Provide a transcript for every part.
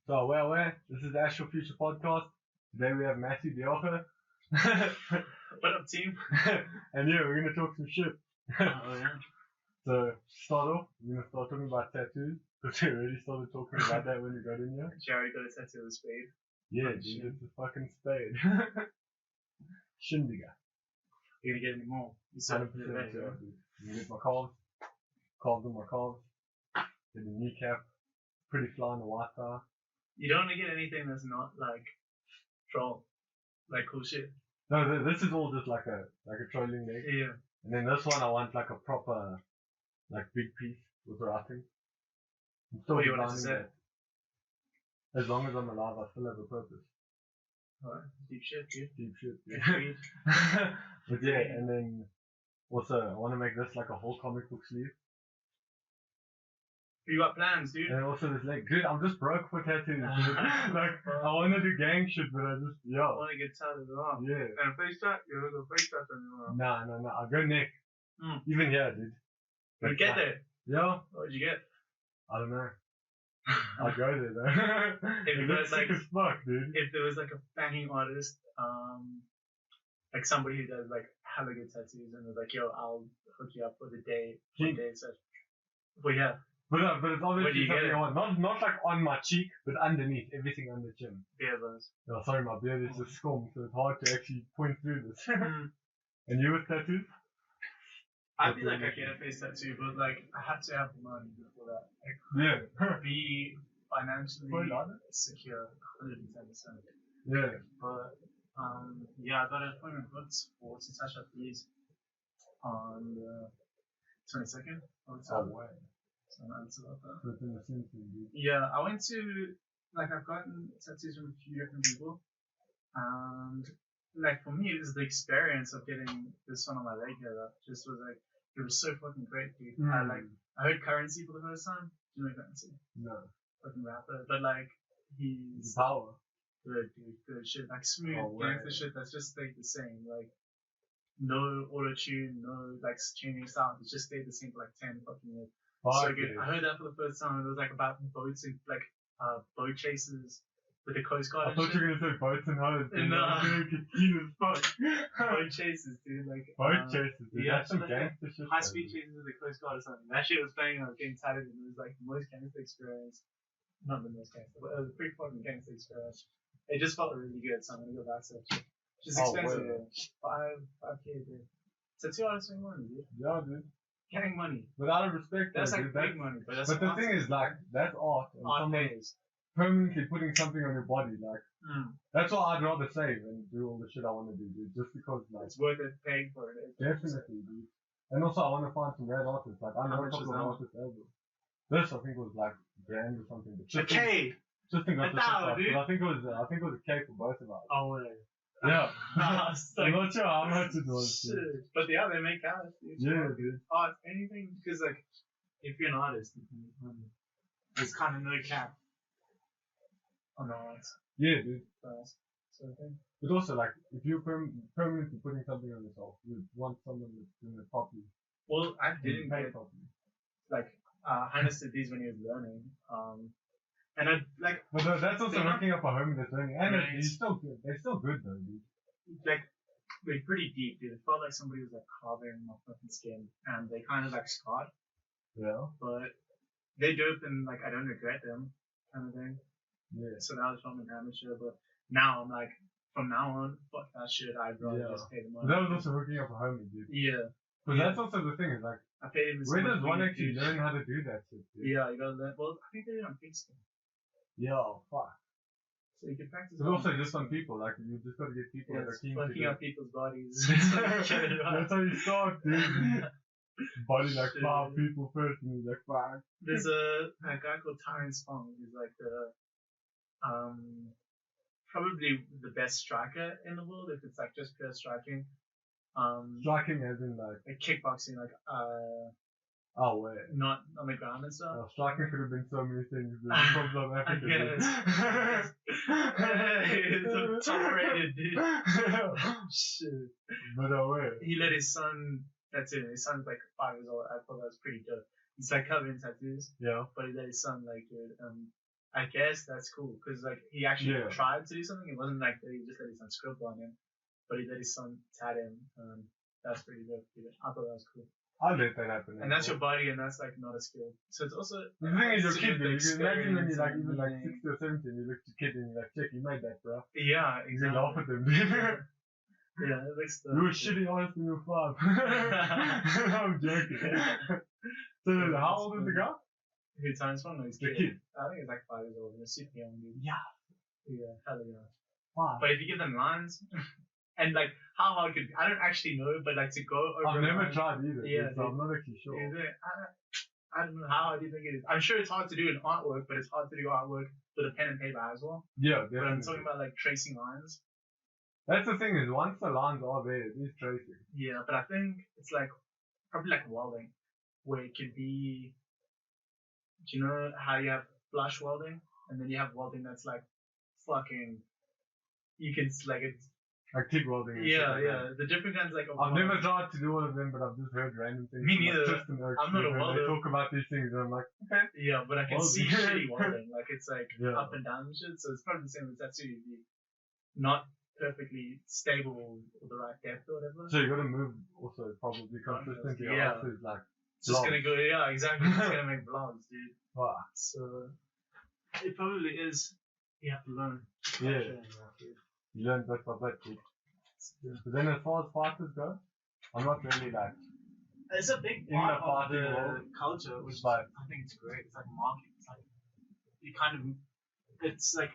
So, this is the Astral Future Podcast. Today we have Matthew Dejager. What up, team? And yeah, we're going to talk some shit. Oh, yeah. So, start off, we're going to start talking about tattoos. Because we already started talking about that when we got in here. She already got a tattoo of a spade. Yeah, dude, it's a fucking spade. Shindiga. You're gonna get any more. You said 100% it today, yeah, dude. You get my calves. Calves on my calves. Get the kneecap. Pretty fly on the white eye. You don't want to get anything that's not like troll, like cool shit. No, this is all just like a trolling leg. Yeah. And then this one I want like a proper, like big piece with writing. I'm still What do you want it to designing say? that. As long as I'm alive, I still have a purpose. Alright. Deep shit, dude. Deep shit. Good Yeah. read. But yeah, and then also I want to make this like a whole comic book sleeve. You got plans, dude? And also this leg, dude, I'm just broke for tattoos. Dude. Like I want to do gang shit, but I just I want to get tatted on. yeah. And a face tat? You want to go face tat on your arm? No. I'll go neck. Even here, dude. But get there. Yeah. What did you get? I don't know. I'll go there though. If It it looks was like, sick as fuck, dude. if there was like a banging artist, like somebody who does like hella good tattoos and was like, yo, I'll hook you up with a day, King. 1 day session. Well, yeah, But it's Where do obviously you get something it? I want. Not like on my cheek, but underneath, everything under the chin. Bezos. Oh, sorry, my beard is just scum, so it's hard to actually point through this. And you with tattoos? I feel like I get a face tattoo, but like I had to have the money before that. Like, Yeah. be financially Probably not. secure, 110%. Yeah. But yeah, I got an appointment booked to touch up these on the 22nd. Oh, wow. So I'm answer about that. So it's in the same thing, dude. Yeah, I went to like I've gotten tattoos from a few different people, and like for me, it was the experience of getting this one on my leg here that just was like it was so fucking great, dude. I heard Currency for the first time. Do you know Currency? No. Fucking rapper, but like The he's power. good, dude. Good shit, like smooth Oh, gangster wow. shit that's just stayed the same. Like no auto tune, no like changing sound. It just stayed the same for like 10 fucking years. So Fuck good. yeah. I heard that for the first time. It was like about boats and like boat chases with the Coast I Guard and thought you shit. were going to say boats and hoes. dude. No. I'm gonna get keen as fuck. Boat chases, dude. Like Boat chases, dude. yeah, That's some like gangster shit. high speed chases with the Coast Guard or something. That shit was playing and I was getting tired of it. It was like the most gangster experience. Not the most gangster, but it was a pretty fucking gangster experience. It just felt really good, so I'm gonna go back to it. Just Oh, expensive, wow. though. 5K, dude. Tattoo artists make money, dude. Yeah, dude. Getting money. But out of respect, That's though, like dude, big money, but that's but the art. thing is, like, that's art. And Art someone pays. permanently putting something on your body, like, that's why I'd rather save and do all the shit I want to do, dude. Just because, like, It's worth it paying for it. definitely, dude. And also, I want to find some rad artists. Like, I know a How much couple is of that? artists ever. This, I think, was like grand or something. But just Okay. just think $1,000, dude. I think it was a K for both of us. Oh, wait. Yeah. It's I'm like, not sure how much it was. Dude. shit. But yeah, they make cash, dude. Yeah, dude. Art, anything, because like, if you're an artist, you can make money. There's kind of no cap on the art Yeah, dude. first. So I think. But also, like, if you're permanently putting something on yourself, you want someone that's doing it properly. Well, I didn't pay get, properly. like, Hannes did these when he was learning. And I, like, But that's also They're not- hooking up a homie that's learning. And Right. he's still good. They're still good though, dude. like pretty deep, dude. It felt like somebody was like carving my fucking skin, and they kind of like scarred, Yeah. but they dope and like I don't regret them, kind of thing. Yeah. So that was from an amateur, but now I'm like, from now on, fuck that shit. I'd rather Yeah. just pay the But money. that was also hooking up a homie, dude. Yeah, But Yeah. that's also the thing, is like, I paid him. where does one money, actually dude. learn how to do that shit, dude? Yeah, you gotta learn. Well, I think they did it on Pigskin, Yeah, fuck. so you can practice. But also just on people, like, you just gotta get people yeah, that are it's keen to fucking do up it. people's bodies. Get it right. That's how you start, dude. Body like Shit. 5 people first, and you're like, fuck. There's a guy called Terrence Fong who's like the probably the best striker in the world if it's like just pure striking. Striking as in, like, kickboxing, like oh, wait. not on the ground and stuff. Striking could have been so many things, dude. From South I Africa, guess. It's so top rated, dude. dude. Shit. But wait. He let his son. That's it. His son's like 5 years old. I thought that was pretty dope. He's like covered in tattoos, Yeah. but he let his son like I guess that's cool because like he actually tried to do something. It wasn't like that he just let his son scribble on him, but he let his son tat him. That's pretty dope. I thought that was cool. I'll let that happen. And that's your body, and that's like not a skill. So it's also the thing is, your kid. You can imagine when you're like even like 60 or 70, and you look at your kid and you're like, check, you made that, bro. Yeah, exactly. You laugh at them. Yeah, that looks. You were shitty honest when you were 5. I'm joking. So how old is the guy? Who times one? He's the kid. I think he's like 5 years old. He's super young, dude. Yeah. Yeah, hell yeah. Wow. But if you give them lines, and like how hard could I don't actually know, but like to go over. I've never tried either. Yeah, so I'm not actually sure. I don't know how hard do you think it is. I'm sure it's hard to do in artwork, but it's hard to do artwork with a pen and paper as well. Yeah, definitely. But I'm talking about like tracing lines. That's the thing is once the lines are there, it is tracing. Yeah, but I think it's like probably like welding, where it could be. Do you know how you have flush welding, and then you have welding that's like fucking. You can like it. Like TIG welding. Yeah, yeah. The different kinds like. I've never tried to do all of them, but I've just heard random things. Me neither. Like I'm not a welder. They talk about these things, and I'm like, okay. Yeah, but I can see shitty welding. Like it's like yeah. up and down and shit. So it's probably the same with tattoo. You'd be not perfectly stable or the right depth or whatever. So you got to move also probably consistently. Yeah. It's like. It's just gonna go. Yeah, exactly. It's gonna make vlogs, dude. Wow. So it probably is. You have to learn. Yeah. You learn bit by bit, dude. But then as far as fighters go, I'm not really like. It's a big part of the culture, which I think it's great. It's like marketing. It's like you kind of. It's like.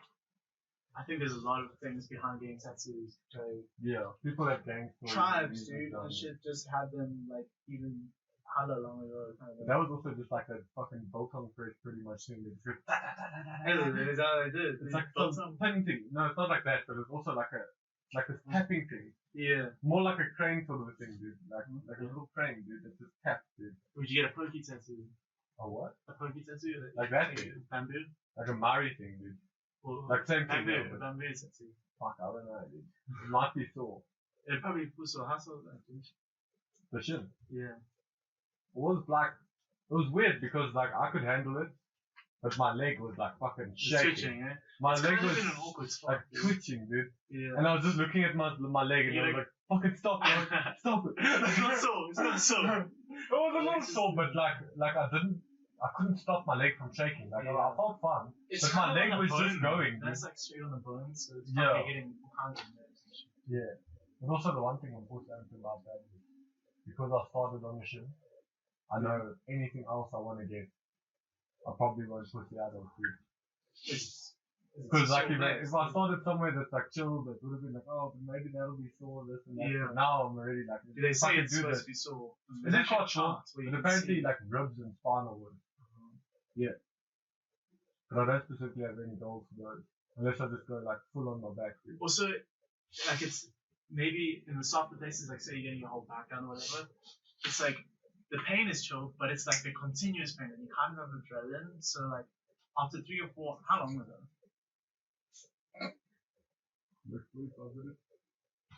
I think there's a lot of things behind getting tattoos. Yeah, people have gangsters. Tribes, dude, and shit just had them like even hella long ago. Kind of that was also just like a fucking bolt-on press pretty much thing. Is that how they did? It's like some tapping thing. No, it's not like that, but it's also like a tapping thing. Yeah. More like a crane sort of a thing, dude. Like a little crane, dude. That just taps, dude. Would you get a pokey tattoo? A what? A pokey tattoo? Like that thing? Bamboo? Like a Mari thing, dude. Or like same thing. Bamboo tattoo. Fuck, I don't know, dude. It might be sore. It probably puts a hustle, dude. The shin? Yeah. It was like, it was weird because like I could handle it, but my leg was like fucking shaking. Twitching, eh? My leg was in an awkward spot, like twitching, dude. Yeah. And I was just looking at my leg and I was like, fucking stop, bro. Stop it. It's not sore. It's not sore. It was a little sore, but like I couldn't stop my leg from shaking. Like I felt fine, but my leg was just going. That's like straight on the bone, so it's probably hitting behind the nerves and shit. Yeah. And also the one thing I'm supposed to about that is because I started on the ship, I know anything else I want to get, I probably won't push the other food. Because like if I started somewhere that's like chill, that would have been like, oh, maybe that'll be sore, this and that. Yeah. But now I'm already like, do they say it's supposed to be sore? It's quite short, but apparently like ribs and spinal would. Yeah. But I don't specifically have any goals for those. Unless I just go like full on my back. Dude. Also, like it's maybe in the softer places, like say you're getting your whole back done or whatever, it's like the pain is chill, but it's like the continuous pain and you can't have adrenaline. So like after 3 or 4, how long was it?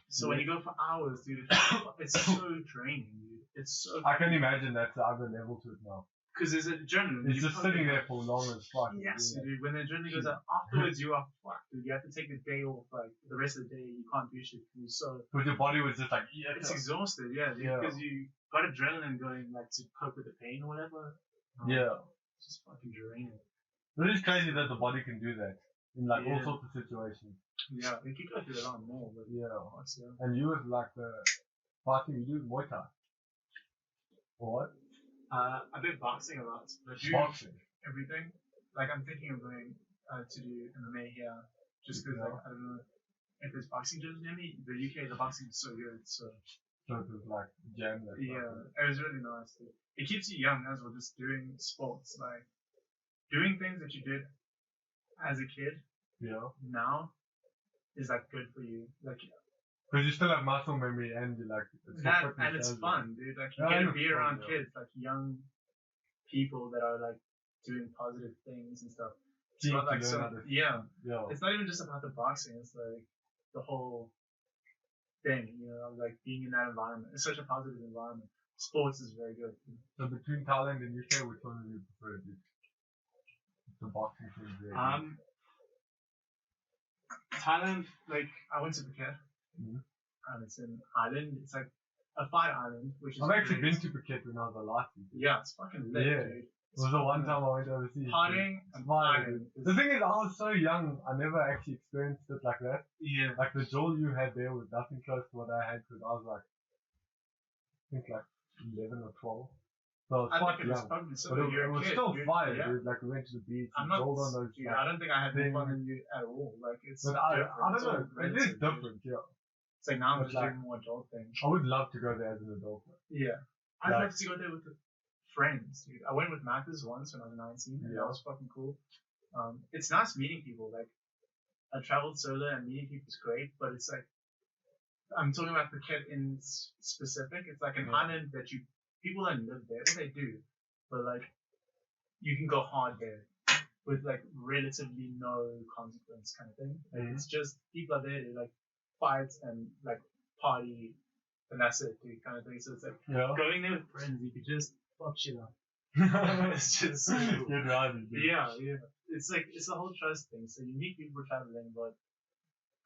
So when you go for hours, dude, it's so draining, dude. It's so. I can imagine that's the other level to it now. Because there's adrenaline. It's just sitting there for long as fuck. Yes, dude. When the adrenaline goes out, afterwards you are fucked, dude. You have to take the day off, like the rest of the day. You can't do shit. Because your body was just like, it's exhausted, yeah, dude. Because you got adrenaline going, like to cope with the pain or whatever. Yeah. It's just fucking draining. It is crazy that the body can do that in like all sorts of situations. Yeah, you could go through a lot more, but And you was like the fighting, you do Muay Thai. Or what? I've been boxing a lot. Boxing? Everything. Like I'm thinking of going to do MMA here, just because like I don't know if there's boxing gyms near me. The UK, the boxing is so good. So it was like jam that. Yeah, it was really nice. Dude. It keeps you young as well, just doing sports, like doing things that you did as a kid. Yeah. Now is like good for you, like. Because you still have muscle memory and you like and it's fun, dude. Like you get to be around kids, like young people that are like doing positive things and stuff. It's not like it's not even just about the boxing. It's like the whole thing, you know, like being in that environment. It's such a positive environment. Sports is very good. So between Thailand and UK, which one do you prefer? the boxing thing there? Thailand, like, I went to Phuket, and it's an island. It's like a fire island, which is. I've actually been to Phuket when I was a last year. Yeah, it's fucking lit, dude. It was the one time I went overseas. Partying and partying. The thing is, I was so young, I never actually experienced it like that. Yeah. Like the joy you had there was nothing close to what I had because I was like, I think like 11 or 12. So I was quite young. But it was still fire, dude. Like we went to the beach, I'm not, rolled on those. Dude, I don't think I had more fun than you at all. Like it's. But I don't know. It is different, yeah. It's like now I'm just doing more adult things. I would love to go there as an adult. Yeah. I'd love to go there with friends, dude. I went with Mathis once when I was 19, and that was fucking cool. It's nice meeting people. Like, I traveled solo and meeting people is great, but it's like, I'm talking about Phuket in specific. It's like an island that people don't live there. Well, they do, but like, you can go hard there with like relatively no consequence kind of thing. Like, it's just people are there to like fight and like party, and that's it, dude, kind of thing. So it's like going there with friends, you could just fuck shit up. It's just so cool. Get rowdy, dude. Yeah. It's like it's a whole trust thing. So you meet people traveling, but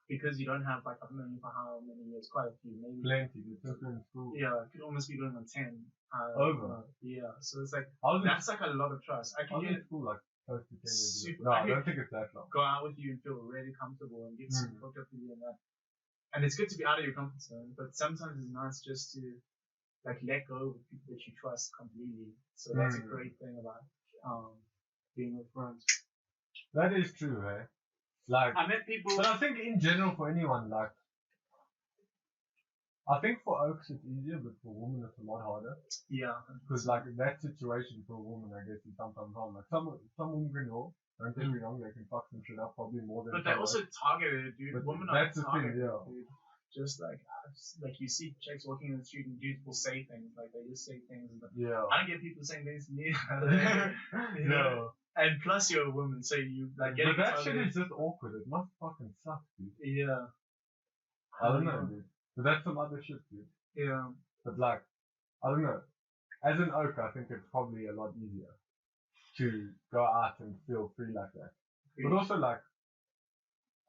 because you don't have like I've known you for how many years, quite a few, maybe. Plenty. It's in school. Yeah, it could almost be going on 10. Over. Yeah, so it's like that's like a lot of trust. I was in school like close to 10 years ago. No, I don't think it's that long. Go out with you and feel really comfortable and get super hooked up with you and that. And it's good to be out of your comfort zone, but sometimes it's nice just to like let go with people that you trust completely. So that's a great thing about being with friends. That is true, eh? Like I met people, but I think in general for anyone, like I think for oaks it's easier, but for women it's a lot harder. Yeah. Because like that situation for a woman, I guess, is sometimes hard. Like some women can know. Don't get me wrong, they can fuck some shit up probably more than. But they're also targeted, dude. But women are targeted, thing, yeah. dude. Just like you see chicks walking in the street and dudes will say things like they just say things. And I don't get people saying things to me. You know? And plus you're a woman, so you like getting. But that shit is just awkward. It must fucking suck, dude. Yeah. I don't know, dude. But that's some other shit, dude. Yeah. But like, I don't know. As an oak, I think it's probably a lot easier to go out and feel free like that. But also like,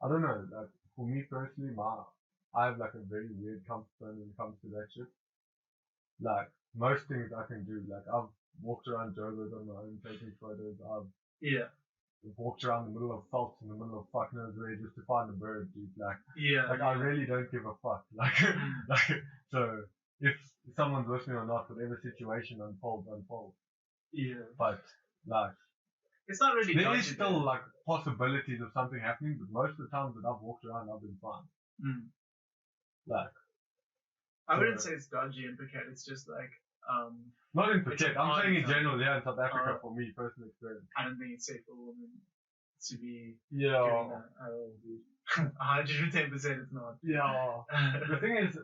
I don't know, like for me personally, I have like a very weird comfort zone when it comes to that shit. Like most things I can do, like I've walked around Joburg on my own taking photos. I've walked around the middle of Phelps in the middle of fuck knows where just to find a bird, dude. Like, I really don't give a fuck. Like, so if someone's with me or not, whatever situation unfolds. Yeah. But like, it's not really. There is still like possibilities of something happening, but most of the times that I've walked around, I've been fine. Like, I wouldn't say it's dodgy in Phuket. It's just like not in Phuket. I'm saying in general, in South Africa for me, personal experience. I don't think it's safe for women to be doing that at all, dude. 110% it's not. Yeah. The thing is,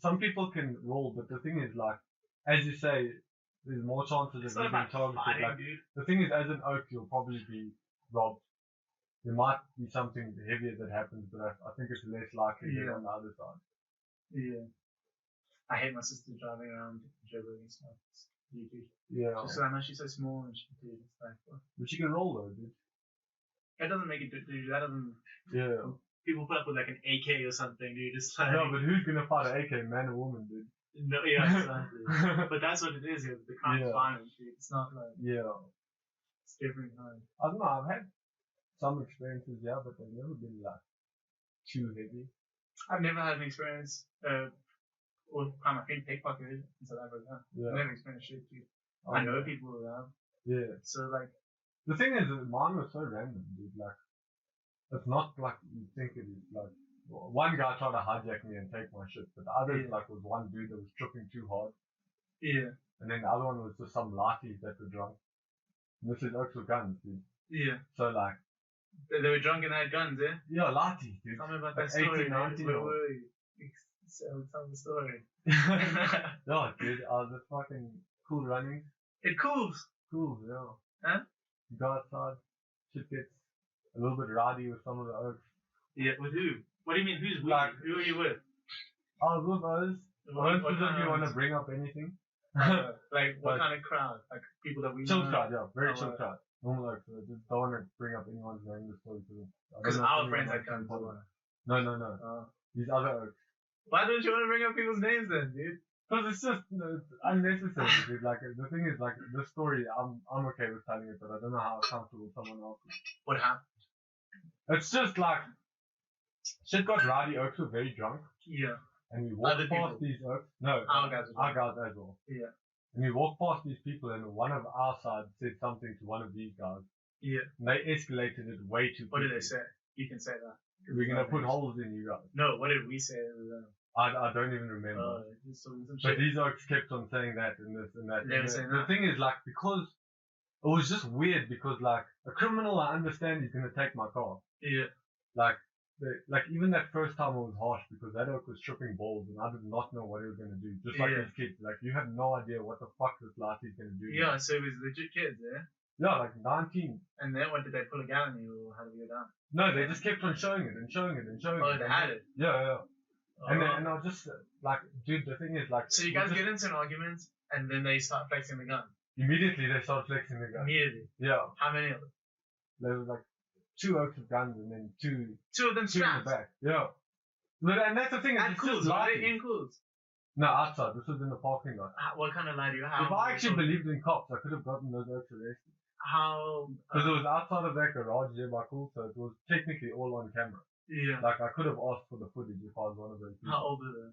some people can roll, but the thing is, like, as you say, there's more chances of being targeted. Like, the thing is, as an oak, you'll probably be robbed. There might be something heavier that happens, but I think it's less likely than on the other side. Yeah. I hate my sister driving around Joburg and stuff. Yeah. Just I know she's so small and she can do this stuff. But she can roll though, dude. That doesn't make it, dude. That doesn't. Yeah. People put up with like an AK or something, dude. Just like. No, but who's gonna fight an AK, man or woman, dude? No, yeah, exactly. But that's what it is. The crime violence, dude. It's not like. Yeah. It's different kind. I don't know. I've had some experiences, but they've never been like too heavy. I've never had an experience. Or kind of pickpocketed in South Africa. I've never experienced shit, dude. I know people who have. Yeah. So like. The thing is, mine was so random, dude. Like, it's not like you think it is. Like, one guy tried to hijack me and take my shit, but the other like was one dude that was tripping too hard. Yeah. And then the other one was just some laties that were drunk. And this is oaks with guns, dude. Yeah. So like. They were drunk and had guns, eh? Yeah, laties, dude. Tell me about like that story. 18, 19 Where were you? Tell the story. No, dude, the fucking cool running. It cools. Cool, yeah. Huh? You go outside, shit gets a little bit rowdy with some of the oaks. Yeah, with who? What do you mean, who's with? Like, who are you with? I was with those. I don't specifically want to bring up anything. Like what But- kind of crowd? Like people that we Chill know? crowd, yeah, very Oh, chill right. crowd. Normal oaks. So just don't want to bring up anyone's name in the story Because our friends had guns. No. These other oaks. Why don't you want to bring up people's names then, dude? Because it's just it's unnecessary, dude. Like the thing is, like this story, I'm okay with telling it, but I don't know how comfortable someone else is. What happened? It's just like shit got rowdy. Oaks were very drunk, Yeah. and we walked Other past people. these oaks. No, Our guys were our guys as well. Yeah. And we walked past these people, and one of our side said something to one of these guys. Yeah. And they escalated it way too What did quickly. they say? You can say that. We're gonna put holes in you guys. No, what did we say? I don't even remember. Just some But shit. these oaks kept on saying that and this and that. They were And saying the that? thing is, like, because it was just weird because, like, a criminal, I understand he's gonna take my car. Yeah. Like, even that first time it was harsh because that oak was tripping balls and I did not know what he was gonna do. Just like Yeah. these kids, like, you have no idea what the fuck this lassie's gonna do. Yeah, so it was legit kids, yeah? Yeah, like 19. And then what did they pull a gun on you or how did you go down? No, they just kept on showing it and showing it and showing Oh, it. they had it. Yeah. And Oh. I was just like, dude, the thing is, like, So you we guys just- get into an argument and then they start flexing the gun. immediately they started flexing the gun. Immediately. Yeah, How many of them? there was like 2 oaks of guns and then two Two of them in the strapped. back. Yeah. But, and that's the thing, At it's Cools, just were they lighting. in Cools? No, outside. This was in the parking lot. What kind of lie do you have? If I actually believed in cops, I could have gotten those oaks arrested. How? Because it was outside of that garage there by Cool, so it was technically all on camera. Yeah. Like, I could have asked for the footage if I was one of those people. How old are they?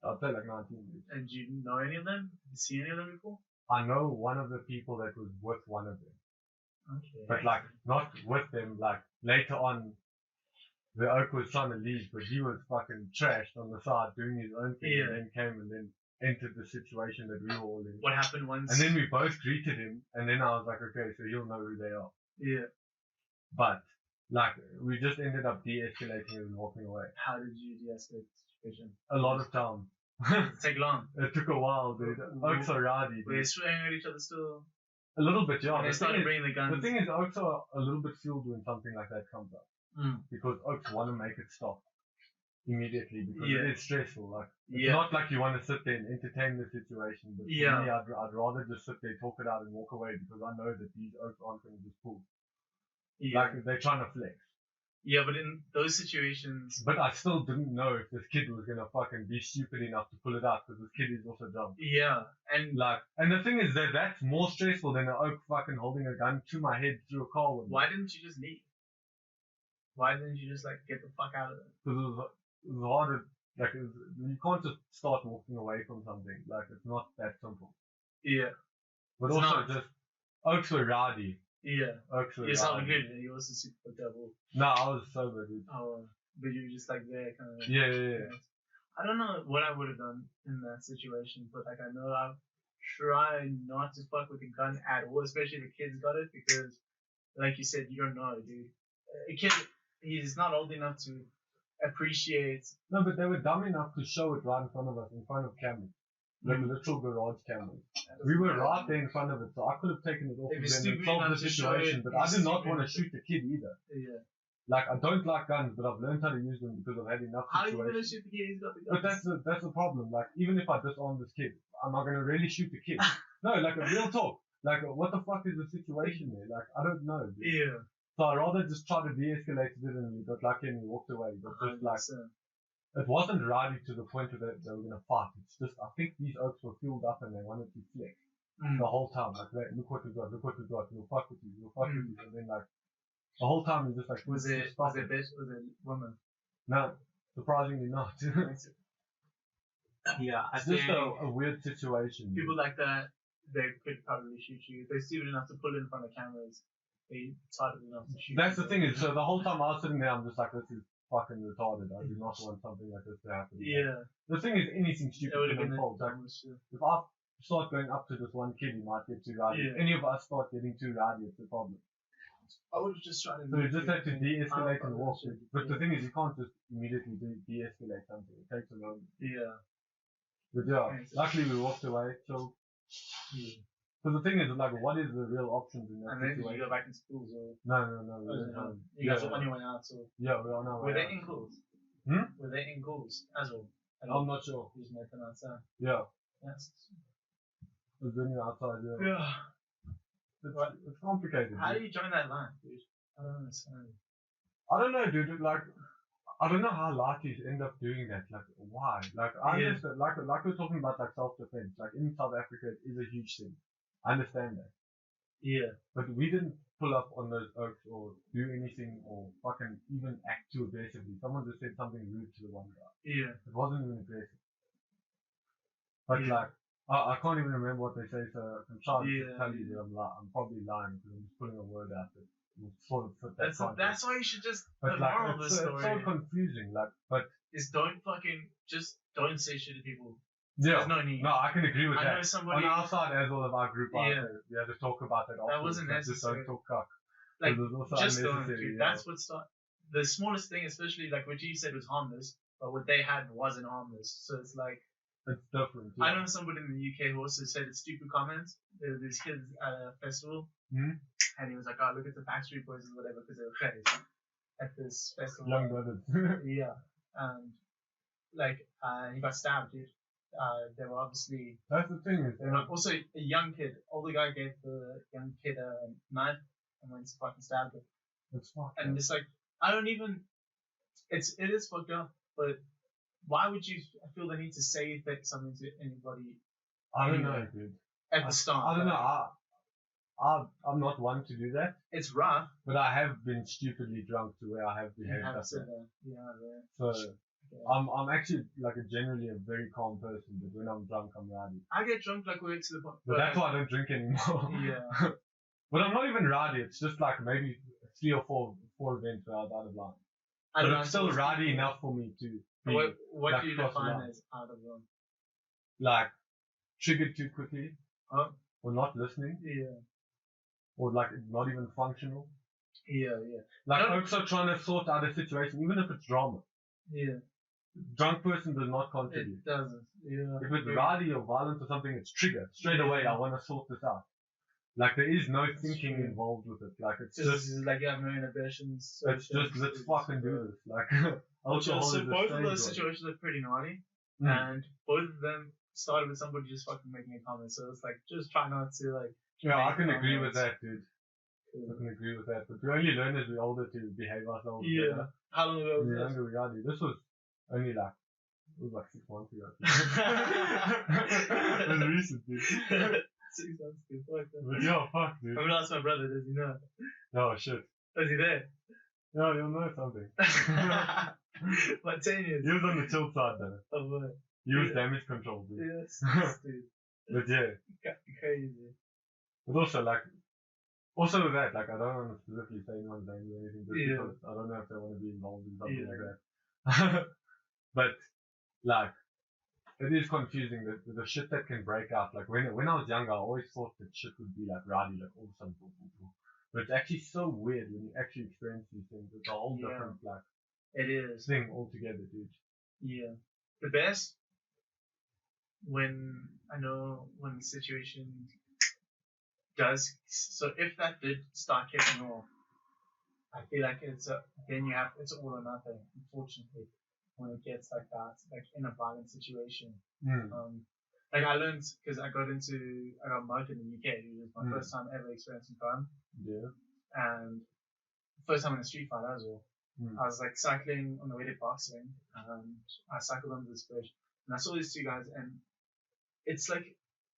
I'd say like 19 years. And do you know any of them? Have you seen any of them before? I know one of the people that was with one of them. Okay. But like, not with them, like, later on, the oak was trying to leave, but he was fucking trashed on the side doing his own thing Yeah. and then came and then entered the situation that we were all in. What happened once? And then we both greeted him, and then I was like, okay, so he'll know who they are. Yeah. But, like, we just ended up de-escalating and walking away. How did you de-escalate the situation? A lot of time. Did it take long? It took a while, dude. Oaks are rowdy, Were they dude. swinging at each other still? A little bit, yeah. When they The thing started is- bringing the guns. The thing is, oaks are a little bit fueled when something like that comes up. Because oaks want to make it stop immediately because Yeah. it is stressful. Like, it's Yeah. not like you want to sit there and entertain the situation, but for Yeah. me, I'd rather just sit there, talk it out, and walk away because I know that these oaks aren't going to just pull. Yeah. Like, they're trying to flex. Yeah, but in those situations, But I still didn't know if this kid was going to fucking be stupid enough to pull it out because this kid is also drunk. yeah, and Like, and the thing is that that's more stressful than an oak fucking holding a gun to my head through a car window. why didn't you just leave? Why didn't you just like get the fuck out of it? Because it was harder. Like, you can't just start walking away from something. Like, it's not that simple. Yeah, But It's also, not. just oaks were rowdy. yeah. Oaks were Yourself rowdy. included. You also super devil. No, I was sober, dude. Oh, but you were just like there, kind of. Yeah. I don't know what I would have done in that situation, but like I know I've tried not to fuck with the gun at all, especially if the kids got it, because like you said, you don't know, dude. A kid, he's not old enough to appreciate. No, but they were dumb enough to show it right in front of us, in front of cameras. Like Mm. literal garage cameras. We were right there in front of it, so I could have taken it off If and you're then stupid solved the enough to show situation, it, but you're I did not stupid want to enough. shoot the kid either. Yeah. Like, I don't like guns, but I've learned how to use them because I've had enough How are you gonna situations. shoot the kid? He's got the But guns. that's the problem. Like, even if I disarm this kid, am I gonna really shoot the kid? No, like a real talk. Like, what the fuck is the situation there? Like, I don't know, dude. Yeah. So I rather just try to de-escalate it and we got lucky and we walked away. But just like, 100%. it wasn't rowdy to the point where they were gonna fight. It's just, I think these oaks were fueled up and they wanted to flex the whole time. Like, look what we got, we'll fuck with you, we'll fuck with you. And then like, the whole time you're just like, Was just it stop was it bitch? Was it woman? No, surprisingly not. Yeah, I It's think just a weird situation. people like that, they could probably shoot you. If they're stupid enough to pull it in front of cameras, they retarded enough to shoot That's you. the thing is, so the whole time I was sitting there, I'm just like, this is fucking retarded. I do not want something like this to happen. Yeah, The thing is, anything it stupid would have can been the unfold. Like, dumbest shit. if I start going up to this one kid, he might get too rowdy. If Yeah. any of us start getting too rowdy, it's a problem. I would have just tried to. So you just have to de-escalate and Oh, walk. shit. But the thing is, you can't just immediately de-escalate something. It takes a moment. Yeah. But yeah, Okay, so- luckily we walked away. So, so the thing is, like, what is the real options in that And then did you situation? go back in schools or? No. We went home. You guys were on your way out, so Yeah, we're on our way were they out. in calls? Hmm? Were they in calls as well? I'm not sure. Who's making outside? Yeah. Yes. It's when you're outside, yeah. Yeah. It's complicated. How dude. do you join that line, dude? I don't understand. I don't know, dude. Like, I don't know how laties end up doing that. Like, why? Like, I Yeah. understand. Like we're talking about like self-defense. Like in South Africa, it is a huge thing. I understand that. Yeah. But we didn't pull up on those oaks or do anything or fucking even act too aggressively. Someone just said something rude to the one guy. Yeah. It wasn't even aggressive. But Yeah. like, I can't even remember what they say, so I'm trying to Yeah. tell you that I'm probably lying because I'm just putting a word out that will sort of fit that That's context. why you should just. But The like, moral of the it's story so confusing. Like, but is don't say shit to people. yeah, There's no need. no, I can agree with I that. know somebody. On our side, as well as our group, Yeah. we had to talk about that. That wasn't Just necessary. don't talk cock. Like, It was also just don't, unnecessary, dude. yeah. That's what the smallest thing, especially like what you said was harmless, but what they had wasn't harmless. So it's like, It's different. I Yeah. know somebody in the UK who also said it's stupid comments. There were these kids at a festival, Hmm? and he was like, "Oh, look at the Backstreet Boys or whatever," because they were crazy at this festival. Young brothers. Yeah, and like he got stabbed, dude. They were obviously. That's the thing. Is, Also, a young kid, older guy gave the young kid a knife and went to fucking stabbed him. it's fucked. And it's like, I don't even. It is fucked up, but why would you feel the need to say something to anybody I don't know, dude. at the start? I don't know. I'm not one to do that, It's rough. but I have been stupidly drunk to where I have You behaved have like said that. that. Yeah, So yeah. I'm actually like generally a very calm person, but when I'm drunk, I'm rowdy. I get drunk like way to the point. But that's why I don't drink anymore. Yeah. But I'm not even rowdy. It's just like maybe 3 or 4 events where I was out of line. I don't But know, it's still it's- rowdy enough for me to be What like do you cross the define line. as out of line? Like triggered too quickly, Oh, or not listening, yeah. or like not even functional. Yeah. Like No. also trying to sort out a situation, even if it's drama. Yeah. Drunk person does not contribute. It doesn't. Yeah. If it's Yeah. rowdy or violent or something, it's triggered straight away. I want to sort this out. Like there is no thinking true. involved with it. Like it's Just just like you have no inhibitions. so it's just let's fucking do this. Like So alcohol is a both of strange those one. situations are pretty gnarly, Mm. and both of them started with somebody just fucking making a comment. So it's like just try not to like. Yeah, I make can agree with comments. that, dude. I can agree with that. But we only learn as we're older to behave ourselves. Yeah. better. How long ago When was we're this? younger, we gotta do. This was only like 6 months ago. It was recent, dude. 6 months ago. Fuck that. But yeah, fuck, dude. I'm gonna ask my brother. Does he know? Oh shit. Is he there? Yeah, you'll know something. Like 10 years. He was on the chill side though. Oh, what? He was Yeah. damage control, dude. Yes, dude. But yeah. Crazy. But also also with that, like I don't want to specifically say anyone's name or anything just Yeah. because I don't know if they want to be involved in something Yeah. like that. But like it is confusing the shit that can break out. Like when I was younger, I always thought that shit would be like rowdy, like awesome. But it's actually so weird when you actually experience these things. It's a whole Yeah. different like It is. thing altogether, dude. Yeah. The best when the situation does, so if that did start kicking off, I feel like it's all or nothing, unfortunately, when it gets like that, like in a violent situation. Like I learned, because I got mugged in the UK, it was my first time ever experiencing crime, Yeah. and first time in a street fight as well. I was like cycling on the way to boxing, and I cycled under this bridge, and I saw these two guys, and it's like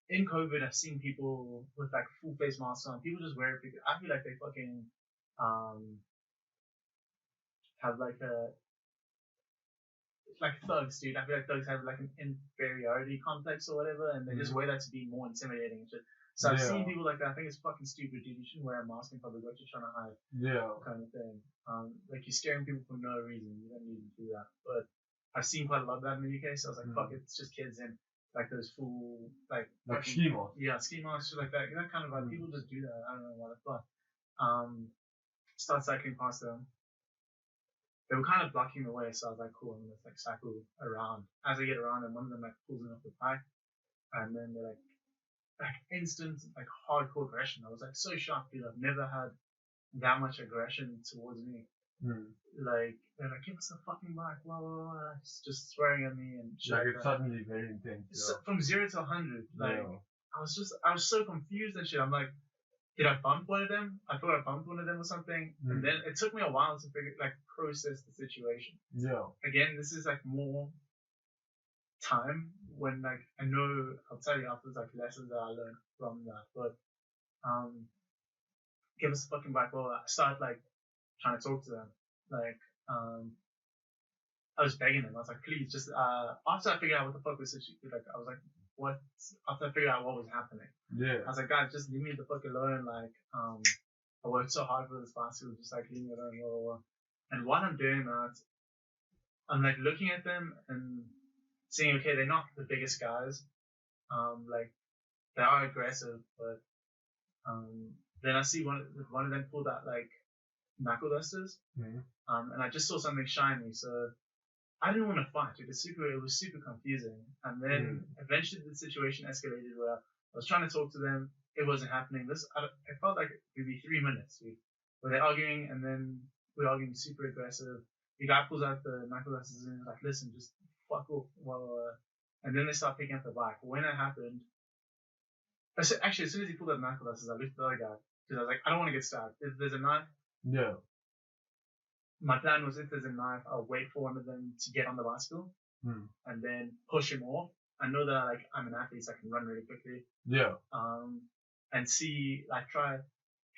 in COVID, I've seen people with like full face masks on. People just wear it because I feel like they fucking have like thugs, dude. I feel like thugs have like an inferiority complex or whatever, and they just wear that to be more intimidating and shit. So I've seen people like that. I think it's fucking stupid, dude. You shouldn't wear a mask in public. What you're trying to hide, Yeah. kind of thing. Like you're scaring people for no reason. You don't need to do that. But I've seen quite a lot of that in the UK. So I was like, fuck it, it's just kids in like those full like ski masks. Yeah, ski masks, shit like that. That kind of like people just do that. I don't know why the fuck. Start cycling past them. They were kind of blocking the way, so I was like, cool, I'm gonna like cycle around. As I get around, and one of them like pulls me off the bike, and then they're like instant like hardcore aggression. I was like so shocked, dude. I've never had that much aggression towards me. Like, they're like, give us the fucking bike, blah, blah, blah, just swearing at me and shit. Like Like it's that. suddenly very intense. So, from 0 to 100, like, Yeah. I was so confused and shit. I'm like, did I bump one of them? I thought I bumped one of them or something. And then it took me a while to process the situation. Yeah. Again, this is like more time when like I know I'll tell you afterwards like lessons that I learned from that. But give us a fucking bike. Well, I started like trying to talk to them. Like I was begging them. I was like, please, just after I figured out what the fuck was like, I was like, what? After I figured out what was happening, Yeah. I was like, guys, just leave me the fuck alone. Like, I worked so hard for this bicycle, just like leave me alone. Blah, blah, blah. And while I'm doing that, I'm like looking at them and seeing, okay, they're not the biggest guys. Like they are aggressive, but then I see one of them pull that like knuckle dusters, and I just saw something shiny, so I didn't want to fight. It was super confusing. And then eventually the situation escalated where I was trying to talk to them. It wasn't happening. It felt like maybe 3 minutes where they're arguing, and then we're arguing super aggressive. The guy pulls out the knuckle dusters and is like, listen, just fuck off. And then they start picking up the bike. When it happened, actually, as soon as he pulled out the knuckle dusters, I looked at the other guy because I was like, I don't want to get stabbed. If there's a knife, my plan was if there's a knife, I'll wait for one of them to get on the bicycle and then push him off. I know that I'm an athlete, so I can run really quickly. Yeah. And see, like try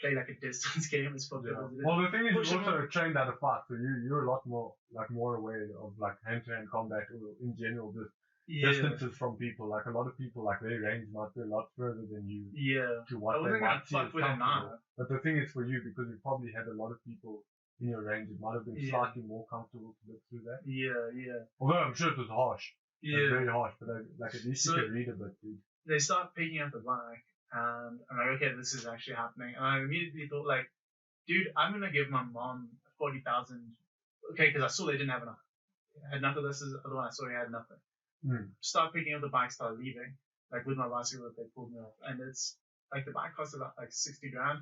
play like a distance game as fucked up as it is. Well, the thing is, you also trained at a fight, so you're a lot more aware of like hand-to-hand combat or in general just distances from people. Like a lot of people, like their range might be a lot further than you. Yeah. To what they might see as with a knife. But the thing is, for you, because you probably had a lot of people in your range, it might have been slightly more comfortable to look through that. Yeah. Although I'm sure it was harsh. Yeah. Very harsh, but like at least you could read a bit, dude. They start picking up the bike, and I'm like, okay, this is actually happening. And I immediately thought, like, dude, I'm gonna give my mom 40,000. Okay, because I saw they didn't have enough. I had nothing. This is the other one I saw. He had nothing. Start picking up the bike, start leaving. Like with my bicycle, they pulled me off, and it's like the bike costs about like 60 grand.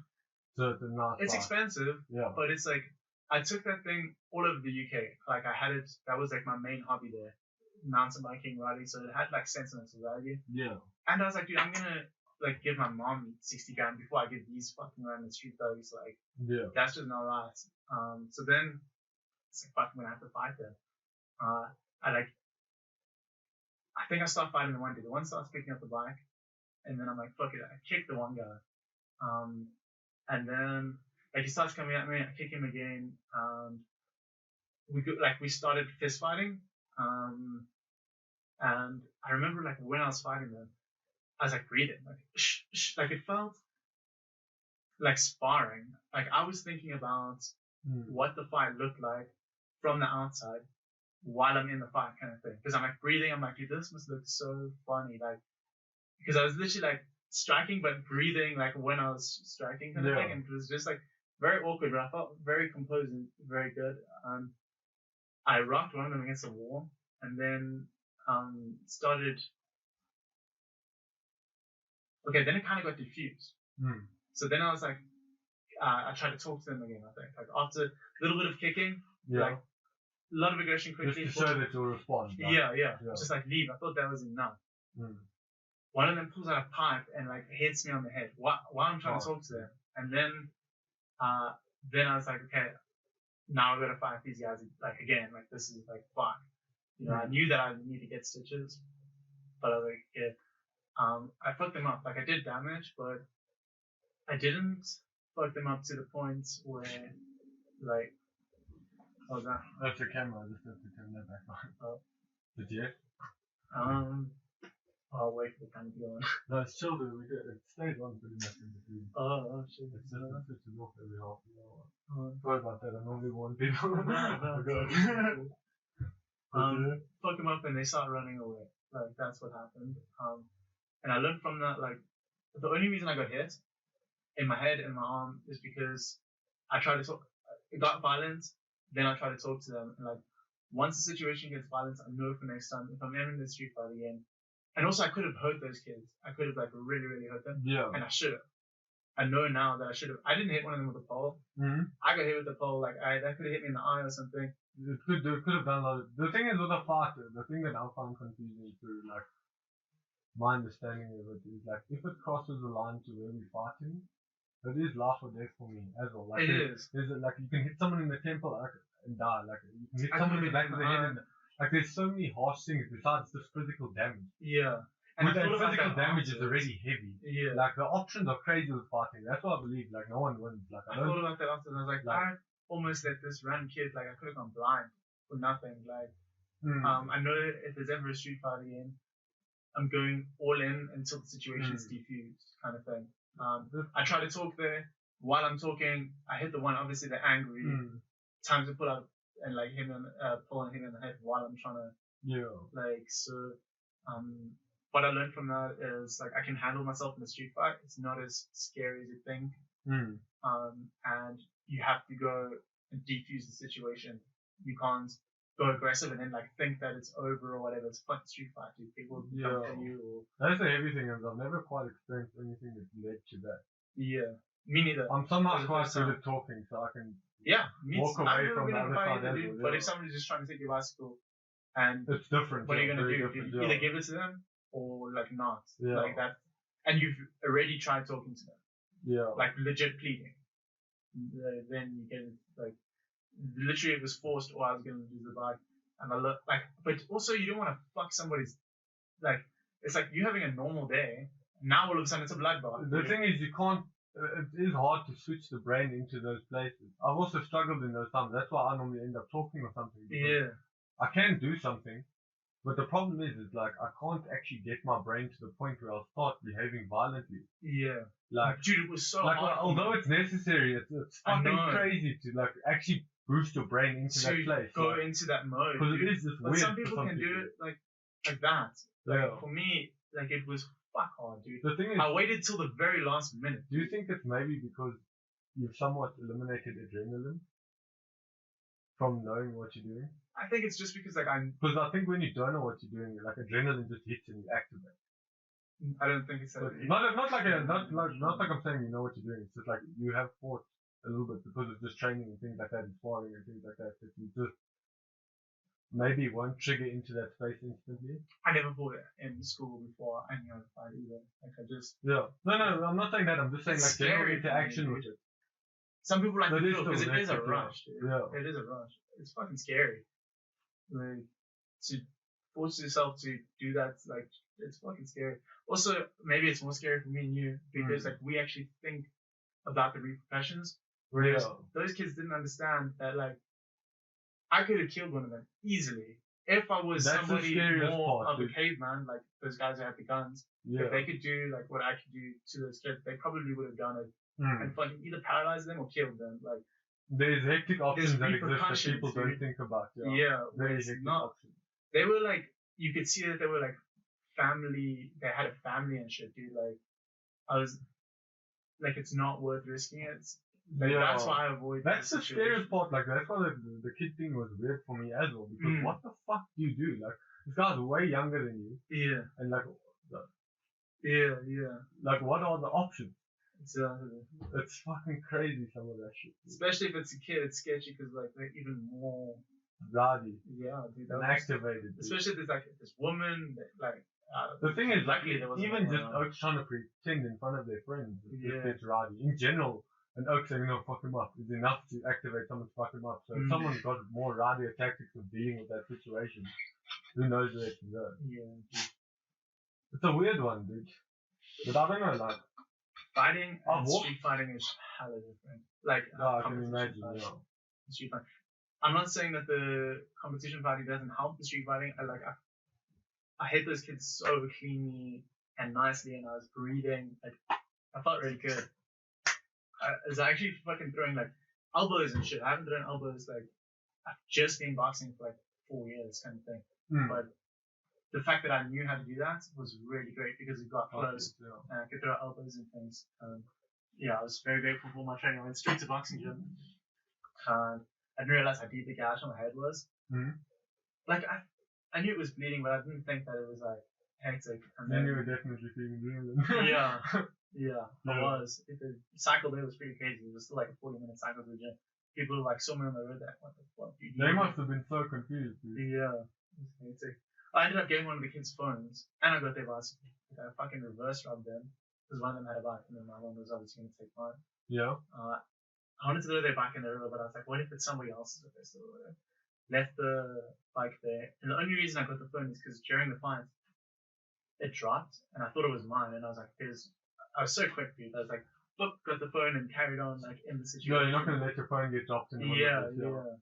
So it's not. It's expensive. Yeah. But it's like I took that thing all over the UK. Like I had it. That was like my main hobby there. Mountain biking, riding, so it had like sentimental value. Yeah. And I was like, dude, I'm gonna like give my mom 60 grand before I give these fucking random street thugs. Like, that's just not right. So then it's like, fuck, I'm gonna have to fight them. I think I start fighting the one dude. The one starts picking up the bike, and then I'm like, fuck it, I kick the one guy. And then like he starts coming at me, I kick him again. We started fist fighting. And I remember like when I was fighting them, I was like breathing, like shh, like it felt like sparring. Like I was thinking about what the fight looked like from the outside while I'm in the fight, kind of thing. Because I'm like breathing, I'm like, dude, this must look so funny, like because I was literally like striking but breathing like when I was striking, kind of thing, and it was just like very awkward. But I felt very composed and very good. I rocked one of them against the wall, and then started. Okay, then it kind of got diffused. So then I was like, I tried to talk to them again. I think like after a little bit of kicking, like a lot of aggression quickly. Just to show that you'll respond. Right? Yeah. Just like leave. I thought that was enough. One of them pulls out a pipe and like hits me on the head while I'm trying to talk to them, and then I was like, okay, now I gotta fight these guys like again. Like this is like fuck. You know, I knew that I need to get stitches, but I was like, yeah. I fucked them up. Like I did damage, but I didn't fuck them up to the point where, like, what was that? That's the camera. I just have to turn that back on. Did you? I'll wait for the camera to go on. No, it's chill, dude. It stays on pretty much in between. Oh shit. It's just switches off every half an hour. Sorry about that. I normally warn people. Fuck them up and they start running away. Like that's what happened. And I learned from that, like, the only reason I got hit in my head and my arm is because I tried to talk, it got violent, then I tried to talk to them, and like, once the situation gets violent, I know for next time, if I'm ever in the street fight again, and also I could have hurt those kids, I could have like really, really hurt them, and I should have, I know now that I didn't hit one of them with a pole. Mm-hmm. I got hit with the pole, like, that could have hit me in the eye or something. It could have done a lot. The thing is with a fighter, the thing that I find confusing through like my understanding of it is like if it crosses the line to where we're fighting, it is life or death for me as well. Like Is. There's like you can hit someone in the temple and die. Like you can hit someone in the back of the head and like there's so many harsh things besides just physical damage. Yeah. And physical damage is already heavy. Yeah. Like the options are crazy with fighting. That's what I believe. Like no one wins. Like I thought about that after, and I was like, I almost let this random kid, like I could have gone blind for nothing. Like, I know if there's ever a street fight again, I'm going all in until the situation's defused, kind of thing. I try to talk there. While I'm talking, I hit the one. Obviously, they're angry. Time to pull out and like pull and hit him in the head while I'm trying to. Yeah. Like so. What I learned from that is like I can handle myself in a street fight. It's not as scary as you think. And you have to go and defuse the situation. You can't go aggressive and then like think that it's over or whatever. It's a fucking street fight, dude. People come to you or. That's the heavy thing is I've never quite experienced anything that led to that. Yeah. Me neither. I'm somehow quite good at talking, so I can walk away from the other side. But if somebody's just trying to take your bicycle and it's different. What are you gonna do? You either give it to them or like not. Yeah. Like that. And you've already tried talking to them. Yeah. Like legit pleading. Then you get like literally it was forced or I was gonna lose the bike. And I look like but also you don't wanna fuck somebody's like it's like you having a normal day. Now all of a sudden it's a bloodbath. The thing is you can't it is hard to switch the brain into those places. I've also struggled in those times. That's why I normally end up talking or something. Yeah. I can do something. But the problem is like I can't actually get my brain to the point where I'll start behaving violently. Yeah. Like, dude, it was so like hard. although it's necessary, it's fucking crazy to like actually boost your brain into that place. Go into that mode. Because it is just but weird. Some people can do it like that. Yeah. For me, like it was fuck hard, dude. The thing is, I waited till the very last minute. Do you think it's maybe because you've somewhat eliminated adrenaline from knowing what you're doing? I think it's just because Because I think when you don't know what you're doing, like adrenaline just hits and you activate. I don't think it's that. Not like I'm saying you know what you're doing. It's just like you have fought a little bit because of just training and things like that and sparring and things like that. That you just maybe won't trigger into that space instantly. I never fought it in school before I knew how to fight either. Like I just. Yeah. No, I'm not saying that. I'm just saying like general interaction with it. Some people like to feel because it is a rush, dude. Yeah. It is a rush. It's fucking scary. Like to force yourself to do that, like it's fucking scary. Also, maybe it's more scary for me and you because like we actually think about the repercussions. Whereas those kids didn't understand that like I could have killed one of them easily if I was somebody more of a caveman, like those guys who had the guns. Yeah. If they could do like what I could do to those kids, they probably would have done it and fucking either paralyzed them or killed them. Like. There's hectic options that exist that people don't think about. Yeah, very hectic options. They were like, you could see that they were like family. They had a family and shit, dude. Like, I was like, it's not worth risking it. Like, that's why I avoid. That's the scariest part. Like, that's why the kid thing was weird for me as well. Because what the fuck do you do? Like, this guy's way younger than you. Yeah. And like, yeah. Like, what are the options? Exactly. It's fucking crazy, some of that shit. Dude. Especially if it's a kid, it's sketchy because like they're even more rowdy. Yeah, dude. And activated. Dude. Especially if there's like this woman, like. The thing is, like, even just Oaks trying to pretend in front of their friends, it's rowdy. In general, an Oak saying no, fuck him up is enough to activate someone to fuck him up. So if someone's got more rowdy tactics of dealing with that situation, who knows where it can go? Yeah. It's a weird one, dude. But I don't know, like. Fighting and street fighting is hella different. Like, I can imagine, street fighting. I'm not saying that the competition fighting doesn't help the street fighting. I hit those kids so cleanly and nicely, and I was breathing. Like, I felt really good. I was actually fucking throwing like elbows and shit. I haven't thrown elbows like I've just been boxing for like 4 years, kind of thing. But the fact that I knew how to do that was really great because it got close and I could throw elbows and things. I was very grateful for my training. I went straight to boxing gym. I didn't realize how deep the gash on my head was. Like, I knew it was bleeding, but I didn't think that it was like hectic. And then you were definitely feeling bleeding. Yeah. Yeah, I Yeah. was. The cycle there was pretty crazy. It was still like a 40-minute cycle to the gym. People were like somewhere on the road that, what the fuck, dude? They must have been so confused, dude. Yeah. It was hectic. I ended up getting one of the kids' phones, and I got their bicycle. Like, I fucking reverse rubbed them, because one of them had a bike, and then my one was obviously going to take mine. Yeah. I wanted to throw their bike in the river, but I was like, what if it's somebody else's festival or whatever? Left the bike there. And the only reason I got the phone is because during the fight, it dropped, and I thought it was mine, and I was like, I was so quick, dude. I was like, boop, got the phone and carried on, like, in the situation. No, you're not going to let your phone get dropped in the middle of this, Yeah.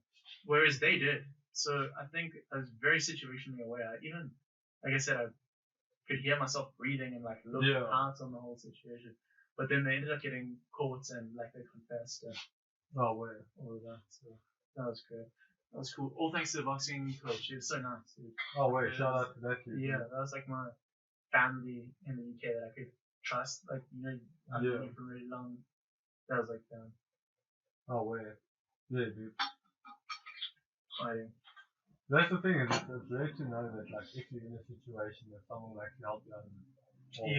Whereas they did. So I think I was very situationally aware. Even, like I said, I could hear myself breathing and, like, look out on the whole situation. But then they ended up getting caught and, like, they confessed and Oh, wait. all of that. So that was great. That was cool. All thanks to the boxing coach. He was so nice, dude. Oh, wait. Shout out to that dude. Yeah, that was like my family in the UK that I could trust. Like, you know, I've known you for really long. That was like them. Oh, wait. Yeah, dude. Fighting. That's the thing, is it's rare to know that, like, if you're in a situation that someone will actually help you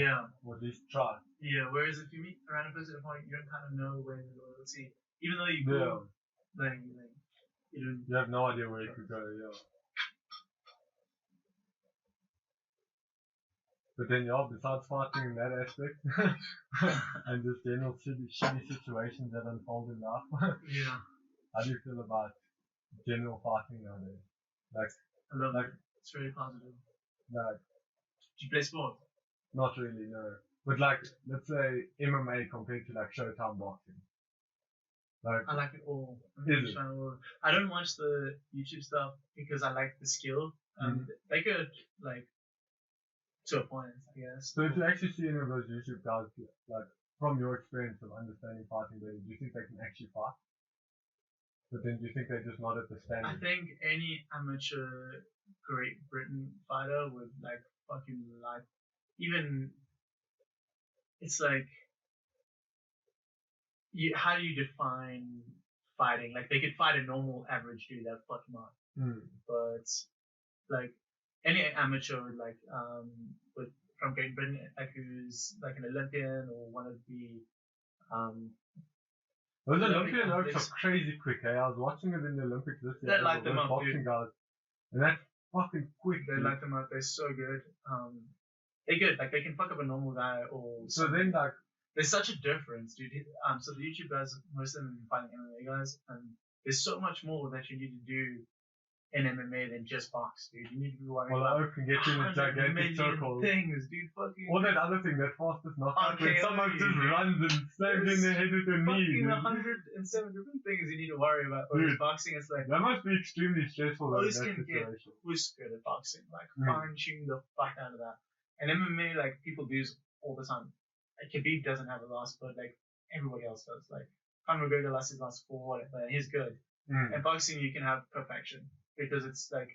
out. Or at least try. Yeah, whereas if you meet a random person at a point, you don't kind of know where the loyalty, even though you go, like, you don't. You have no idea where you could go, yeah. But then, besides fighting in that aspect, and just general shitty situations that unfold in life, how do you feel about general fighting nowadays? Like, I love it. It's really positive. Like, do you play sport? Not really, no. But like, let's say MMA compared to like Showtime boxing. Like, I like it all. Is it? I don't watch the YouTube stuff because I like the skill. They could, like, to a point, I guess. So if you actually see any of those YouTube guys, like, from your experience of understanding fighting, do you think they can actually fight? But then do you think they're just not at the standard? I think any amateur Great Britain fighter would, like, fucking like, even, it's like, how do you define fighting? Like, they could fight a normal average dude, that fuck him up. But, like, any amateur, like, from Great Britain, like, who's, like, an Olympian or one of the, those Olympian oaks are crazy quick, eh? I was watching it in the Olympics this year. They light them up, boxing dude. Guys. And that's fucking quick. They light them up, they're so good. They're good, like, they can fuck up a normal guy or so then, like, there's such a difference, dude. So the YouTube guys, most of them are fighting MMA guys, and there's so much more that you need to do in MMA than just box, dude. You need to be worried about Oak can get you in a gigantic circle. things, dude. Fucking. Or that other thing, that fastest knockout, when someone just runs and slams in their head with their knee. Fucking 107 different things you need to worry about. Whereas boxing, it's like, that must be extremely stressful. Those can get whiskered at boxing, like fine tune the fuck out of that. And MMA, like, people do all the time. Like, Khabib doesn't have a loss, but like everybody else does. Like, Conor McGregor lost his last 4, whatever, and he's good. And boxing, you can have perfection because it's like.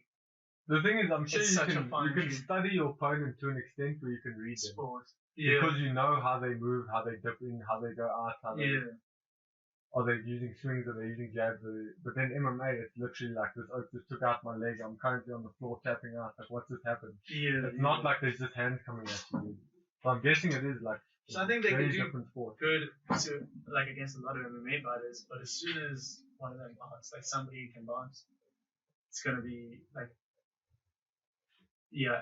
The thing is, I'm sure you can study your opponent to an extent where you can read them. Sport. Because you know how they move, how they dip in, how they go out, how they. Are they using swings? Are they using jabs? But then MMA, it's literally like this. Oh, just took out my leg. I'm currently on the floor tapping out. Like, what's just happened? It's not like there's just hands coming at you. So I'm guessing it is like. So I think they can do sport. good to, like, against a lot of MMA fighters, but as soon as one of them box, like somebody who can box, it's gonna be like,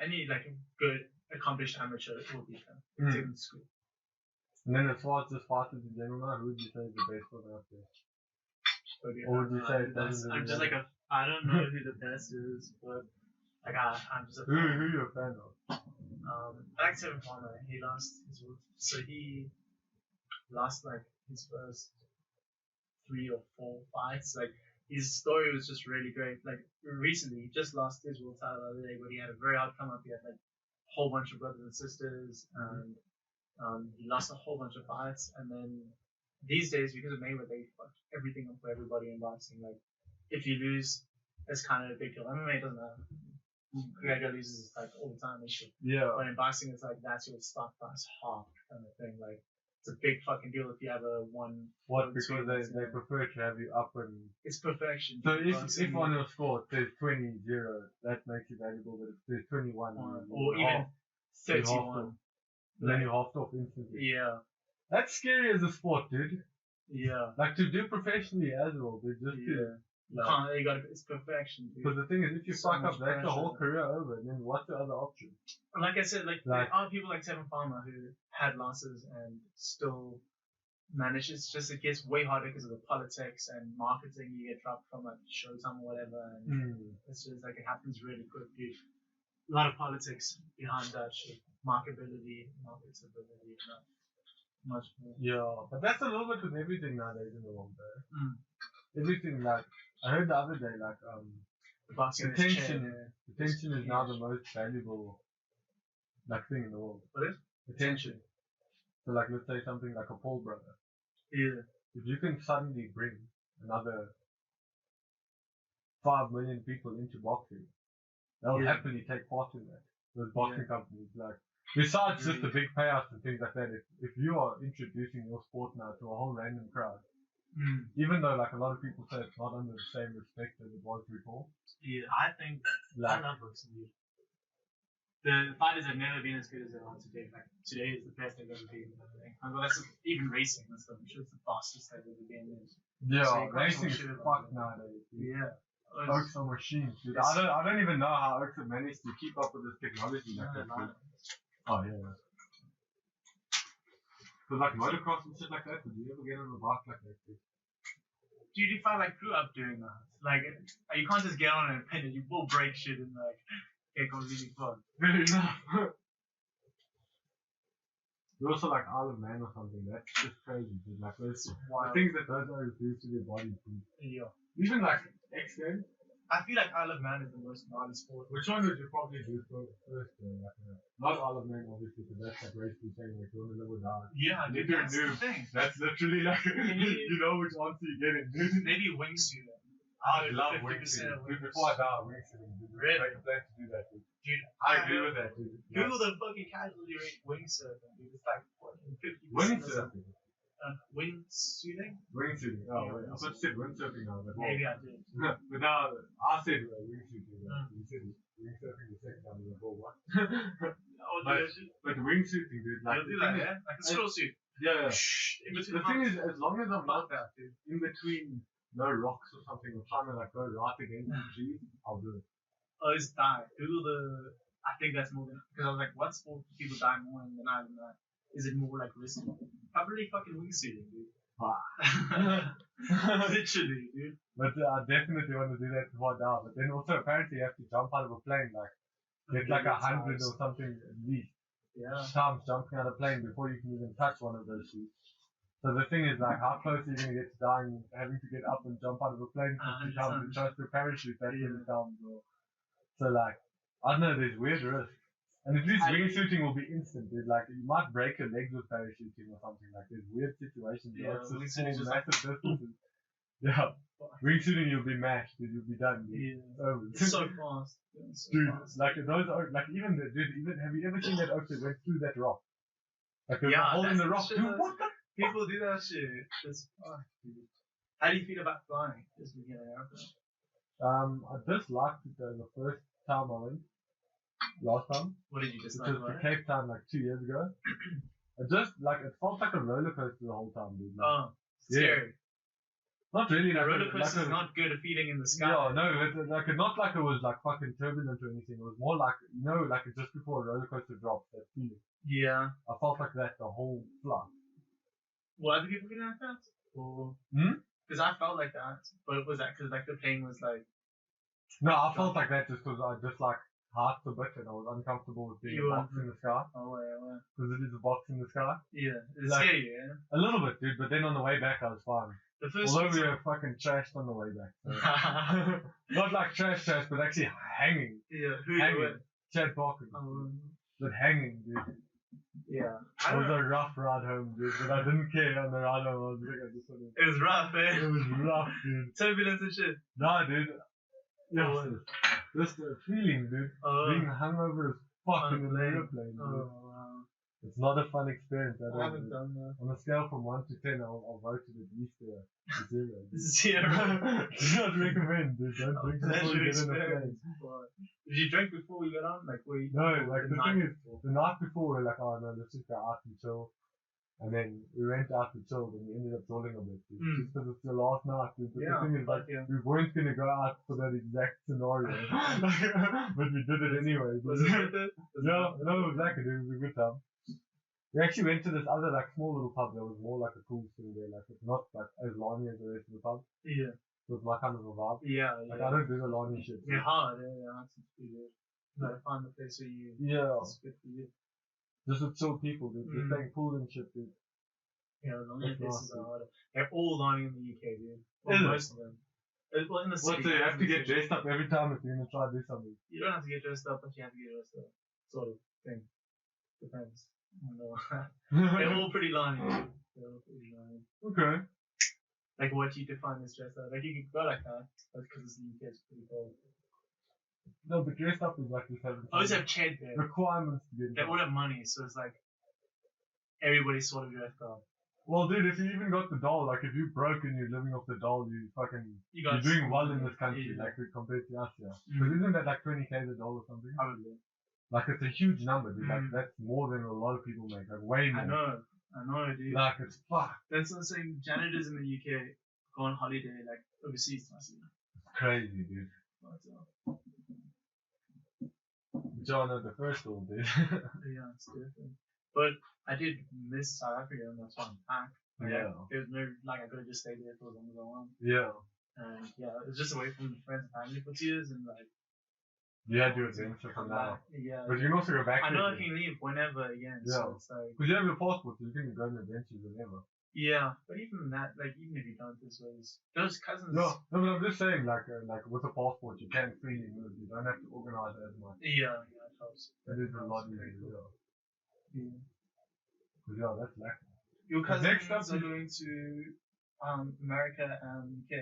any like good accomplished amateur will beat them. It's even school. And then as far as just fighters in general, who would you say is the best one out there? Or would you say I'm just like I don't know who the best is, but like I'm just a fan. Who you a fan of? I like Tevin Farmer. He lost his so he lost like his first 3 or 4 fights. Like, his story was just really great. Like, recently he just lost his world title the other day, but he had a very hard come up. He had like a whole bunch of brothers and sisters, and he lost a whole bunch of fights. And then these days, because of Mayweather, they fucked everything up for everybody in boxing. Like, if you lose, it's kind of a big deal. MMA doesn't matter. McGregor loses like all the time and shit. But in boxing, it's like that's your stock price half kind of thing. Like, it's a big fucking deal if you have a 1. What? Because they prefer to have you up and. It's perfection. So if on your score it says 20-0, that makes it valuable. But if there's 21 or even 31, then you half off instantly. Yeah. That's scary as a sport, dude. Yeah. Like to do professionally as well, dude. Just to. You gotta, it's perfection, dude. But the thing is, if you So fuck much up, that's the whole pressure. career over. And then what's the other option? Like I said, there are people like Tevin Farmer who had losses and still manage. It's just it gets way harder because of the politics and marketing. You get dropped from like Showtime or whatever, and it's just like it happens really quickly. A lot of politics behind that shit. Marketability, marketability, much more. Yeah, but that's a little bit with everything nowadays in the world, though. Everything, like, I heard the other day, like, the boxing attention is now the most valuable, like, thing in the world. What is? Attention. So, like, let's say something like a Paul brother. Yeah. If you can suddenly bring another 5 million people into boxing, they'll happily take part in that. Those boxing companies, like, besides just the big payouts and things like that, if you are introducing your sport now to a whole random crowd, even though like a lot of people say it's not under the same respect as it was before. Yeah, I think I love boxing, dude. The fighters have never been as good as they are today. Like today is the best they've ever been. Well, that's even racing and stuff. I'm sure it's the fastest they've ever been. Yeah, so racing is fucked nowadays. Dude. Yeah. Oaks are machines, dude. I don't even know how Oaks have managed to keep up with this technology like that. Oh yeah. Cause like motocross and shit like that, did you ever get on a bike like that? Dude, if I like grew up doing that, like you can't just get on and pin it. You will break shit and like get completely fucked. Fair enough. You're also like Isle of Man or something. That's just crazy, dude. Like those things that those guys do to their body. Yeah. Even like X Games. I feel like Isle of Man is the most gnarly sport. Which one would you probably do first? Not Isle of Man, obviously, because that's like race to saying like you want to live or die. Yeah, dude, that's the thing. That's literally like you know which answer you get it, dude. Maybe wingsuiting. I love wingsuiting. Dude, before I die, wingsuiting. Really? I plan to do that, dude. Dude, I agree with that, dude. Google the fucking casualty rate wingsurfing, dude. It's like fucking 50%. Wingsurfing. Wingsuiting? Wingsuiting. Oh, wait. I thought you said windsurfing now. But maybe I did. But now, I said wingsuiting. You said wingsurfing the second time. Like, oh, what? But wingsuiting, dude. Like, you'll do that, yeah? Like a scroll suit. Yeah. The thing is, as long as I'm not in between no rocks or something, or trying to like go right against the trees, I'll do it. Oh, it's die. I think that's more than, because I was like, what sport do people die more in than Island Man? Is it more like risky? Probably fucking wingsuiting, dude. Literally, dude. But I definitely want to do that before I die. But then also apparently you have to jump out of a plane, like get like 100 or something at least. Yeah. Times jumping out of a plane before you can even touch one of those shoes. So the thing is, like, how close are you going to get to dying, having to get up and jump out of a plane 50 times and trust your parachute that many times? So, like, I don't know, there's weird risks. And at least wingsuiting will be instant, dude. Like, you might break your legs with parachuting or something. Like, there's weird situations. Yeah, wingsuiting is massive distances. Yeah. Wingsuiting, you'll be mashed, dude. You'll be done, dude. Yeah. It's so fast. Dude, like, those oaks, like, even have you ever seen that oak that went through that rock? Like, there's a hole in the rock. Dude, what the? People do that shit. It's fucked, dude. How do you feel about flying? Just beginning airplane. I disliked it though the first time I went. Last time. What did you dislike? It was to Cape Town like 2 years ago. It felt like a roller coaster the whole time, dude. Like, scary. Not really. Like roller coaster is not good at feeling in the sky. Yeah, no, not like it was like fucking turbulent or anything. It was more like, you know, like just before a roller coaster drops, that feeling. Yeah. I felt like that the whole flight. Were other people feeling like that? Or because I felt like that, but was that because like the plane was like? No, I felt like that just because I just like hearts a bit and I was uncomfortable with being a box in the sky. Oh yeah. Because it is a box in the sky. Yeah, it's like, scary, yeah. A little bit, dude. But then on the way back, I was fine. Although we were fucking trashed on the way back. So. Not like trash, but actually hanging. Yeah, hanging. Chad Parker. But hanging, dude. Yeah. It was a rough ride home, dude, but I didn't care on the ride home. I was like, it was rough, eh? It was rough, dude. Turbulence and shit. Nah, dude. Yeah, just the feeling, dude. Being hungover as fuck in an airplane, dude. Wow. It's not a fun experience. I haven't done that. On a scale from 1 to 10, I'll vote it at least a 0. Zero. Do not recommend, dude. Don't drink before you get on a plane. Did you drink before we got on? Like, no, like the thing is, the night before we're like, oh no, let's just go out and chill. And then we went out to chill and we ended up drawing a bit, dude. Mm. Just because it's the last night, dude. But Yeah, the thing is, like, yeah. we weren't going to go out for that exact scenario. But we did it anyway. Was it worth it? No, exactly. It was a good time. We actually went to this other, like, small little pub that was more like a cool thing there. Like, it's not, like, as laanie as the rest of the pub. Yeah. So it's my kind of a vibe. Yeah, Like, yeah. I don't do the laanie shit. They're hard, yeah. That's pretty good. You gotta find the place where you. Yeah. It's good for you. Just with chill people, dude. Just playing pool and shit, dude. Yeah, the laanie That's places nasty. are harder. They're all lining in the UK, dude. Well, Is it? most of them. Well, in the city. What, so you have to get dressed up every time if you're going to try to do something? You don't have to get dressed up, but you have to get dressed up. Sort of thing. Depends. I don't know. They're all pretty lining. They're all pretty lining. Okay. Like what you define as dressed up. Like you can go like that, but because it's the UK, it's pretty cold. No, but dressed up is like just having I always have Chad there. requirements to get They all have money, so it's like everybody's sort of dressed up. Well, dude, if you even got the doll, like if you broke and you're living off the doll, you're got doing some well in money. this country, Yeah. like compared to us, yeah. Mm. But isn't that like 20k the doll or something? Probably. Like it's a huge number, dude. Like Mm. that's more than a lot of people make, like way more. I know, dude. Like it's fuck That's what I'm saying. Janitors in the UK go on holiday, like overseas, I see. crazy, dude. But, John at the first doll, dude. yeah, it's different. But I did miss South Africa, and that's why I'm back. Like, Yeah. There's no, like, I could have just stayed there for as long as I want. Yeah. And yeah, it was just away from the friends and family for 2 years, and like, You had your adventure from come now. back. Yeah. But you can also go back I know I there. can leave whenever again, Yeah. so it's like, Because you have your passport, so you can go on adventures whenever. yeah, but even that, like, even if you don't, those cousins. No, but I'm just saying, like with a passport, you can freely move. You don't have to organize as much. Yeah, it helps. That is a lot easier. Yeah. Because yeah, that's lacking. Your Next cousins up are going to America and UK.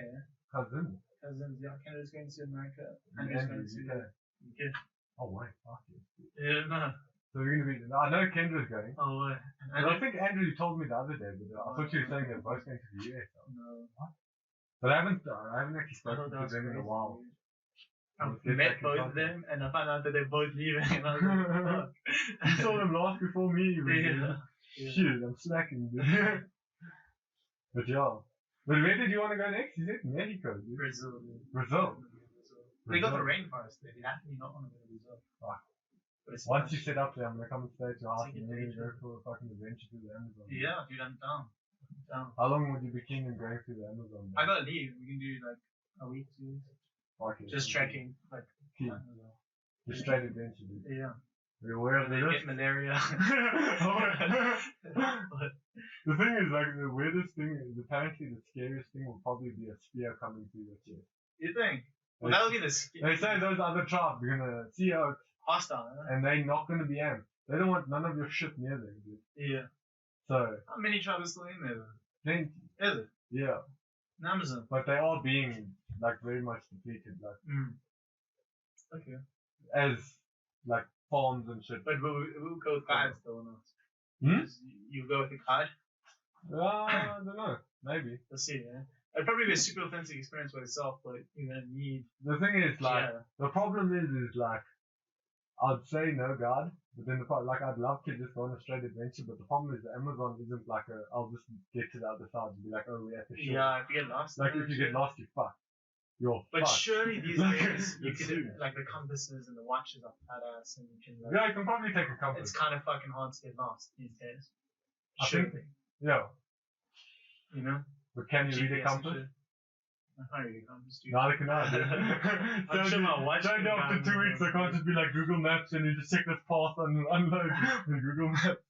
Cousin. Cousins, yeah, Canada's going to America and And he's going to UK. UK. Oh wait, fuck you. Yeah, no. So we're gonna be. I know Kendra's going. Oh, And I think Andrew told me the other day, but I thought you were saying they're both going to the US. no. But I haven't actually I thought spoken that to was them in a crazy, while. dude. Let's I get met back in both of contact. them and I found out that they're both leaving and I was like, fuck. You saw them last before me. Yeah. Shit, I'm slacking, dude. But yeah. But where did you want to go next? You said Mexico, dude. Brazil, dude. Brazil. They got the rainforest there. They definitely not want to go to Brazil. Fuck. But it's Once fun. you set up there, I'm gonna come and stay at your house Take and it then later. go for a fucking adventure through the Amazon. Yeah, dude, I'm down. How long would you be keen in going through the Amazon? I gotta leave. We can do like a week, 2 weeks. Fuck it. Just trekking. Like, Keen. Just straight adventure, dude. yeah. Are you aware of They this? get malaria. But, The thing is, like, the weirdest thing is apparently the scariest thing will probably be a spear coming through your chest. you think? Well, that'll be the They say those other tribes are gonna see out hostile, huh? and they're not gonna be amped. They don't want none of your shit near them, dude. Yeah. So, How many tribes are still in there, though? plenty. Is it? Yeah. In Amazon. But they are being, like, very much depleted, like, Okay. as, like, farms and shit. But we'll go with guides, though, or not? Hmm? You go with a guide? I don't know. Maybe. We'll see, yeah? It'd probably be a super authentic experience by itself, but you're gonna need. The thing is, like, Yeah. the problem is like, I'd say no guide, but then like, I'd love to just go on a straight adventure, but the problem is the Amazon isn't like I'll just get to the other side and be like, oh, we're at the shore. Yeah, if you get lost. Like, then if you shit. get lost, you're fucked. You're But fucked. surely these Like, days you it's could huge. like the compasses and the watches are badass and you can like, Yeah, you can probably take a compass. it's kind of fucking hard to get lost these days. I think- Surely, Yeah. you know. But can you read a GPS and compass? shit. I can't read a compass, dude. Neither can I, dude. I'm sure my watch Don't can after guide 2 me, weeks, I man. can't just be like Google Maps and you just check this path and unload the Google Maps.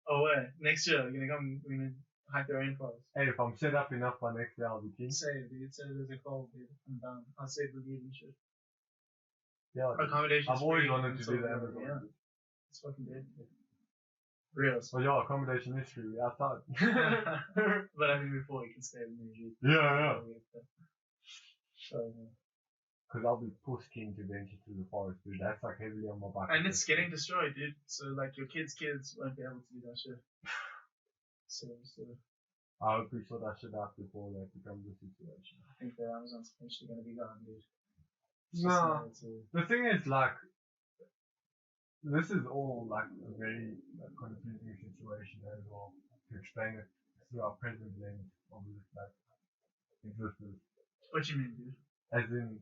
Oh wait, next year we're gonna hike the rainforest. Hey, if I'm set up enough by next year, I'll be keen. Save, dude. Say there's a call, dude. I'm down. I'll save the lead and shit. Yeah, dude. Accommodation. I've always wanted to do the Amazon. Yeah, it's fucking dead. Real. Well, yeah, accommodation history, we're outside. But I mean, before you can stay with me, dude. Yeah. So, Because I'll be push keen to venture through the forest, dude. That's like heavily on my bucket and it's list. getting destroyed, dude. So like your kids' won't be able to do that shit. So I hope we sort that shit out before that becomes a situation. I think the Amazon's potentially gonna be gone, dude. No. The thing is, like, this is all like a very confusing situation as well. to explain it through our present lens of this like existence. What you mean, dude? As in,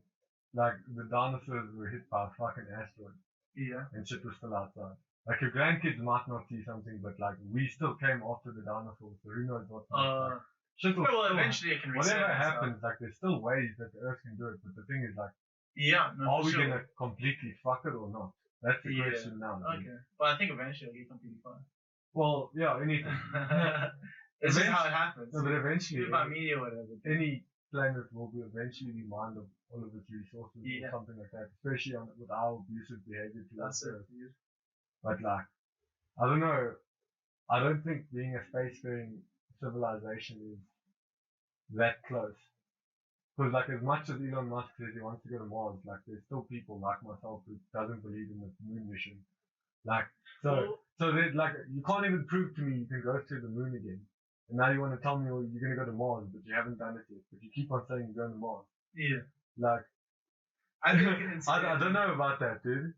like the dinosaurs were hit by a fucking asteroid Yeah. and shit was still outside. Like your grandkids might not see something, but like we still came after the dinosaurs, so who knows what. Like, shit will Well, still, eventually it can reset. whatever and happens, stuff. like there's still ways that the Earth can do it. But the thing is, like, Yeah, no, are for we sure. gonna completely fuck it or not? That's the Yeah. question now. Dude. Okay. Well, I think eventually it'll get completely fine. Well, yeah, anything. This is how it happens. No, but eventually, By media or whatever. any planet will be eventually be mined of all of its resources Yeah. or something like that, especially with our abusive behavior towards That's it, Earth. dude. But like, I don't know. I don't think being a spacefaring civilization is that close. Because like as much as Elon Musk says he wants to go to Mars, like there's still people like myself who doesn't believe in the moon mission. Like so they like you can't even prove to me you can go to the moon again. And now you want to tell me, well, you're gonna go to Mars, but you haven't done it yet. But you keep on saying you're going to Mars. Yeah. Like I think it's I don't know about that, dude.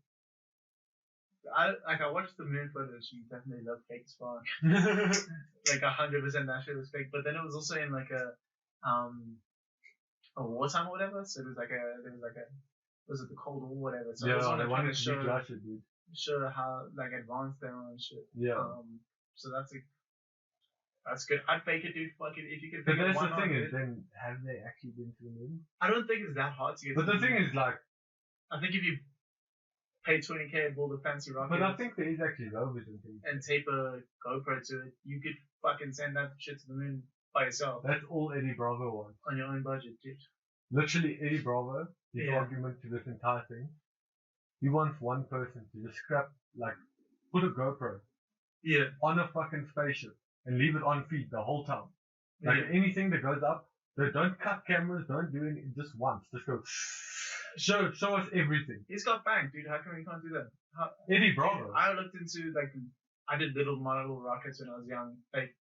I watched the moon footage and it definitely looked fake as fuck. Like 100% that shit was fake. But then it was also in like a wartime or whatever. So was it the Cold War or whatever? So it was Yeah, on they to wanted show, to beat Russia, dude. show how like advanced they are and shit. Yeah. So that's good. I'd fake it, dude. Fuck it. If you could But fake it, that's why the not, thing dude? is, then have they actually been to the moon? I don't think it's that hard to get But to the thing is, like, I think if you pay 20k and build a fancy rocket but I think there is actually rovers and things. and tape a GoPro to it, you could fucking send that shit to the moon by yourself That's all Eddie Bravo wants. on your own budget, dude. Literally, Eddie Bravo, his Yeah. argument to this entire thing, he wants one person to just put a GoPro Yeah. on a fucking spaceship and leave it on feed the whole time. Like Yeah. anything that goes up, they don't cut cameras, don't do anything, just once. Just go, show us everything. He's got bank, dude. How come you can't do that? Eddie Bravo. I looked into, like, I did little model rockets when I was young. Like,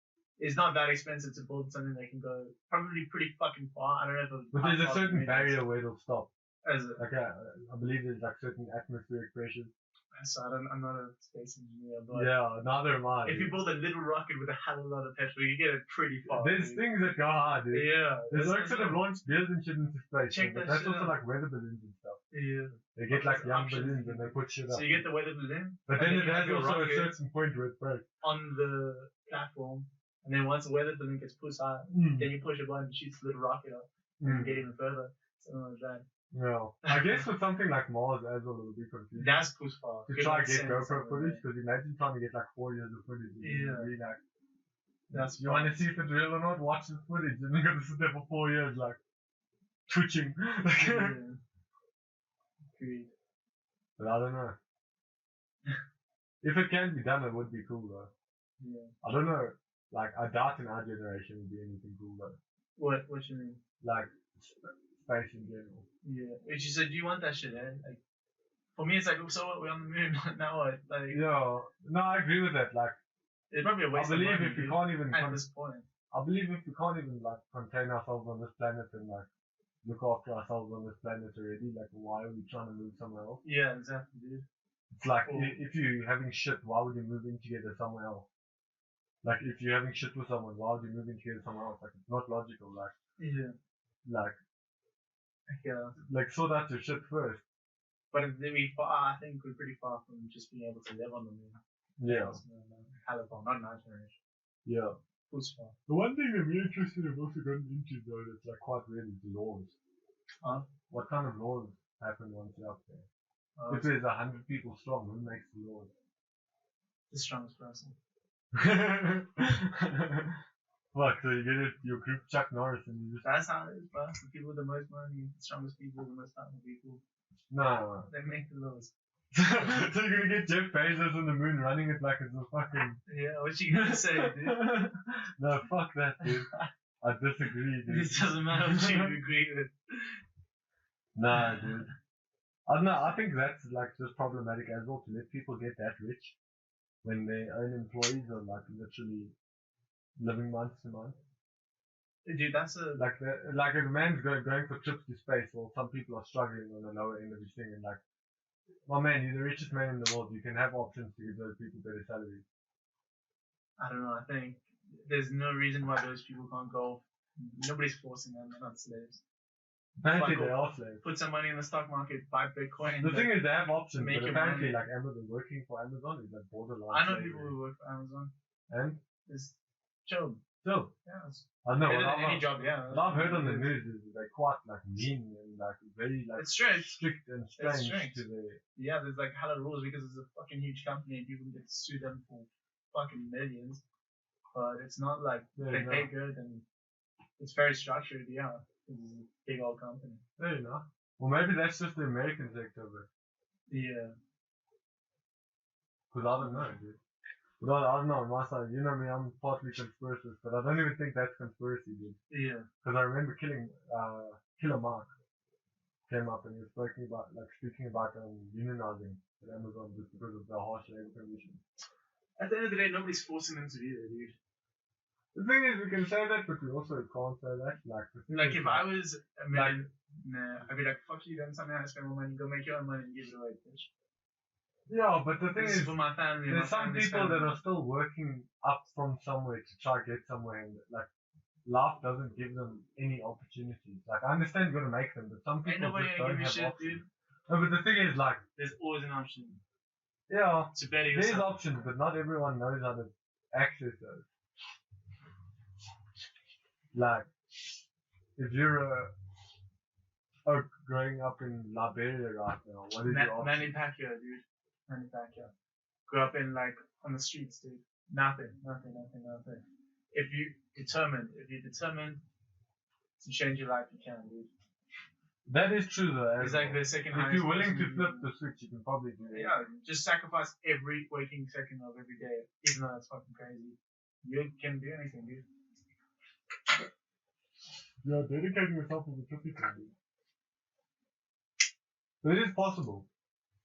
it's not that expensive to build something that can go probably pretty fucking far. I don't know if it'll But there's a certain barrier where it'll stop. Is it? Like, I believe there's like certain atmospheric pressures. So I'm not a space engineer, but Yeah, neither am I. if you dude. build a little rocket with a hell of a lot of petrol, you get it pretty far. There's dude. things that go hard, dude. Yeah. There's that's like sort of what I'm launch beers and shit into space. Check but that that's shit also out. like weather balloons and stuff. saying. Yeah. They get like There's young options. balloons and they put shit up. So you get the weather balloon, But and then you it has have your also a rocket certain point where it breaks. on the platform, and then once the weather balloon gets pushed out, then you push a button, it shoots a little rocket up, and you get even further. Something like that. Yeah. I guess with something like Mars as well, it'll be confusing. That's push far. To try and get GoPro footage, because imagine trying to get like 4 years of footage. And Yeah. Be like, That's you want to see if it's real or not? Watch the footage, and you're gonna sit there for 4 years like twitching. Yeah. Agreed. But I don't know. If it can be done, it would be cool though. Yeah. I don't know. Like, I doubt in our generation would be anything cool though. What you mean? Like, space in general. Yeah. Which you said, do you want that shit, eh? Like, for me, it's like, so what? We're on the moon. Now what? Like, Yeah. No, I agree with that. Like, it's probably a I waste of believe money, if we dude, can't even, at this point. I believe if we can't even like contain ourselves on this planet and like look after ourselves on this planet already, like why are we trying to move somewhere else? Yeah, exactly, dude. It's like Cool. if you're having shit, why would you move in together somewhere else? Like if you're having shit with someone, why would you move in together somewhere else? Like it's not logical. Yeah. Yeah. Like sort out your shit first. But I think we're pretty far from just being able to live on the moon. Yeah. Hella far, not in our generation. Yeah. Who's far? The one thing that we're interested in also gotten into though that's like quite really the laws. Huh? What kind of laws happen once you're up there? Uh, If there's 100 people strong, who makes the laws? the strongest person. Fuck, so you get it, your group Chuck Norris and you just That's how it is, bro. The people with the most money, the strongest people, the most powerful people, no. they make the laws. So you're gonna get Jeff Bezos on the moon running it like it's a fucking Yeah, what you gonna say, dude? No, fuck that, dude. I disagree, dude. It doesn't matter what you agree with. Nah, dude. I don't know, I think that's like just problematic as well to let people get that rich when their own employees are like literally living month to month. Dude, that's a Like if a man's going for trips to space, well, some people are struggling on the lower end of his thing, and like, my man, you're the richest man in the world. You can have options to give those people better salaries. I don't know. I think there's no reason why those people can't go. Nobody's forcing them. They're not slaves. Apparently Fuck they off. are slaves. Put some money in the stock market, buy Bitcoin. The thing is, they have options, make but your apparently, money. like Amazon, working for Amazon is like borderline. I know slavery. people who work for Amazon. And It's chill. still, Yeah, it's I know. better What than any job. Yeah. What I've heard on the news is they're quite like mean and like very like It's strange. strict and strange strange. to the. Yeah, there's like hella rules because it's a fucking huge company and people can get to sue them for fucking millions. But it's not like they pay good and it's very structured. Yeah, it's a big old company. Fair enough. Well, maybe that's just the American sector of it. Yeah. Because I don't know, dude. But I don't know, on my side, you know me, I'm partly conspiracist, but I don't even think that's conspiracy, dude. Yeah. Because I remember Killer Mark came up and he was speaking about unionizing at Amazon just because of the harsh labor conditions. At the end of the day, nobody's forcing them to be there, dude. The thing is, we can say that, but we also can't say that. Like if I was a million, I'd be like, fuck you, then somehow I spend more money, go make your own money and give it away, bitch. Yeah, but the thing This is, for my family. there's some people that are still working up from somewhere to try to get somewhere, and like life doesn't give them any opportunities. Like I understand you're gonna make them, but some people Ain't nobody just gonna don't give you have shit, options. dude. No, but the thing is, like, There's always an option yeah, to better there's yourself. options, but not everyone knows how to access those. Like, if you're a oak growing up in Liberia right now, what is your option? Manny Pacquiao, dude. Manny Pacquiao. Grew up in like on the streets, dude. Nothing. If you're determined to change your life, you can, dude. That is true though. He's like the second if highest. you're willing to person flip the switch, you can probably do it. Yeah, just sacrifice every waking second of every day, even though that's fucking crazy. You can do anything, dude. You're dedicating yourself to the tricky thing, dude. But it is possible.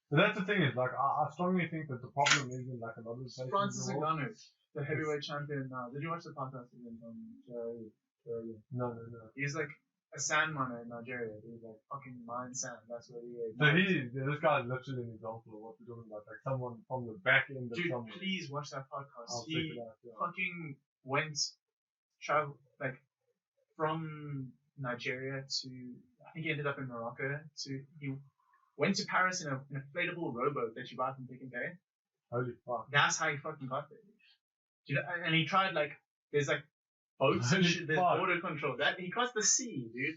But that's the thing is, like, I strongly think that the problem isn't like a lot of places. Francis in the world. Ngannou, the heavyweight champion. Did you watch the podcast again from Joe Rogan? No. He's like a sand miner in Nigeria. He's like fucking mine sand. That's what he is. So this guy is literally an example of what we're talking about. Like someone from the back end of Dude, somewhere. please watch that podcast. I'll check He it out. Yeah. fucking travel like from Nigeria to, I think he ended up in Morocco. He went to Paris in an inflatable rowboat that you buy from Pick and Pay. Holy fuck. That's how he fucking got there. You know, and he tried like there's like boats and Holy shit. There's fuck. border control. That he crossed the sea, dude.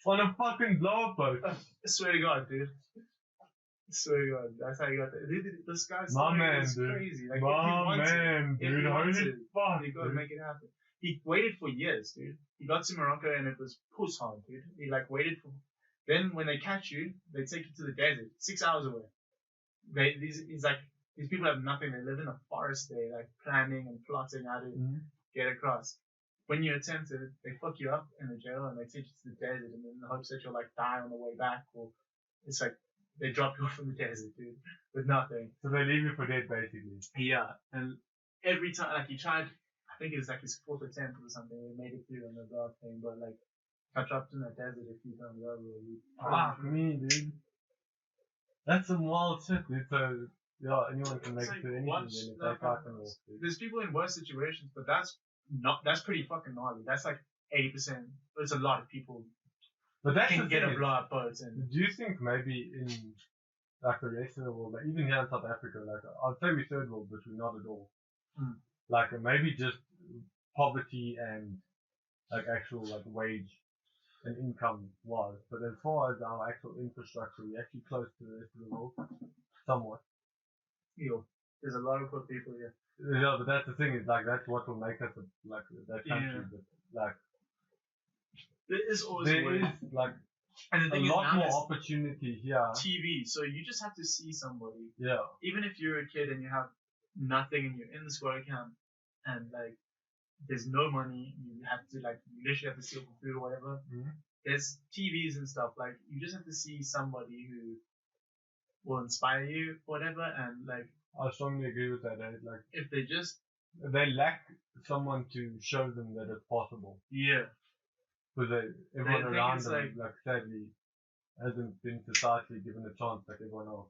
On a fucking blow-up boat. I swear to God, dude. I swear to God, that's how he got there. This guy's My story man, is dude. crazy. Like, My man, if dude. he Holy wants it, fuck. you gotta Dude. make it happen. He waited for years, dude. He got to Morocco and it was puss hard, dude. He like waited for. Then when they catch you, they take you to the desert, 6 hours away. These people have nothing. They live in a forest. They like planning and plotting how to get across. When you attempt it, they fuck you up in the jail and they take you to the desert, and in the hopes that you'll like die on the way back, or it's like they drop you off in the desert, dude, with nothing. So they leave you for dead, basically. Yeah, and every time, like he tried, I think it was like his fourth attempt or something. He made it through on the last thing, but like got dropped in the desert a few times over. Fuck me, dude. That's some wild shit, dude. So yeah, anyone can make It's it to like, anything. watch Then if that they fuck them off, dude. There's people in worse situations, but that's pretty fucking gnarly. That's like 80%. There's a lot of people But that's can the get thing a is, blow up boats and do you think maybe in like the rest of the world, like even here in South Africa, like I'd say we're third world, but we're not at all. Like maybe just poverty and like actual like wage and income wise, but as far as our actual infrastructure, we're actually close to the rest of the world, somewhat. there's a lot of poor people here. Yeah, but that's the thing is like that's what will make us like that country. Yeah. But like There is always there a way. is like And the a thing is, lot now more there's opportunity here. TV, so you just have to see somebody. Yeah. Even if you're a kid and you have nothing and you're in the squatter camp and like there's no money, you literally have to steal for food or whatever. There's TVs and stuff, like you just have to see somebody who will inspire you, whatever, and like I strongly agree with that. Like if they just they lack someone to show them that it's possible. Because everyone think around it's them, like sadly, hasn't been societally given a chance like everyone else.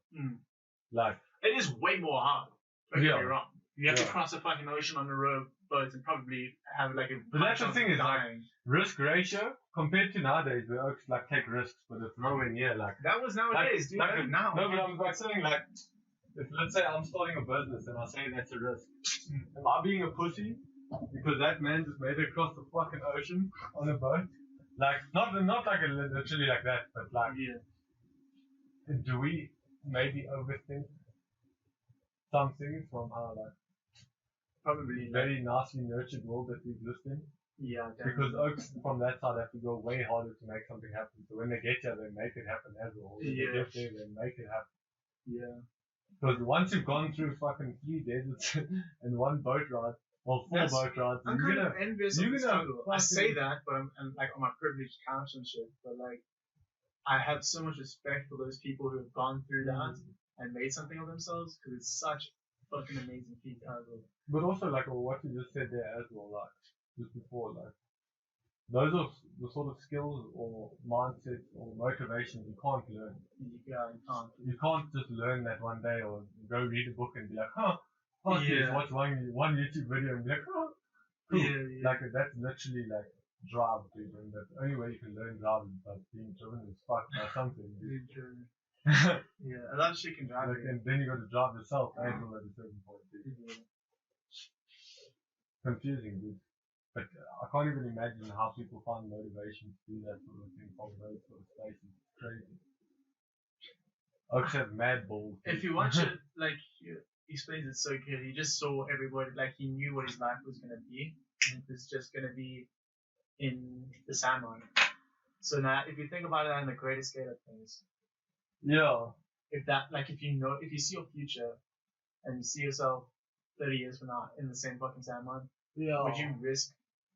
Like it is way more hard. Don't get Yeah. me wrong. You have to Yeah. cross a fucking ocean on the road boats and probably have like a. But that's the chance thing of is, like, dying. risk ratio compared to nowadays, where oaks like take risks, but it's nowhere near like. That was nowadays, dude. Like, That's now. No, but I'm like saying like, if let's say I'm starting a business and I say that's a risk, am I being a pussy because that man just made it across the fucking ocean on a boat? Like, not like literally like that, but like, do we maybe overthink some things from our like Probably very nicely nurtured world that we exist in? Yeah, Because definitely. oaks from that side have to go way harder to make something happen. So when they get here, they make it happen as well. When they get there, they make it happen. Yeah. Because once you've gone through fucking 3 deserts and 1 boat ride, well, 4 boat rides, I'm kind of envious of the struggle. I say that, but I'm like on my privileged couch and shit. But like, I have so much respect for those people who have gone through that and made something of themselves because it's such fucking amazing feat as well. But also, like, what you just said there as well, like, just before, like, those are the sort of skills or mindsets or motivations you can't learn. Yeah, you can't. You can't just learn that one day or go read a book and be like, yes, watch one YouTube video and be like, cool. Like, that's literally like drive, dude. And the only way you can learn drive is by being driven as fuck by something, dude. A lot of shit can drive like, you. and then you got to drive yourself until at a certain point, dude. Confusing, dude. But I can't even imagine how people find motivation to do that sort of thing from those sort of spaces. It's crazy. Oaks have mad balls. If you watch it, like, he explains it so good. He just saw everybody, like, he knew what his life was going to be. And it was just going to be in the sand mine. So now, if you think about it on the greater scale of things. Yeah. If you see your future and you see yourself 30 years from now in the same fucking sand mine, would you risk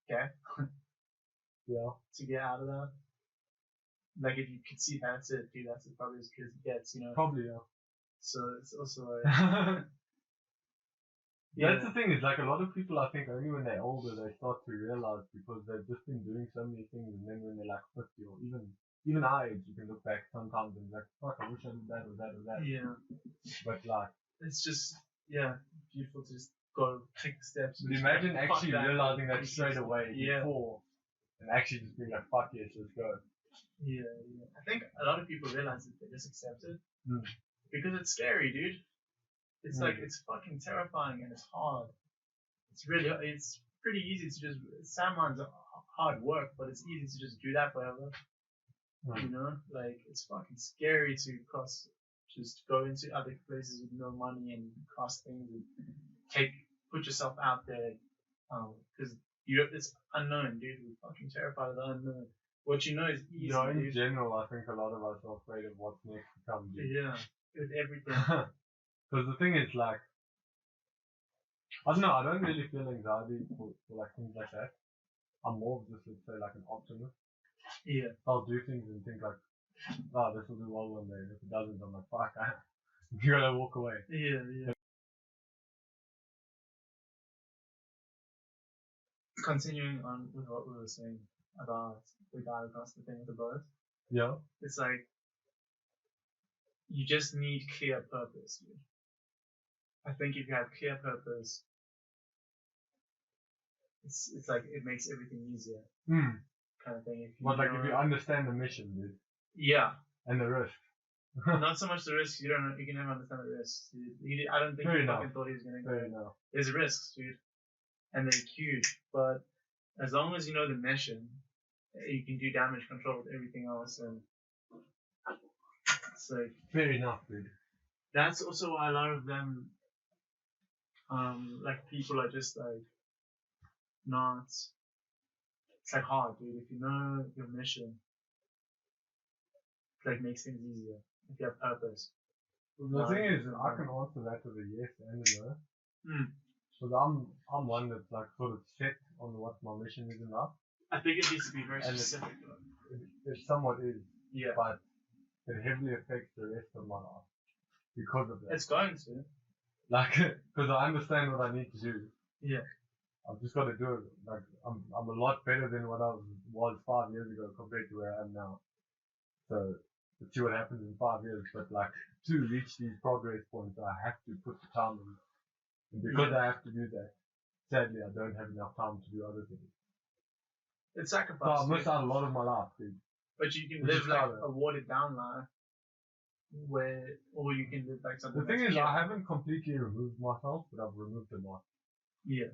death to get out of that? Like, if you could see that's it, dude, that's probably as good as it gets, you know? Probably, yeah. So it's also like... That's the thing, is like a lot of people, I think, only when they're older they start to realize because they've just been doing so many things, and then when they're like 50 or even our age, you can look back sometimes and be like, fuck, I wish I did that or that or that. Yeah. But like... It's just, beautiful to just go take the steps. But imagine actually realizing that straight away before, and actually just being like, fuck yes, let's go. Yeah. I think a lot of people realize that they just accept it. Because it's scary, dude. It's like, it's fucking terrifying and it's hard. It's pretty easy to just, sand mines are hard work, but it's easy to just do that forever. You know? Like, it's fucking scary to just go into other places with no money and cross things and put yourself out there. Because it's unknown, dude. We're fucking terrified of the unknown. What you know is easy. You know, in general, I think a lot of us are afraid of what's next to come, dude. Yeah, with everything. Because the thing is, like, I don't know, I don't really feel anxiety for like things like that. I'm more of just, let's say, like an optimist. Yeah. I'll do things and think like, oh, this will do well one day. And if it doesn't, I'm like, fuck, you gotta walk away. Yeah. Continuing on with what we were saying about the guy across the thing with the boat. Yeah. It's like, you just need clear purpose, dude. I think if you have clear purpose, it's like, it makes everything easier. Kind of thing. If you understand the mission, dude. Yeah. And the risk. Not so much the risks, you can never understand the risks. I don't think he fucking thought he was gonna go. There's risks, dude. And they're huge. But as long as you know the mission, you can do damage control with everything else, and it's like, fair enough, dude. That's also why a lot of them, like, people are just like not. It's like hard, dude. If you know your mission, it like makes things easier. If you have purpose. The thing is, I can answer that with a yes and a no. Because I'm one that's like sort of set on what my mission is enough. I think it needs to be very specific. It somewhat is. Yeah. But it heavily affects the rest of my life because of that. It's going to. Like, because I understand what I need to do. Yeah. I've just got to do it. Like, I'm a lot better than what I was 5 years ago compared to where I am now. So, let's see what happens in 5 years. But like, to reach these progress points, I have to put the time in. And because I have to do that, sadly I don't have enough time to do other things. It's So sacrifice. I miss out a lot of my life, dude. But you can Which live is like harder. a watered down life, or you can live like something. The thing that's is, pure. I haven't completely removed myself, but I've removed a lot. Yeah.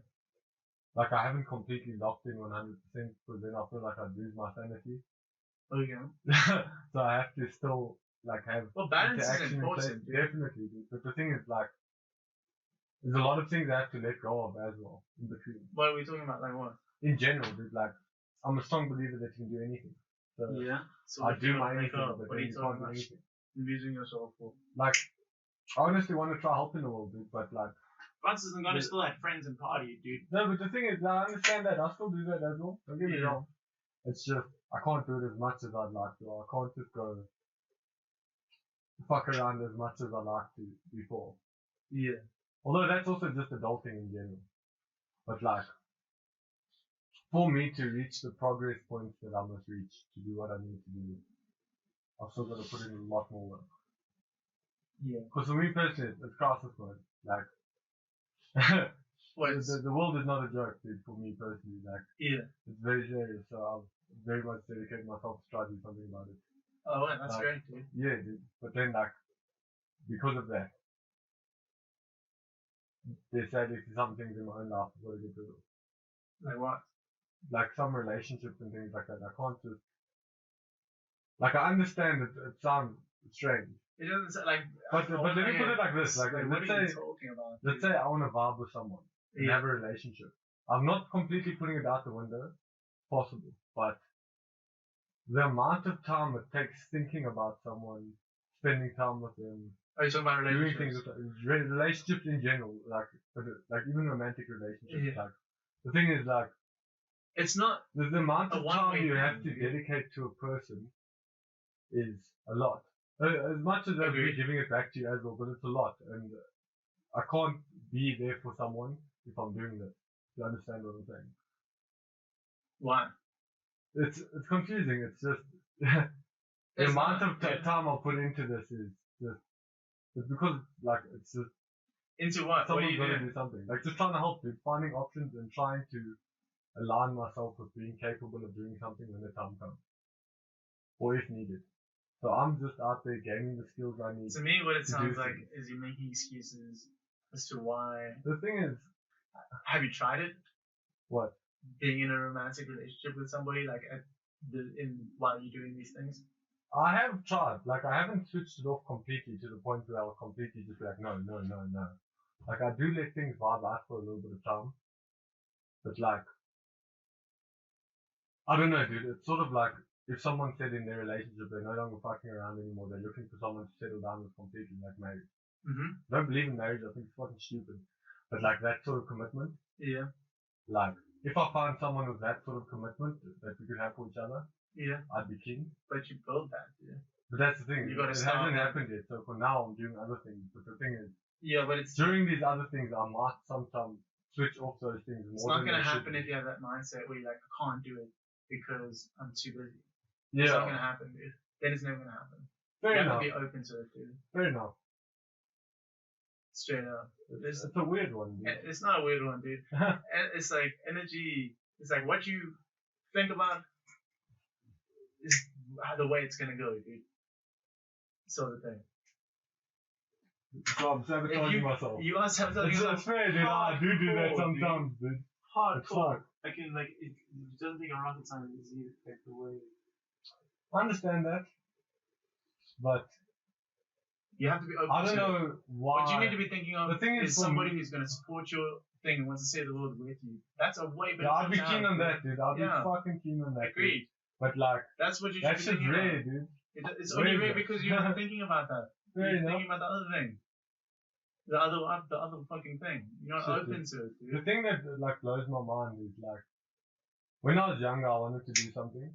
Like, I haven't completely locked in 100% because then I feel like I'd lose my sanity. Okay. So I have to still, like, have Well, balance is interaction in place. important, dude. Definitely, dude. But the thing is, like, there's a lot of things I have to let go of as well in between. What are we talking about? Like what? In general, dude, like, I'm a strong believer that you can do anything. So Yeah. So I what do you my wanna anything, make up? but What are then you you can't talking do about? anything. Losing yourself for. Like, I honestly want to try helping the world, dude, but like, Francis and Ghana Yeah. still had friends and party, dude. no, but the thing is, I understand that. I still do that as well. Don't get me Yeah. wrong. It's just, I can't do it as much as I'd like to. I can't just go fuck around as much as I like to before. Yeah. Although that's also just adulting in general. But like, for me to reach the progress points that I must reach to do what I need to do, I've still got to put in a lot more work. Yeah. Because for me personally, it's crisis mode. Like, Well, it's, the world is not a joke, dude, for me personally. Like, yeah. it's very serious, so I've very much dedicated myself to try to do something about it. Oh, well, that's Like, great, dude. Yeah, dude. But then, like, because of that, there's sadly some things in my own life I've got to get rid of. Like what? Like some relationships and things like that. I can't just, like, I understand it sounds strange. It doesn't say, like. But let me put it like this. Like, what let's are you say, talking about? let's say I want to vibe with someone and Yeah. have a relationship. I'm not completely putting it out the window. Possible. But the amount of time it takes thinking about someone, spending time with them, Are you talking about doing relationships? things with relationships in general, like even romantic relationships. Yeah. Like, the thing is, like, It's not. the amount A of one-way time you thing, have to dude. dedicate to a person is a lot. As much as I'll be Agreed. giving it back to you as well, but it's a lot, and I can't be there for someone if I'm doing this. You understand what I'm saying? Why? It's confusing. It's just the It's amount not, of yeah. time I'll put into this is just it's because like it's just Into what? What are someone's you got to doing? do something. Like just trying to help, dude, finding options and trying to align myself with being capable of doing something when the time comes, or if needed. So I'm just out there gaining the skills I need. To me, what it to sounds do like things. is you're making excuses as to why. The thing is, Have you tried it? what? Being in a romantic relationship with somebody, like while you're doing these things. I have tried. Like, I haven't switched it off completely to the point where I'll completely just be like, no. Like, I do let things vibe out for a little bit of time. But, like, I don't know, dude. It's sort of like if someone said in their relationship they're no longer fucking around anymore, they're looking for someone to settle down with completely, like marriage. Mm-hmm. I don't believe in marriage. I think it's fucking stupid. But, like, that sort of commitment, Yeah. like, if I find someone with that sort of commitment that we could have for each other, Yeah. I'd be keen. But you build that, yeah. But that's the thing. You gotta it start hasn't with- happened yet. So for now, I'm doing other things. But the thing is, Yeah, but it's during these other things, I might sometimes switch off those things more. it's not than gonna they should happen be. if you have that mindset where you're like, I can't do it because I'm too busy. Yeah. It's not gonna happen, dude. Then it's never gonna happen. Fair you enough. have to be open to it, dude. Fair enough. Straight up. It's a weird one, dude. It's not a weird one, dude. It's like energy. It's like what you think about is the way it's gonna go, dude. Sort of thing. So I'm sabotaging myself. You are sabotaging It's yourself. fair, dude. I do that Hardcore, sometimes, dude. It's Hardcore. like, I can like it doesn't take a rocket scientist to affect the way. I understand that. But You have to be open. I don't to it. know why. What you need to be thinking of The thing is, is for somebody me- who's going to support your thing and wants to say the world with you. That's a way better. Yeah, I'd be chance, keen on dude. that, dude. I'd be Yeah. fucking keen on that. Dude. Agreed. But like, That's what you should that be shit's thinking rare, about. dude. It's only Rare, rare though. because you're not thinking about that. Fair You're enough. thinking about the other thing. The other fucking thing. You're not Shit, open dude. to it, The dude. thing that like blows my mind is like, when I was younger, I wanted to do something,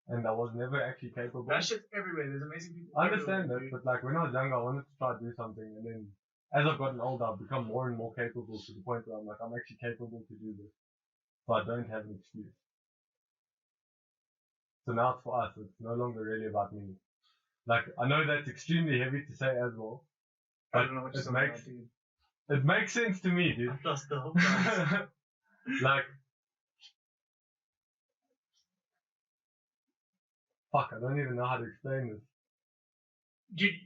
and I was never actually capable. That shit's everywhere. There's amazing people. I understand everywhere, that, dude. but like when I was younger, I wanted to try to do something, and then as I've gotten older, I've become more and more capable to the point where I'm like, I'm actually capable to do this, so I don't have an excuse. So now it's for us. It's no longer really about me. Like I know that's extremely heavy to say as well, I but don't know what you're it talking makes about, dude. It makes sense to me, dude. I've lost the whole price. Like, fuck, I don't even know how to explain this.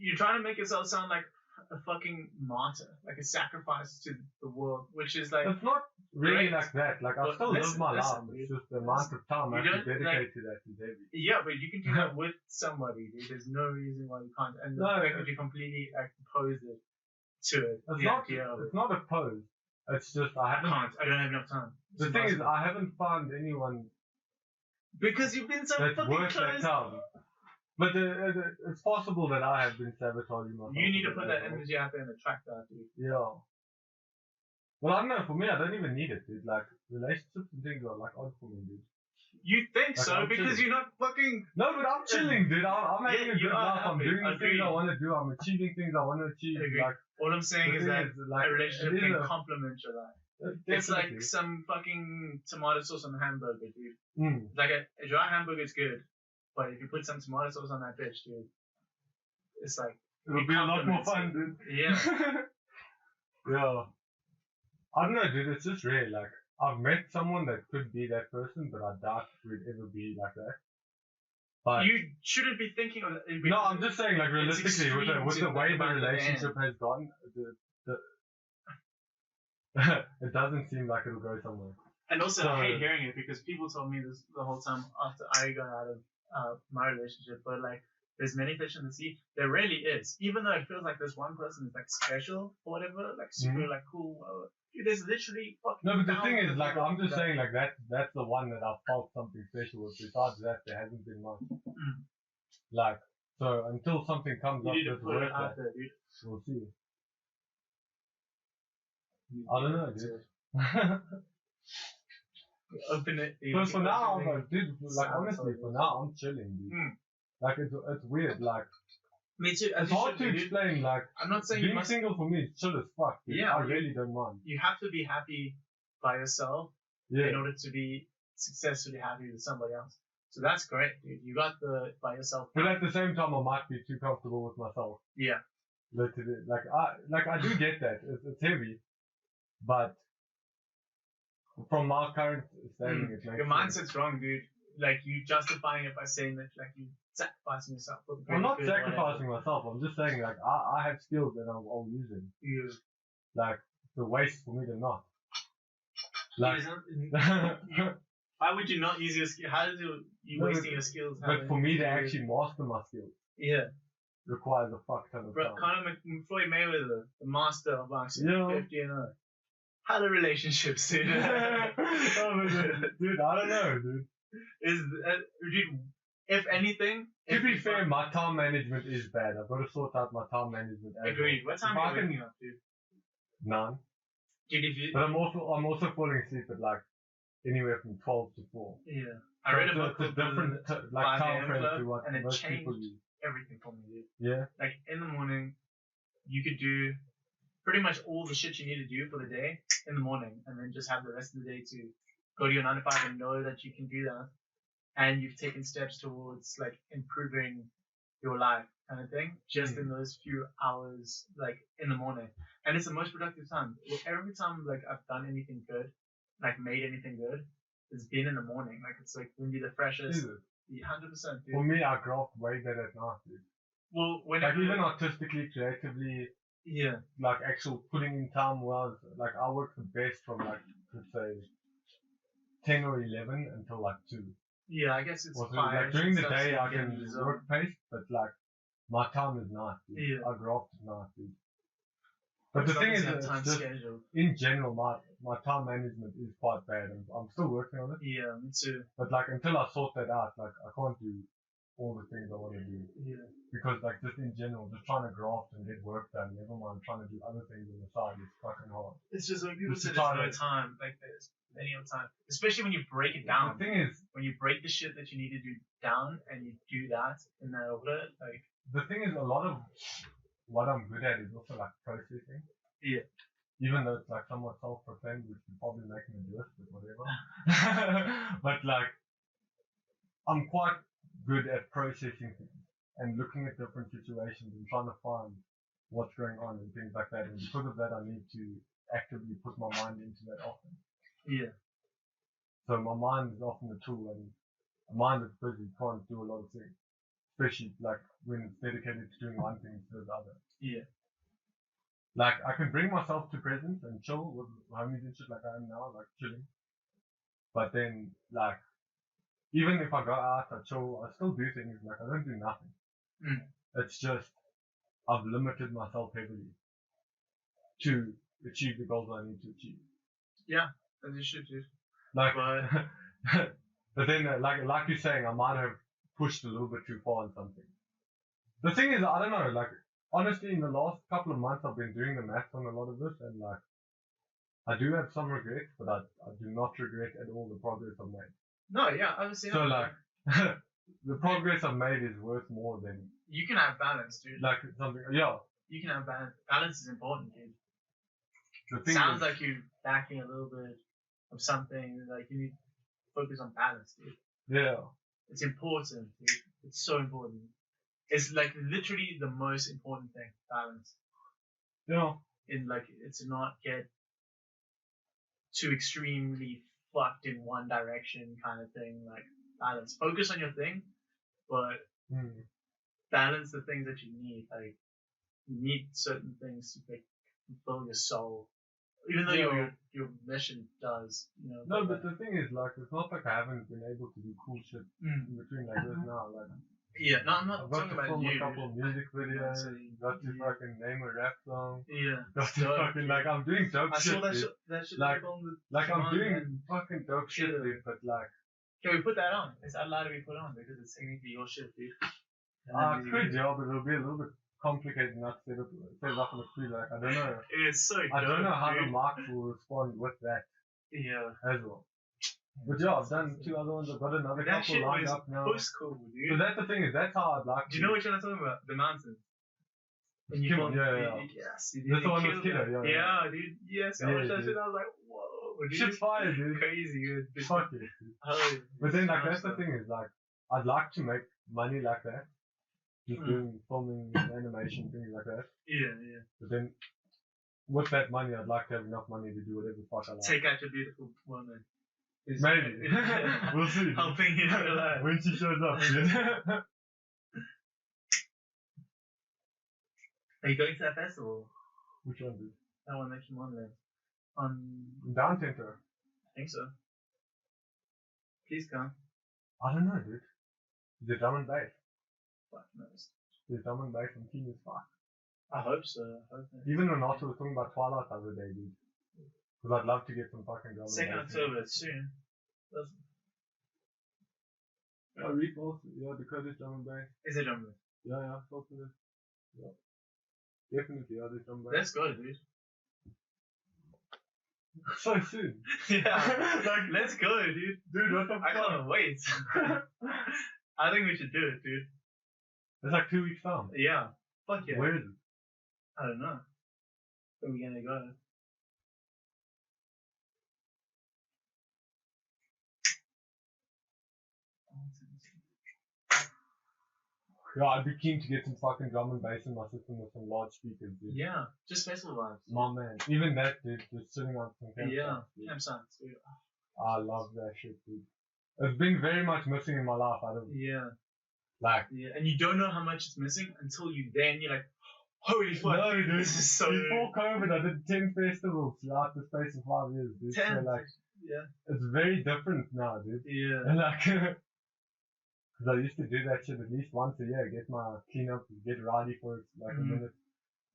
You're trying to make yourself sound like a fucking martyr, like a sacrifice to the world, which is like. It's not really Great. like that. Like, I But still live listen, my life. dude. It's just the amount of time I You have to don't, dedicate to that is heavy. Yeah, but you can do that with somebody, dude. There's no reason why you can't. And the No, fact that you completely opposed it to it. It's not opposed. It's just I haven't. I don't have enough time. The thing is, I haven't found anyone because you've been so that's fucking worth that close. time. But it's possible that I have been sabotaging myself. You need to put that energy out there and attract that, dude. Yeah. Well, I don't know. For me, I don't even need it, dude. Like, relationships and things are like odd for me, dude. You think Like, so I'm because chilling. you're not fucking. No, but I'm chilling, dude. I'm having Yeah, a you good are life. I'm happy. doing the things Agreed. I want to do. I'm achieving things I want to achieve. Agreed. Like, All I'm saying the is thing that is, like, a relationship it is can a- complement your life. definitely. It's like some fucking tomato sauce on a hamburger, dude. Mm. Like a dry hamburger is good, but if you put some tomato sauce on that bitch, dude, it's like It'll it be a lot more complements fun, it. dude. Yeah. Yeah. I don't know, dude. It's just rare. Like, I've met someone that could be that person, but I doubt we'd ever be like that. But You shouldn't be thinking of it. no, I'm just saying, like, realistically, with extreme with to the way think the about the relationship has gone, it doesn't seem like it'll go somewhere. And also, So- I hate hearing it because people told me this the whole time after I got out of my relationship. But like, there's many fish in the sea. There really is. Even though it feels like this one person is like special or whatever, like super like cool. Dude, there's literally fucking. No, but the thing thousands is, of like, people I'm just that- saying, like, that's the one that I've felt something special with. Besides that, there hasn't been much. Like, so until something comes You up need to that's put it worth out that, there, dude. we'll see. I don't know, dude. Open it. dude. But for now, Open I'm it. like, dude, like, honestly, for now, I'm chilling, dude. Like, it's weird, like, Me too. As it's you hard should to do, dude. explain, like, I'm not saying you being must. single for me is chill as fuck, dude. Yeah, I really don't mind. You have to be happy by yourself Yeah. in order to be successfully happy with somebody else. So that's great, dude. You got the by yourself. But at the same time, I might be too comfortable with myself. Yeah. Literally, like I do get that. It's heavy, but from my current standing, it makes Your sense. mindset's wrong, dude. Like you justifying it by saying that like you sacrificing yourself for the I'm not greater good, sacrificing myself. I'm just saying, like, I have skills and I'll use them. You, Like, it's a waste for me to not. Like, why would you not use your skill? How is you No, wasting your skills? but for me to actually master my skills yeah, requires a fuck ton of bro, time. Conor Floyd Mayweather, the master of boxing, Yeah. 50-0. How the relationships, dude? Dude, I don't know, dude. Dude, if anything, To be fair, my time management is bad. I've got to sort out my time management. as agreed. well. What time If I are you can- waking up, dude? None. Dude, if you, But I'm also falling asleep at like anywhere from 12 to 4. yeah, I read a So book it's a called different 5 like time AM frame Club, to what and it most changed people use. everything for me, dude. Yeah. Like in the morning, you could do pretty much all the shit you need to do for the day in the morning, and then just have the rest of the day to go to your 9 to 5 and know that you can do that, and you've taken steps towards like improving your life, kind of thing, just in those few hours, like in the morning, and it's the most productive time. Every time like I've done anything good, like made anything good, it's been in the morning. Like it's like when you're the freshest. Is it? 100%, dude. For me, I graft way better at night, dude. Well, Like whenever even artistically, creatively, yeah. like actual putting in time was like I work the best from like let's say 10 or 11 until like 2. Yeah, I guess it's Or so, fire. like during the stuff so day you I get in can the zone. work paced, but like my time is night, dude. Yeah. I graft at night, dude. But As the long thing as is, you have it's time just scheduled. in general, my time management is quite bad, and I'm still working on it. Yeah, me too. But like until I sort that out, like I can't do all the things I want to do Yeah. because like just in general, just trying to graft and get work done, never mind trying to do other things on the side is fucking hard. It's just when people Just say to there's try no to- time, like there's plenty of time. Especially when you break it The down. thing is, When you break the shit that you need to do down and you do that in that order, like a lot of what I'm good at is also like processing. Yeah. Even though it's like somewhat self-proclaimed, which would probably make me do it, but whatever. But like, I'm quite good at processing things and looking at different situations and trying to find what's going on and things like that. And because of that, I need to actively put my mind into that often. Yeah. So my mind is often a tool, and a mind that's busy can't do a lot of things, especially like when it's dedicated to doing one thing instead of the other. Yeah. Like I can bring myself to presence and chill with homies and shit like I am now, like chilling. But then like even if I go out, I chill, I still do things, like I don't do nothing. It's just I've limited myself heavily to achieve the goals I need to achieve. Yeah, as you should do. Like, but then like you're saying, I might have pushed a little bit too far on something. The thing is, I don't know, like honestly, in the last couple of months, I've been doing the maths on a lot of this, and like I do have some regrets, but I do not regret at all the progress I've made. No, yeah, obviously. So like, the progress I've made is worth more than. You can have balance, dude. Like something, yeah. You can have balance. Balance is important, dude. The thing Sounds is, like you're lacking a little bit of something. Like you need to focus on balance, dude. Yeah. It's important, dude. It's so important. It's like literally the most important thing. Balance. Yeah. In like, it's not get too extremely fucked in one direction kind of thing. Like balance. Focus on your thing, but balance the things that you need. Like you need certain things to like fulfill your soul. Even though your mission does, you know. No, but the thing is, like, it's not like I haven't been able to do cool shit in between like this now. Like, yeah, no, I'm not I've got talking to about film you. a couple of music videos. So Got to fucking name a rap song. Yeah. Got to fucking like I'm doing dope I shit. saw that dude. shit. That shit Like- on the Like I'm Simon doing and- fucking dope shit, Yeah. dude. But like, Can we put that on? Is that allowed to be put on? Because it's technically your shit, dude. I could, yeah, but it'll be a little bit complicated not to set it up on the screen. Like I don't know. It's so I don't know how the dude. mark will respond with that Yeah. as well. But yeah, I've done 2 other ones. I've got another That couple shit lined was up now. post cool, So dude. that's the thing, is that's how I'd like Do you know which one I'm talking about? The mountains. When you Kim- filmed- yeah. Yes, That's you the did. one with Killed Killer, it. yeah. Yeah, dude. Yes, I Yeah, watched that dude. shit. I was like, whoa, dude. Shit's fire, dude. Crazy good. Dude. Fuck it, dude. Oh, But then, like, sounds that's the so- thing is, like, I'd like to make money like that. Just doing filming, animation, things like that. Yeah, yeah. But then, with that money, I'd like to have enough money to do whatever the fuck I like. Take out your beautiful woman. Is- Maybe. We'll see. Helping you realize. When she shows up, dude. Are you going to that festival? Which one, dude? That one that came on there. On, Down Center. I think so. Please come. I don't know, dude. The drum and bass. Fuck knows. The drum and bass from Teen is fuck. I hope so. I hope so. Even Renato was talking about Twilight the other day, dude. Because I'd love to get some fucking drum and bass. 2nd October, it's soon. Yeah, Reef also. Yeah, Dakota's drum and bass. Is it on? Yeah, talk to this. Yeah. Definitely, yeah, there's drum and bass. Let's go, dude. So soon. Yeah. Like, let's go, dude. Dude, what the I fuck? can't wait. I think we should do it, dude. It's like 2 weeks time. Yeah. Fuck yeah. Where is it? I don't know. Where are we gonna go? Yeah, I'd be keen to get some fucking drum and bass in my system with some large speakers, dude. Yeah. Just festival vibes. My man. Even that, dude, just sitting on some campsites, Yeah. dude. Campsites, dude. I love that shit, dude. It's been very much missing in my life. I don't Yeah. like. Yeah. And you don't know how much it's missing until you then you're like, holy fuck, No, dude. this is so Before COVID, I did 10 festivals throughout the space of 5 years, dude. 10. So, like, Yeah. it's very different now, dude. Yeah. And like, because I used to do that shit at least once a year, get my cleanup, get ready for it, like a minute,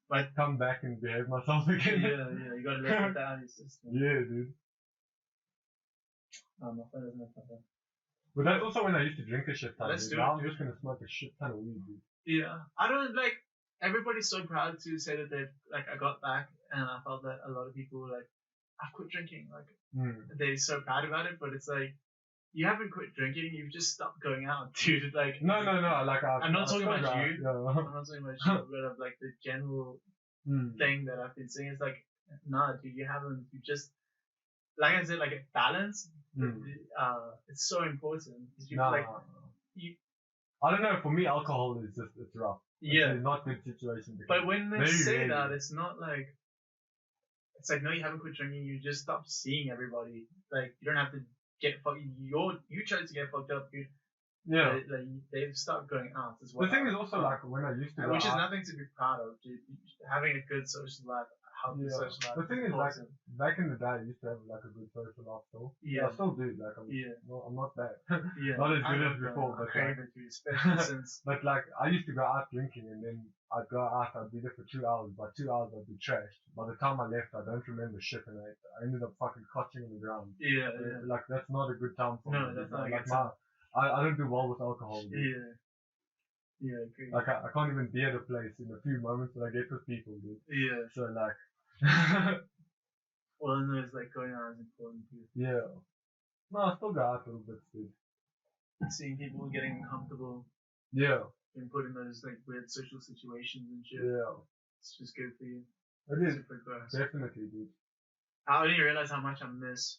But come back and behave myself yeah, again. yeah, you gotta let it down your system. Yeah, dude. Oh, my phone doesn't have that. But that's also when I used to drink a shit ton. Let's Dude. do Now it, I'm dude. just gonna smoke a shit ton of weed, dude. Yeah. I don't like, everybody's so proud to say that they like, I got back and I felt that a lot of people were like, I've quit drinking. Like, they're so proud about it, but it's like, you haven't quit drinking, you've just stopped going out, dude. Like, No, like I'm not talking about you. Yeah. I'm not talking about you, but of like the general thing that I've been seeing is like, nah, dude, you haven't. You just, like I said, like a balance. It's so important. 'Cause you, Nah. like, you, I don't know. For me, alcohol is just it's rough. Yeah. It's not good situation. But when they very say rarely. that, it's not like. It's like, no, you haven't quit drinking. You just stopped seeing everybody. Like, you don't have to get fucked. You tried to get fucked up, dude. Yeah. Like, they've stopped going out as well. The thing is also like when I used to go which is out, nothing to be proud of, dude. Having a good social life, healthy yeah. social life. The thing is, like, awesome. back in the day, I used to have like a good social life still. Yeah. I still do. Like, I'm not bad. Yeah. Not as I good as love before, going. but I crave it, dude, especially since. But like, I used to go out drinking, and then I'd go out. I'd be there for 2 hours. By 2 hours, I'd be trashed. By the time I left, I don't remember shit, and I ended up fucking clutching on the ground. Yeah. Like, that's not a good time for me. No, that's not a like good time. I don't do well with alcohol. Dude. Yeah. Yeah, agree. Like, I can't even be at a place in a few moments that I get with people, dude. Yeah. So, like, Well, no, it's like going out is important too. yeah. No, I still go out a little bit, dude. Seeing people getting uncomfortable Yeah. and put in those like weird social situations and shit. Yeah. It's just good for you. It is. Super gross. Definitely, dude. I only realized how much I miss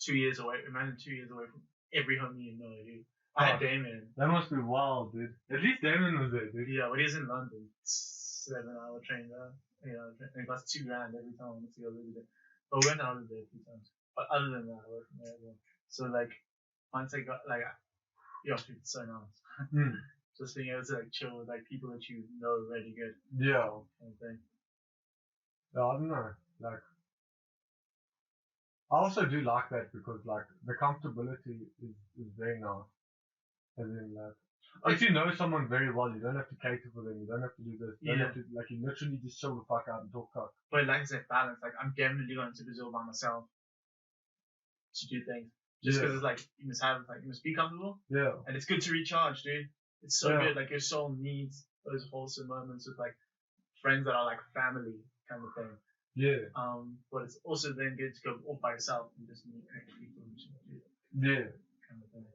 2 years away. Imagine 2 years away from every homie you know, dude. I had Damien. That must be wild, dude. At least Damien was there, dude. Yeah, but he's in London. 7-hour train there. You know, and it costs $2,000 every time I went to go visit it. But we went on holiday a few times. But other than that, I worked from there as well. So like, once I got like, yo, dude, it's so nice. Just being able to like chill with like people that you know really good. Yeah. Kind of thing. Yeah, I don't know. Like, I also do like that because like the comfortability is very nice. As in like, if you know someone very well, you don't have to cater for them. You don't have to do this. You don't have to, like, you literally just chill the fuck out and talk cock. But like I said, balance. Like I'm definitely going to Brazil by myself to do things. Just because it's like you must be comfortable. Yeah. And it's good to recharge, dude. It's so Yeah. good. Like your soul needs those wholesome moments with like friends that are like family kind of thing. Yeah. But it's also then good to go all by yourself and just meet people and shit. Yeah. Kind of thing.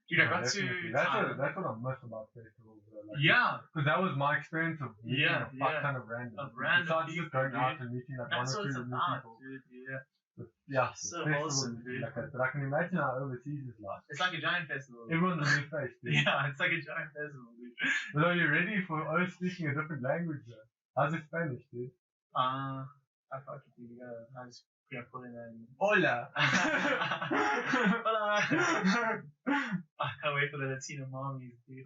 Dude, I got to Thailand. That's what I miss about festivals. Like, Yeah. Because that was my experience of meeting a fuck ton of random. Besides just going out and meeting like That's one or what it's two new about, people. dude. Yeah. But, yeah. So festivals wholesome, is dude. like that. But I can imagine how overseas is like. It's like a giant festival. Everyone's on their face, dude. Yeah, it's like a giant festival, dude. But are you ready for speaking a different language though? How's it Spanish, dude? I fuck it, dude. I just put in and Hola! Hola! I can't wait for the Latino mommies, dude.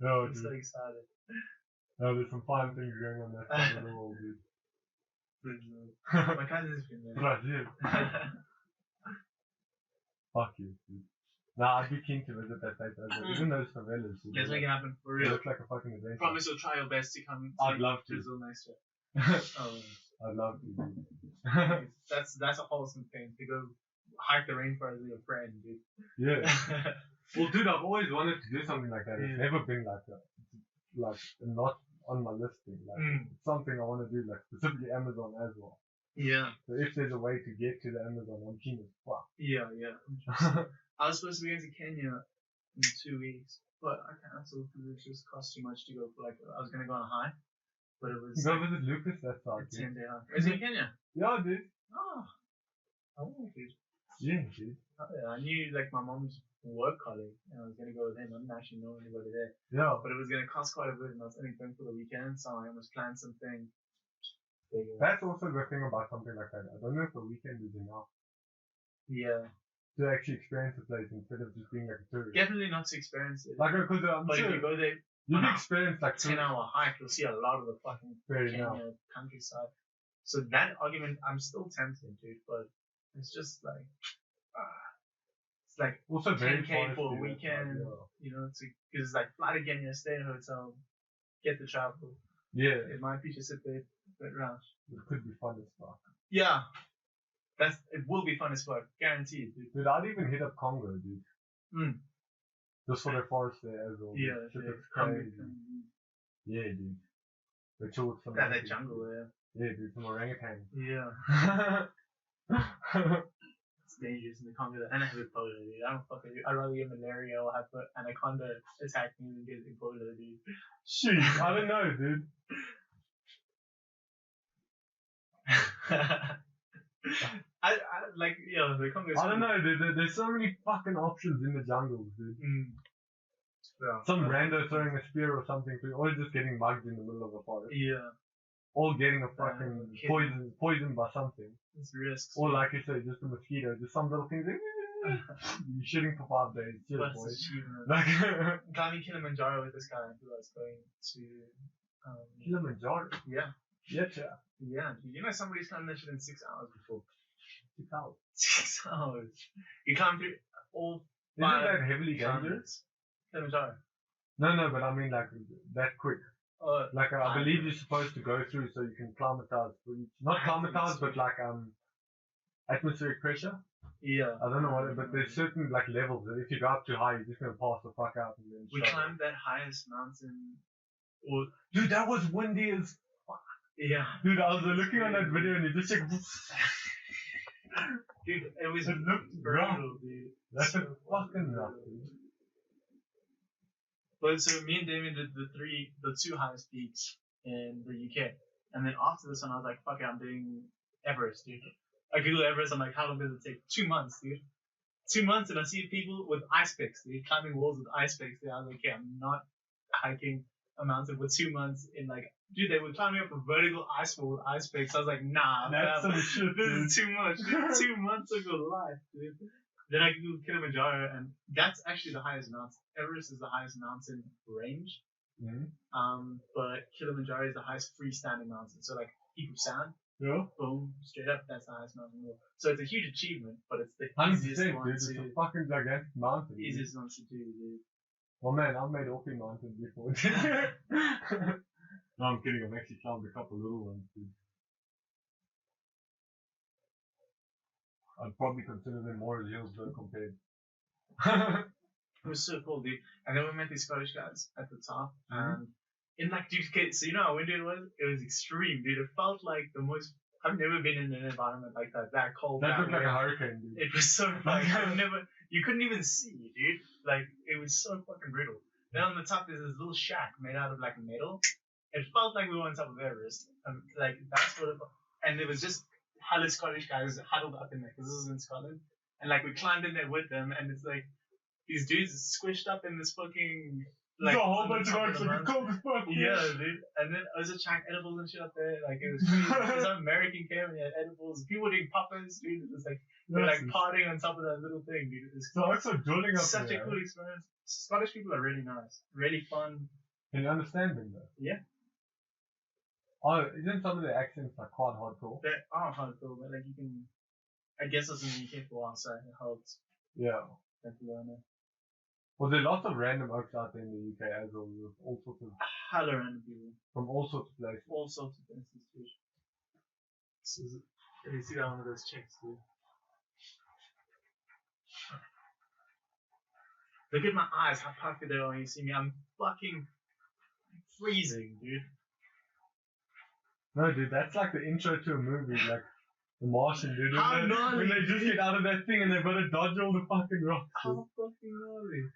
No, I'm dude. so excited. No, there's some fine things going on that side of the world, dude. My cousin's been there. Brazil. Fuck you, dude. Nah, I'd be keen to visit that place as well. Even those favelas, dude. Let's make it happen, for They real. look like a fucking adventure. Promise you'll try your best to come to I'd love to. Brazil next year. I'd love to, dude. That's a wholesome thing, to go hike the rainforest with your friend, dude. Yeah. Well, dude, I've always wanted to do something like that. It's Yeah. never been like that. Like, not on my listing. Like, it's something I want to do, like, specifically Amazon as well. Yeah. So if there's a way to get to the Amazon, I'm keen as fuck. Yeah. I was supposed to be going to Kenya in 2 weeks, but I cancelled because it just cost too much to go for, like, I was going to go on a hike, but it was Go visit Lucas that side, a dude. 10-day hike. Is he in Kenya? Yeah, dude. Oh. I want to, dude. Yeah, dude. Oh, yeah. I knew, like, my mom's work colleague, and I was going to go with him. I didn't actually know anybody there. Yeah. But it was going to cost quite a bit, and I was only going for the weekend, so I almost planned something bigger. That's also the thing about something like that. I don't know if the weekend is enough Yeah. to actually experience the place instead of just being like a tourist. Definitely not to experience it. Like, because I'm But sure if you go there, you've experienced like 10-hour hike, you'll see a lot of the fucking Fair Kenya enough. countryside. So that argument, I'm still tempted, dude, but it's just like, it's like Also very 10K for a foresty, weekend, yeah. you know, because it's like fly to Kenya, stay in a hotel, get the travel. Yeah, It might be just a bit rush. it could be fun as fuck. Yeah, it will be fun as fuck, guaranteed, dude. Dude, I'd even hit up Congo, dude. Mm. Just for the forest there as well. Yeah, Shit yeah. looks crazy. Yeah, dude. The chill with some That monkeys, jungle dude. there. Yeah, dude, some orangutans. Yeah. It's dangerous in the Congo, and I have Ebola, dude. I don't fucking. I'd rather get malaria or have an anaconda attack me than get Ebola, dude. Shoot, I don't know, dude. I like, the Congo. I don't know, dude. There's so many fucking options in the jungles, dude. Some rando throwing a spear or something, or just getting mugged in the middle of a forest. Yeah. Or getting a fucking poisoned by something. It's risks. Or like you say, just a mosquito, just some little things. You're shitting for 5 days. Cheers, boys. Like climbing Kilimanjaro with this guy who was going to Kilimanjaro? Yeah. Yeah. Yeah, dude. You know somebody's climbed that shit in 6 hours before. 6 hours. 6 hours. You climb through all Isn't that heavily dangerous? Kilimanjaro. No, but I mean like that quick. Like I believe you're supposed to go through so you can climatize. Not climatize, but like atmospheric pressure. Yeah. I don't know what, but there's certain like levels that if you go up too high, you're just gonna pass the fuck out and then. We climbed that highest mountain. Dude, that was windy as fuck. Yeah. Dude, I was looking on that video and you just like. Dude, it looked brutal, dude. That's a fucking rough, dude. But so me and Damien did the 2 highest peaks in the UK, and then after this one, I was like, "Fuck it, I'm doing Everest, dude." I Google Everest. I'm like, "How long does it take?" 2 months, dude. 2 months, and I see people with ice picks, dude, climbing walls with ice picks. Dude. I was like, "Okay, I'm not hiking a mountain for 2 months in like." Dude, they were climbing up a vertical ice wall with ice picks. I was like, "Nah, that's some shit, this is too much. Dude. 2 months of your life, dude." Then I googled Kilimanjaro, and that's actually the highest mountain. Everest is the highest mountain range. Mm-hmm. But Kilimanjaro is the highest freestanding mountain. So like heap of sand. Yeah. Boom, straight up. That's the highest mountain in the world. So it's a huge achievement, but it's the 100%, easiest one dude. It's a fucking gigantic mountain. Easiest one to do, dude. Well, man, I've made Orkney Mountain before. No, I'm kidding. I've actually climbed a couple little ones, dude. I'd probably consider them more as hills though compared. It was so cool, dude. And then we met these Scottish guys at the top, and in like, dude, okay, so you know how windy it was? It was extreme, dude. It felt like the most. I've never been in an environment like that. That cold. That looked like a hurricane, dude. It was so like you couldn't even see, dude. Like it was so fucking brutal. Then on the top there's this little shack made out of like metal. It felt like we were on top of Everest. Like that's what it felt. And it was just hella Scottish guys huddled up in there because this was in Scotland. And like we climbed in there with them, and it's like these dudes squished up in this fucking. Like, there's a whole bunch of rocks like cold as fuck. Yeah, dude. And then I was just trying edibles and shit up there. Like it was crazy. There's some American came and had edibles. People were doing poppins, dude. It was like they're like partying on top of that little thing, dude. It was so also drilling up such a cool experience. Scottish people are really nice, really fun. Can you understand them though? Yeah. Oh, isn't some of their accents like quite hardcore? They are hardcore, but like you can. I guess I was in the UK for a while, so it helps. Yeah. Thank you, Lana. Well, there's lots of random oaks out there in the UK as well, with all sorts of. Hella random people. From all sorts of places. All sorts of places, dude. So, can you see that one of those chicks, dude? Look at my eyes, how puffy they are when you see me. I'm fucking freezing, dude. No, dude, that's like the intro to a movie, like The Martian, dude. When they just get out of that thing and they've got to dodge all the fucking rocks. How fucking gnarly.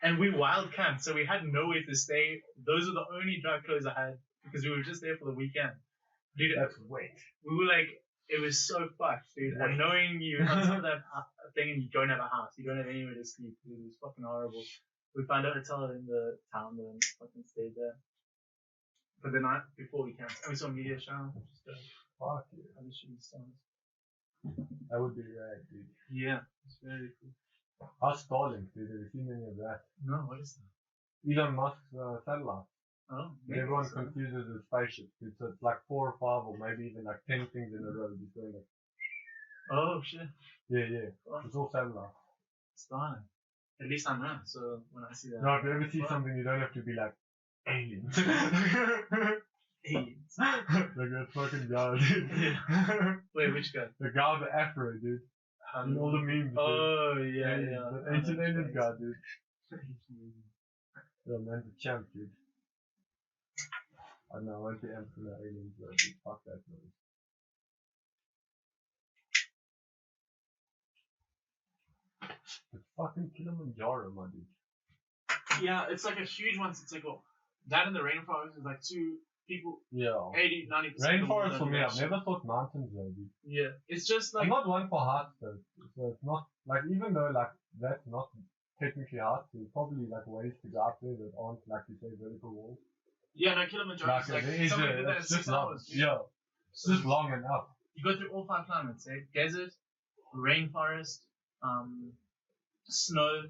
And we wild camped, so we had nowhere to stay. Those are the only dry clothes I had because we were just there for the weekend. Dude, that's wet. We were like, it was so fucked, dude. And knowing you on top of that thing and you don't have a house, you don't have anywhere to sleep, dude, it was fucking horrible. We found a hotel in the town and fucking stayed there. But the night before we camped, and we saw Meteor shower, which is good. Fuck yeah. I'm shooting stars. That would be rad, dude. Yeah, it's very cool. How's Starlink, dude? Have you seen any of that? No, what is that? Elon Musk's satellite. Oh, everyone confuses it with spaceships, dude. So it's like 4 or 5 or maybe even like 10 things in a row. Just going like. Oh shit. Yeah. Oh. It's all satellite. Starlink. At least I know. So when I see that. No, if you ever see something, you don't have to be like aliens. Aliens. Like that fucking guy, dude. Yeah. Wait, which guy? The guy with the afro, dude. In all the memes. Oh, dude. Yeah. The ancient alien guy, dude. Yeah, man, the champ, dude. I don't know, I won't be amped for the aliens, though, dude. Fuck that noise. It's fucking Kilimanjaro, my dude. Yeah, it's like a huge one to take off. That in the rainforest is like 2 people. Yeah. 80-90%. Rainforest for me, I've never thought mountains though, dude. Yeah, it's just like. I'm not one for heights though. So it's not, like, even though, like, that's not technically hard. There's probably like ways to go up there that aren't, like you say, vertical walls. Yeah, no, Kilimanjaro is like, somebody did that in 6 hours. Dude. Yeah, it's just long enough. You go through all 5 climates, eh? Desert, rainforest, snow,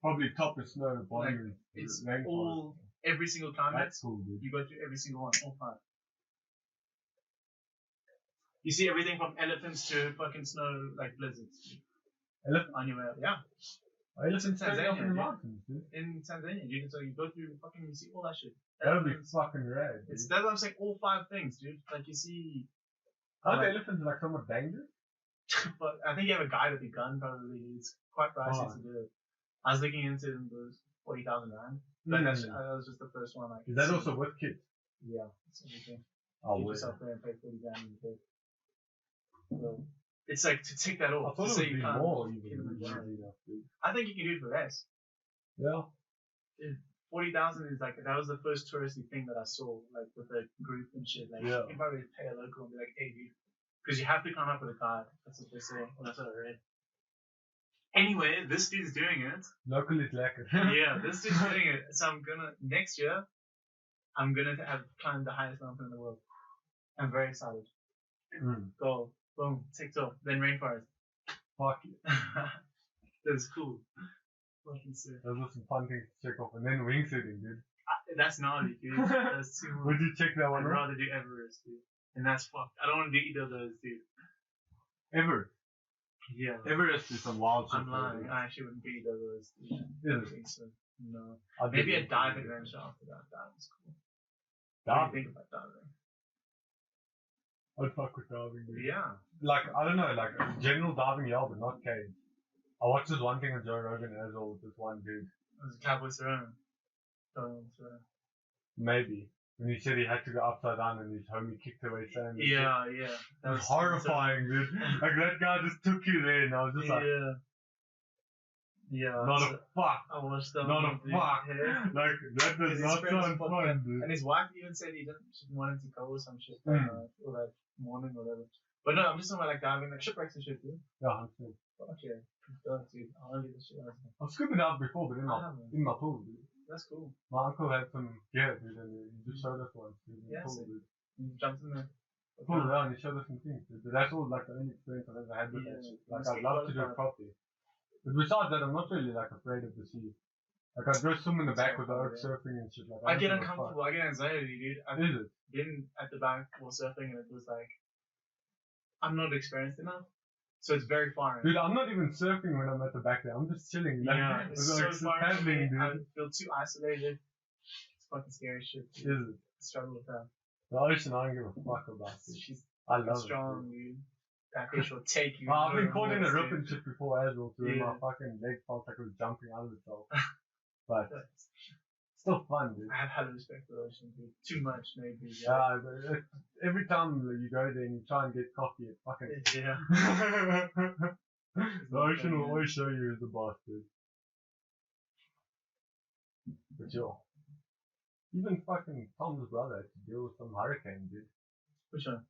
probably top is snow, bottom like, is it's rainforest. all, every single climate. That's cool, dude. You go through every single one, all 5. You see everything from elephants to fucking snow, like blizzards. Elephant? On your way, yeah. Elephants in Tanzania, in the mountains, dude. In Tanzania, dude. So you go through fucking, you see all that shit. That would be fucking rad, dude. That's what I'm saying, all 5 things, dude. Like you see. Aren't the elephants like somewhat dangerous? But I think you have a guy with a gun, probably. It's quite pricey to do it. I was looking into those 40,000 rand. But that was just the first one. Like, is that also with kids? Yeah, that's everything. Oh, Keep yourself there and pay 40 grand in the kid. So, it's like to take that off. I thought it would be more even. I think you can do it for less. Yeah. 40,000 is like, that was the first touristy thing that I saw, like with a group and shit. Like, you can probably pay a local and be like, hey, dude. Because you have to come up with a guide. That's what they say. Well, that's what I read. Anyway, this dude's doing it. Local is lekker. Yeah, this dude's doing it. So next year, I'm gonna have climbed the highest mountain in the world. I'm very excited. Go, boom, TikTok, then rainforest. Fuck it. That's cool. Fucking sick. Those are some fun things to check off. And then wingsuiting, dude. That's gnarly, dude. That's too much. Would you check that one I'd rather do Everest, dude. And that's fucked. I don't want to do either of those, dude. Everest? Yeah. Everest is some wild shit. I'm lying. I actually wouldn't do either of those, dude. I don't think so. No. Maybe a dive adventure after that. Diving's cool. Dive? What do you think about diving? I'd fuck with diving, dude. Yeah. Like, I don't know, like, general diving, yeah, but not caves. I watched this one thing with Joe Rogan as well with this one dude. It was Cowboy Cerone. Maybe. When he said he had to go upside down and his homie kicked away sand. Yeah. That was horrifying, dude. Like, that guy just took you there and I was just like... Yeah. Not a fuck. I watched that. Not a fuck. Like, that does not sound fun, dude. And his wife even said she didn't want him to go or some shit. Or that morning or whatever. But no, I'm just talking about like diving, like shipwrecks and shit, dude. Yeah, 100%. Fuck yeah. Dude, I'll leave this shit out. I've scuba dived before, but in my pool, dude. That's cool. My uncle had some gear, dude, and he just showed us once. Yeah, cool, dude. You jumped in there. Pulled it out and he showed us some things, dude. But that's all like the only experience I've ever had with that shit. Like, I'd love to do it properly. But besides that, I'm not really like afraid of the sea. Like, I'd go swim in the back with the oak surfing and shit. Like, I get uncomfortable. I get anxiety, dude. I've Is it? been at the back while surfing and it was like, I'm not experienced enough. So it's very foreign. Dude, I'm not even surfing when I'm at the back there. I'm just chilling. Like, yeah, it's so like, foreign. paddling, dude. I feel too isolated. It's fucking scary shit. Dude. Is it? I struggle with that. The ocean, I don't give a fuck about it. She's I love strong, it. Dude. That fish will take you. I've been caught in a rip and shit before as well. Through my fucking leg felt like it was jumping out of itself. But still fun, dude. I have had respect for the ocean, dude. Too much, maybe. Yeah, but every time you go there and you try and get coffee, it fucking... Yeah. The ocean will always show you as the boss, dude. But yo, even fucking Tom's brother had to deal with some hurricane, dude. Which one?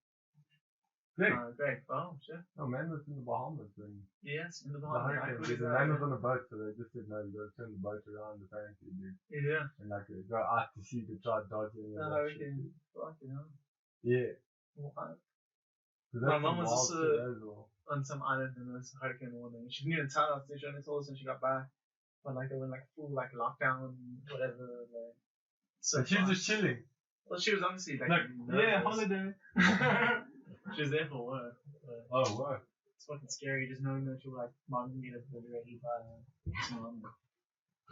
Greg. Greg. Oh, shit. No, man was in the Bahamas when... Yes, in the The Bahamas. hurricane, dude. The man was on a boat, so they just said, no, you gotta turn the boat around, apparently, dude. Yeah. And like, go out to sea to try dodging and all that shit, dude. Fucking hell. Yeah. What? My mum was also on some island in this hurricane warning. She didn't even tell us. She only told us when she got back. But like, they went like full like lockdown, whatever. Like, so and she was just chilling. Well, she was honestly like yeah, holiday. She was there for work. Oh, wow. It's fucking scary just knowing that you're like, mom, you need a food ready by mom.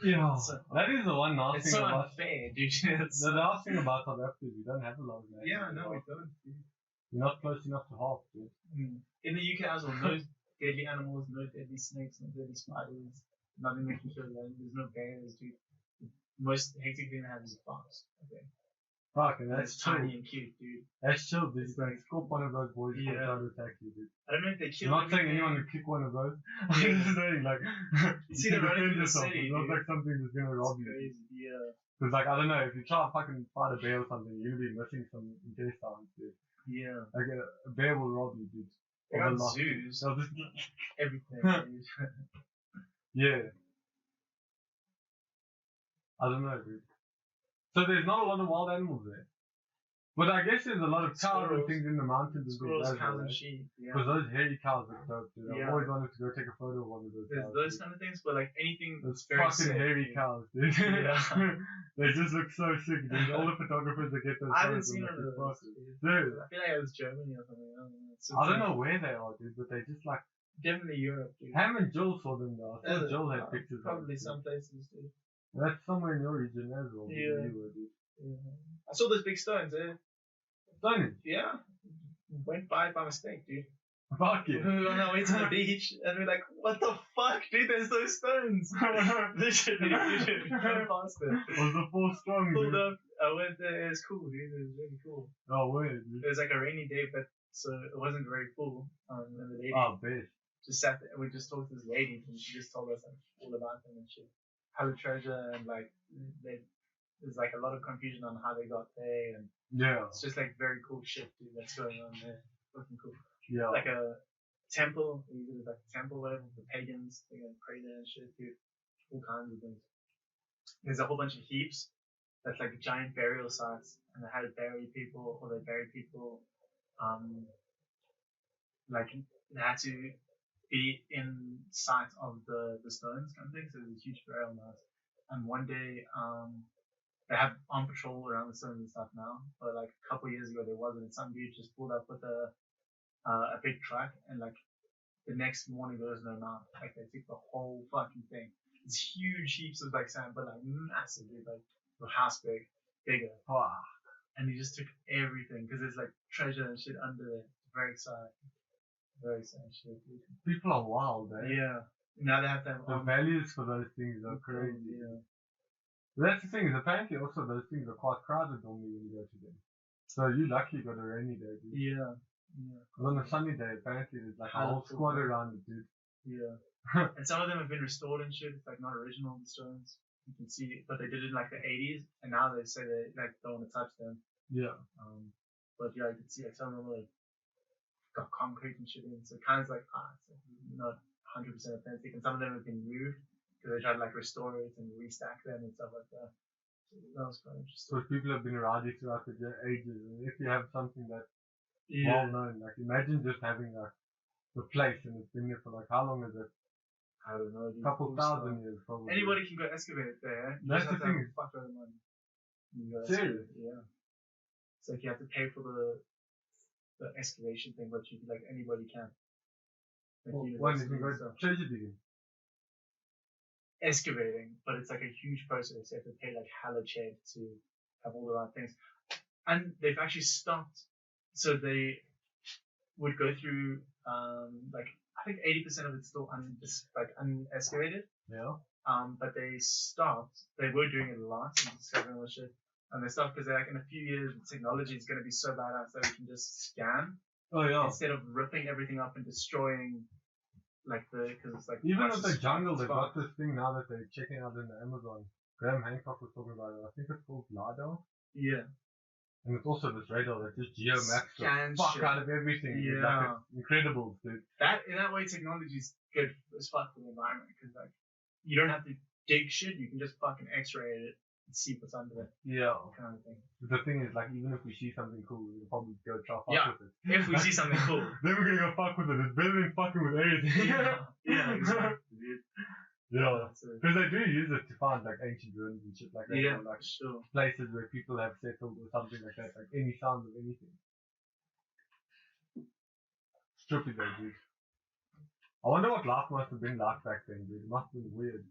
Yeah, so, that is the one nice thing about it. It's so unfair, dude. The last thing about South Africa is we don't have a lot of land. Yeah, no, we don't. We're not close enough to half, dude. In the UK as well, no deadly animals, no deadly snakes, no deadly spiders, nothing making sure that there's no bears, dude. The most hectic thing they have is a fox, okay. Fuck, and that's tiny and cute, dude. That's chill, dude. Like, scoop one of those boys and try to attack you, dude. I don't know if they kill I'm not saying anyone would kick one of those. I'm just saying, like, you see them running through the city, it's not like something that's gonna rob you. Crazy, yeah. Cause like, I don't know, if you try to fucking fight a bear or something, you're gonna be missing some intestines, dude. Yeah. Like, a bear will rob you, dude. They got zoos. They'll just... Everything, dude. Yeah. I don't know, dude. So there's not a lot of wild animals there. But I guess there's a lot of cows and Squirrels. things in the mountains and Squirrels, things like cows, that. and sheep. Yeah. Because those hairy cows look dope, dude. I've Yeah. always wanted to go take a photo of one of those There's cows. those dude. kind of things, but like anything Those very fucking sick, hairy dude. cows, dude. Yeah. They just look so sick, dude. All the photographers that get those I haven't photos seen are one of like, those. Dude. dude. I feel like it was Germany or something. I don't know where they are, dude, but they just like. Definitely Europe, dude. Ham and Joel saw them though. I saw Joel had pictures Probably of it. some places, dude. That's somewhere in your region as well. Yeah. Where you were, dude. Yeah. I saw those big stones, eh? Stonehenge. Yeah. Went by mistake, dude. Fuck We it. were on our way to the beach, and we're like, what the fuck, dude? There's those stones. Literally, run past it. Was the force strong, Pulled dude? up, I went there, it was cool, dude. It was really cool. Oh, weird, dude. It was like a rainy day, but so it wasn't very full. And the lady Oh, bitch. just sat there, and we just talked to this lady, and she just told us like all about them and shit. How the treasure, and like, there's like a lot of confusion on how they got there, and Yeah. it's just like very cool shit, dude, that's going on there. Fucking cool. Yeah. Like a temple, we did like a temple whatever, the pagans, they go pray there and shit, dude. All kinds of things. There's a whole bunch of heaps that's like giant burial sites, and they had to bury people, or they bury people, like they had to be in sight of the stones kind of thing, so there's a huge burial mound. And one day, they have on patrol around the stones and stuff now, but like a couple years ago there wasn't, and some dude just pulled up with a big truck, and like the next morning there was no mount. Like they took the whole fucking thing. It's huge heaps of like sand, but like massive, dude, like your house bigger. Fuck. And he just took everything because there's like treasure and shit under there. Very exciting. Very exciting shit, dude. People are wild, eh? Yeah. Now they have to have The values for those things are crazy. Yeah. That's the thing, is apparently also those things are quite crowded normally when you go to them. So you're lucky you got a rainy day, dude. Yeah. Yeah. Because on a sunny day, apparently there's like a whole Colourful, squad yeah. around it, dude. Yeah. And some of them have been restored and shit. It's like not original stones. You can see it, but they did it in like the 80s, and now they say they like don't want to touch them. Yeah. But yeah, you can see like some of them like got concrete and shit in, so it kind of like it's like not 100% authentic, and some of them have been moved because they tried to like restore it and restack them and stuff like that. So that was quite interesting. So people have been around it throughout the ages, and if you have something that's Yeah. well known, like imagine just having like the place and it's been there for like how long is it? I don't know. A couple thousand years probably. Anybody can go excavate it there. You That's just have the to have thing. a fuckload of money. You go Serious? excavate it, yeah. It's like you have to pay for the excavation thing, but you like anybody can. Like When you can university go and stuff. treasure digging. Excavating, but it's like a huge process. You have to pay like hella check to have all the right things. And they've actually stopped. So they would go through, like, I think 80% of it's still unexcavated. Yeah. But they stopped. They were doing it a lot and discovering all the shit. And they stopped because they're like, in a few years, the technology is going to be so badass that we can just scan Oh yeah. instead of ripping everything up and destroying, like, because it's like. Even once with the it's jungle, they've fucked. got this thing now that they're checking out in the Amazon. Graham Hancock was talking about it. I think it's called LiDAR. Yeah. And it's also this radar that just geomaps the Scans fuck shit. out of everything. It's Yeah. like, it's incredible, dude. That in that way, technology is good as fuck for the environment because like you don't have to dig shit. You can just fucking X-ray it and see what's under it, Yeah. kind of thing. The thing is, like, even if we see something cool, we'll probably go try fuck Yeah. with it. If we see something cool. Then we're gonna go fuck with it. It's better than fucking with everything. Yeah, exactly, dude. Yeah. That's it. Because they do use it to find like ancient ruins and shit like that. Yeah, Or, like sure. places where people have settled or something like that. Like any sound of anything. It's trippy though, dude. I wonder what life must have been like back then, dude. It must have been weird.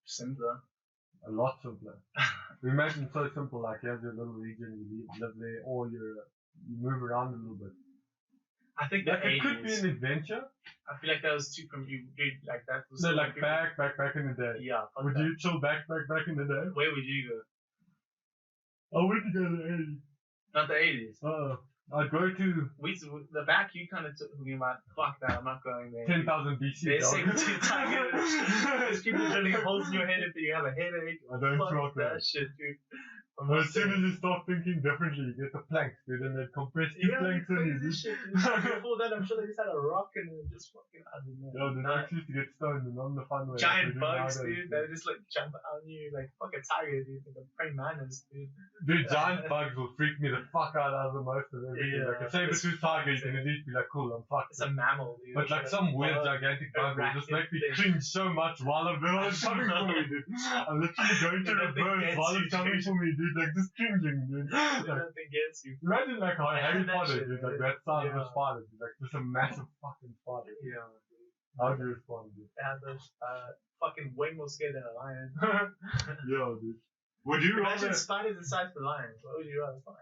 Simpler. A lot simpler. Imagine so simple, like you have your little region, you live there, or you move around a little bit. I think the Like it could be 80s. an adventure. I feel like that was too from you, dude. Like that was. No, so like people- back in the day. Yeah. Fuck Would that. you chill back in the day? Where would you go? I wouldn't go to the 80s. Not the 80s. I'd go to The back you kind of talking about. Fuck that. I'm not going there. 10,000 BC. They're dog. saying too tired. There's people drilling holes in your head if you have a headache. I don't Fuck rock that that. shit, dude. But as soon as you start thinking differently, you get the planks, dude, and they compress two planks in you, dude. Shit, dude. Before that, I'm sure they just had a rock and it just fucking, I don't know. Yeah, the next used to get stoned and on the fun way. Giant bugs, dude. They just like jump on you like fuck a tiger, dude. Like a praying mantis, dude. Dude, giant bugs will freak me the fuck out of the most of everything. Yeah, like a saber-tooth tiger, you can at least be like, cool, I'm fucked. It's a mammal, dude. But like some weird gigantic bug will just make me cringe so much while a bird is coming for me, dude. I'm literally going to reverse while it's coming for me, dude. Like just cringing, dude. Like, nothing gets you. imagine like how Harry that Potter, shit, dude. Like man. that sound of a Yeah. spider, dude. Like just a massive fucking spider. Yeah. How do you respond, dude? They have those fucking way more scared than a lion. Yo, dude. Would you Imagine rather spiders the size of lions. What would you rather find?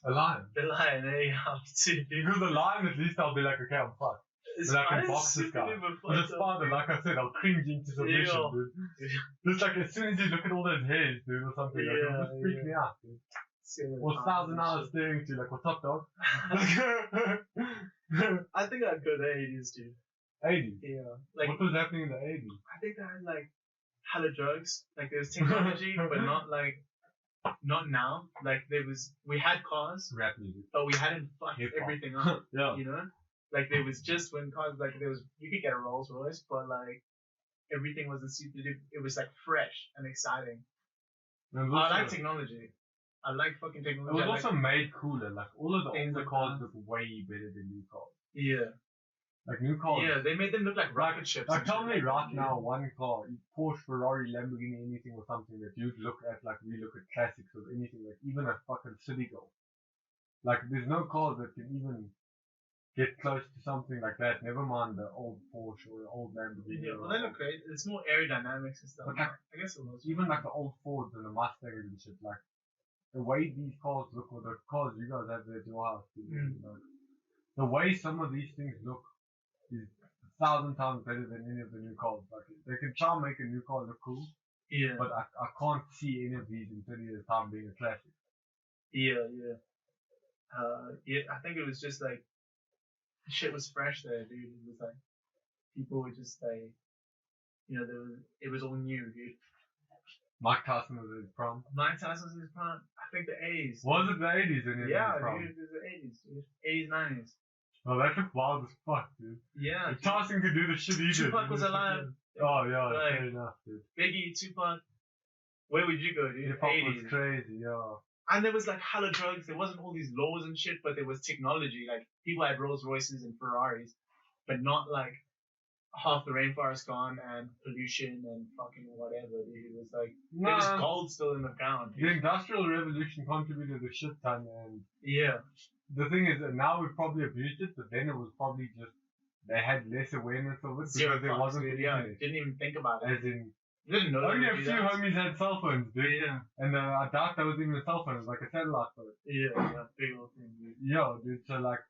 a lion? The lion, eh? How to do. Because a lion, at least I'll be like, okay, I'm fucked. But I can box this guy. But a spider, like I said, I'll cringe into submission, Yeah. dude. Just like as soon as you look at all those hairs, dude, or something, like, it'll just freak me out, dude. Or 1,000 hours staring to you, like, what's up, dog? I think I'd go the 80s, dude. 80s. Yeah. Like, What was happening in the 80s? I think they had like hella drugs. Like there was technology, but not like, not now. Like we had cars, Rap music. but we hadn't fucked Hip-hop. everything up. Yeah. You know? Like there was just when cars, like you could get a Rolls Royce, but like everything wasn't super. It was like fresh and exciting. And I also, like technology. I like fucking it technology. was also made cooler. Like all of the Things older like cars that. look way better than new cars. Yeah. Like new cars. Yeah, they made them look like rocket ships. Like and tell shit. me right now, one car, Porsche, Ferrari, Lamborghini, anything or something that you'd look at like we look at classics or anything, like even a fucking city girl. Like there's no cars that can even get close to something like that. Never mind the old Porsche or the old Lamborghini. Yeah, well, or they look great. It's more aerodynamics and stuff. But like, I guess it was. even like the old Fords and the Mustangs and shit. Like the way these cars look, or the cars you guys have there at your house, you know, the way some of these things look is 1,000 times better than any of the new cars. Like they can try and make a new car look cool, Yeah. but I can't see any of these in 30 years time being a classic. Yeah. I think it was just like shit was fresh there, dude. It was like people were just like, you know, it was all new, dude. Mike Tyson was in his prom. Mike Tyson was in his prime. I think the 80s. Was it the 80s in his Yeah, prom? dude, it was the 80s, dude. 80s, 90s. Oh, that looked wild as fuck, dude. Yeah. If Tyson could do the shit he did. Tupac was alive. Oh yeah, Like, fair enough, dude. Biggie, Tupac. Where would you go, dude? Hip hop 80s. was crazy, yeah. And there was like hella drugs. There wasn't all these laws and shit, but there was technology. Like people had Rolls Royces and Ferraris, but not like half the rainforest gone and pollution and fucking whatever. Dude. It was like there was gold still in the ground. The Industrial Revolution contributed a shit ton, and Yeah. the thing is that now we've probably abused it, but then it was probably just they had less awareness of it Zero because there fucks, wasn't dude. the Yeah. internet. Didn't even think about it. As in, Didn't know only they a would do few that. homies had cell phones, dude. Yeah. And I doubt that was even a cell phone, it was like a satellite phone. Yeah. Big old thing, dude. Yeah, dude, so like,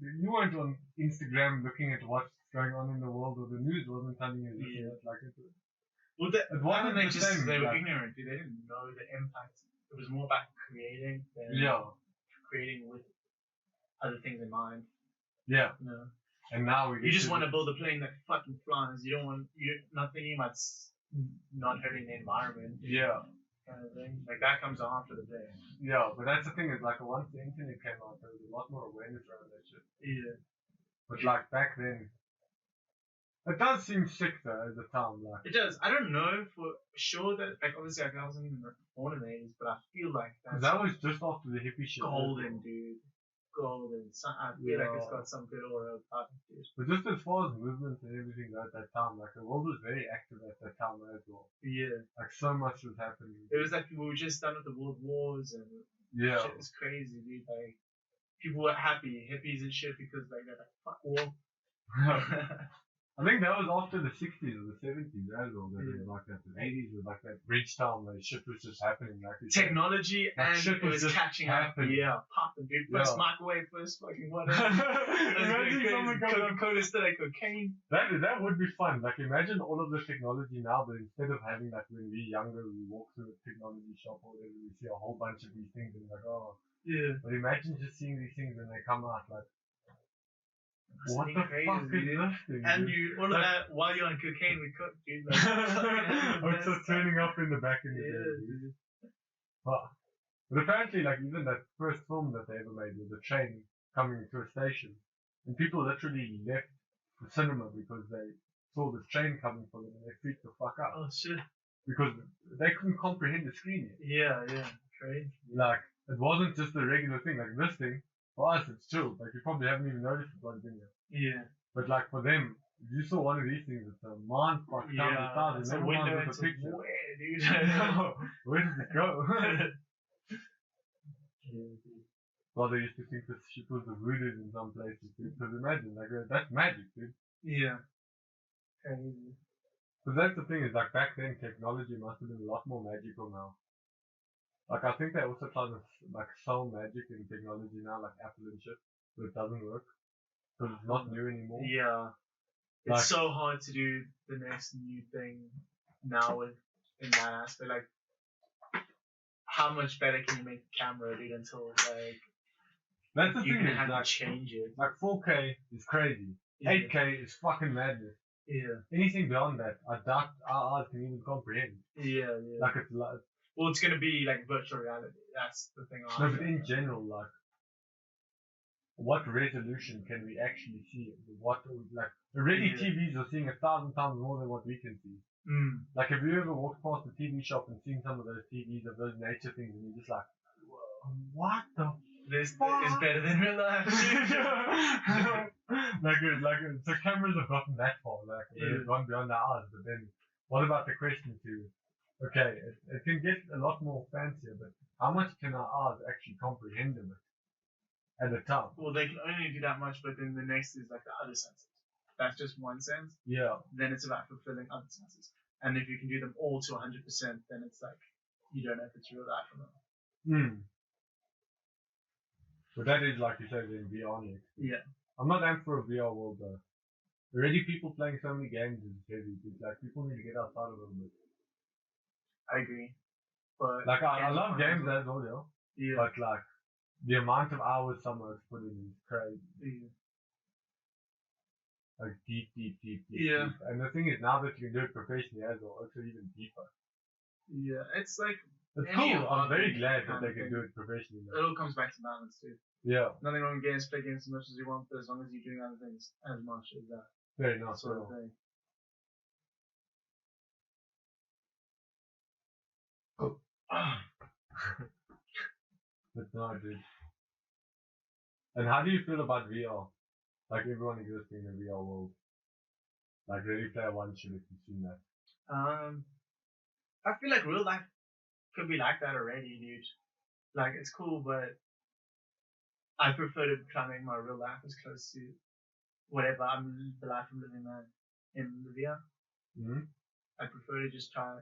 you weren't on Instagram looking at what's going on in the world, or the news wasn't telling you this Yeah. shit, like it. Well, It wasn't they the just same, they were like- ignorant, dude. They didn't know the impact. It was more about creating than creating with other things in mind. Yeah. You know? And now we You just want to build a plane that fucking flies. You don't want, you're not thinking about not hurting the environment. Yeah. Kind of thing. Like that comes after the day. Yeah, but that's the thing is like once the internet came out, there was a lot more awareness around that shit. Yeah. But like back then, it does seem sick though at the time. Like It does. I don't know for sure that, like, obviously I wasn't even born in the 80s, but I feel like that's that was just after the hippie shit. golden, dude. Golden. So, I feel like it's got some good aura about it, dude. But just as far as movements and everything at that time, like the world was very active at that time as well. Yeah. Like so much was happening. It was like we were just done with the world wars and Yeah. shit was crazy, dude. Like people were happy, hippies and shit, because like they're like fuck war. I think that was after the 60s or the 70s as well. That it was like that. The 80s was like that bridge time where shit was just happening. Like Technology Like, and shit it was was just catching up. happening. Yeah, popping, dude. First Yeah. microwave, first fucking whatever. Imagine someone comes up. Coca-Cola instead of cocaine. That would be fun. Like imagine all of the technology now, but instead of having like when we're younger, we walk through a technology shop or whatever, we see a whole bunch of these things and like, oh. Yeah. But imagine just seeing these things when they come out, like, That's what the crazy, fuck is dude. this thing? And dude? you, all of that while you're on cocaine, we cook, dude. Like, Oh, it's just turning up in the back in the yeah, day. Dude. dude. But But apparently, like, even that first film that they ever made was a train coming to a station. And people literally left the cinema because they saw this train coming for them and they freaked the fuck out. Oh shit. Because they couldn't comprehend the screen yet. Yeah. Crazy. Like, it wasn't just a regular thing. Like, this thing, for us, it's chill. Like, you probably haven't even noticed it one thing yet. Yeah. But, like, for them, if you saw one of these things, it's a man fuck down It's the a never window mind with a into picture. where, dude? Where does it go? Well, they used to think this shit was the voodoo in some places, dude. Because imagine, like, that's magic, dude. Yeah. Crazy. Because that's the thing, is like, back then, technology must have been a lot more magical now. Like, I think they're also trying to, like, sell magic in technology now, like Apple and shit, but it doesn't work. Because it's not new anymore. Yeah. Like, It's so hard to do the next new thing now in that aspect. Like, how much better can you make the camera, dude, until, like, that's the you thing, can is, have like, to change it. like, 4K is crazy. Yeah. 8K is fucking madness. Yeah. Anything beyond that, I doubt our eyes can even comprehend. Yeah. Like, it's like, Well, it's gonna be like virtual reality. That's the thing. no, but in general, like, what resolution can we actually see? What, like, already TVs are seeing 1,000 times more than what we can see. Like, have you ever walked past a TV shop and seen some of those TVs of those nature things and you're just like, what the This fuck? is better than real life. like, so cameras have gotten that far, like, they've gone beyond our eyes, but then, what about the question to, okay, it can get a lot more fancier, but how much can our eyes actually comprehend of it at a time? Well, they can only do that much, but then the next is like the other senses. That's just one sense. Yeah. Then it's about fulfilling other senses. And if you can do them all to 100%, then it's like, you don't know if it's real life or not. But that is, like you said, in VR next. Yeah. I'm not amped for a VR world though. Already people playing so many games is heavy. It's like, people need to get outside a little bit. I agree. But like, I love games as well, yeah. But like, the amount of hours someone has put in is crazy. Yeah. Like, deep. Yeah. Deep. And the thing is, now that you can do it professionally as well, it's even deeper. Yeah, it's like, it's any cool. I'm very hobby glad kind that they of can thing. do it professionally It now. all comes back to balance too. Yeah. Nothing wrong with games, play games as much as you want, but as long as you're doing other things as much as that Very nice. sort of thing. That's not good. And how do you feel about VR? Like, everyone existing in the VR world. Like, Ready Player One should have seen that. I feel like real life could be like that already, dude. Like, it's cool, but I prefer to try and make my real life as close to whatever the life I'm living in the VR. Mm-hmm. I prefer to just try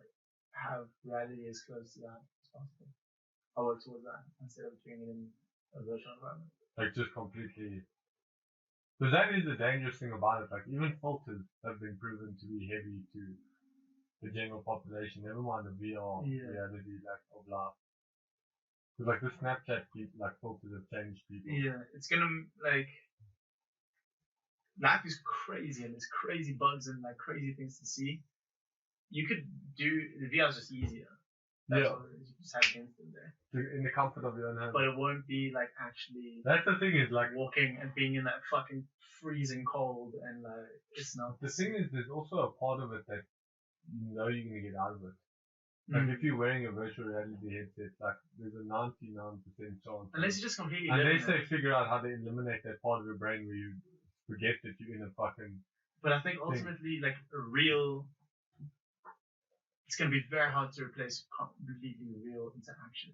have reality as close to that as possible. I work towards that instead of doing it in a virtual environment. Like, just completely. Because that is the dangerous thing about it. Like, even filters have been proven to be heavy to the general population. Never mind the VR reality, like, of life. Because, like, the Snapchat like, filters have changed people. Yeah, it's gonna, like, life is crazy and there's crazy bugs and, like, crazy things to see. You could do, the VR is just easier. That's what it is. You just have it instant there. In the comfort of your own home. But it won't be, like, actually. That's the thing, is like, walking and being in that fucking freezing cold and, like, it's not. The thing is, there's also a part of it that you know you're gonna get out of it. Like, if you're wearing a virtual reality headset, like, there's a 99% chance. Unless you just completely. Unless they figure out how to eliminate that part of your brain where you forget that you're in a fucking. But I think ultimately, like, a real. It's gonna be very hard to replace completely real interaction.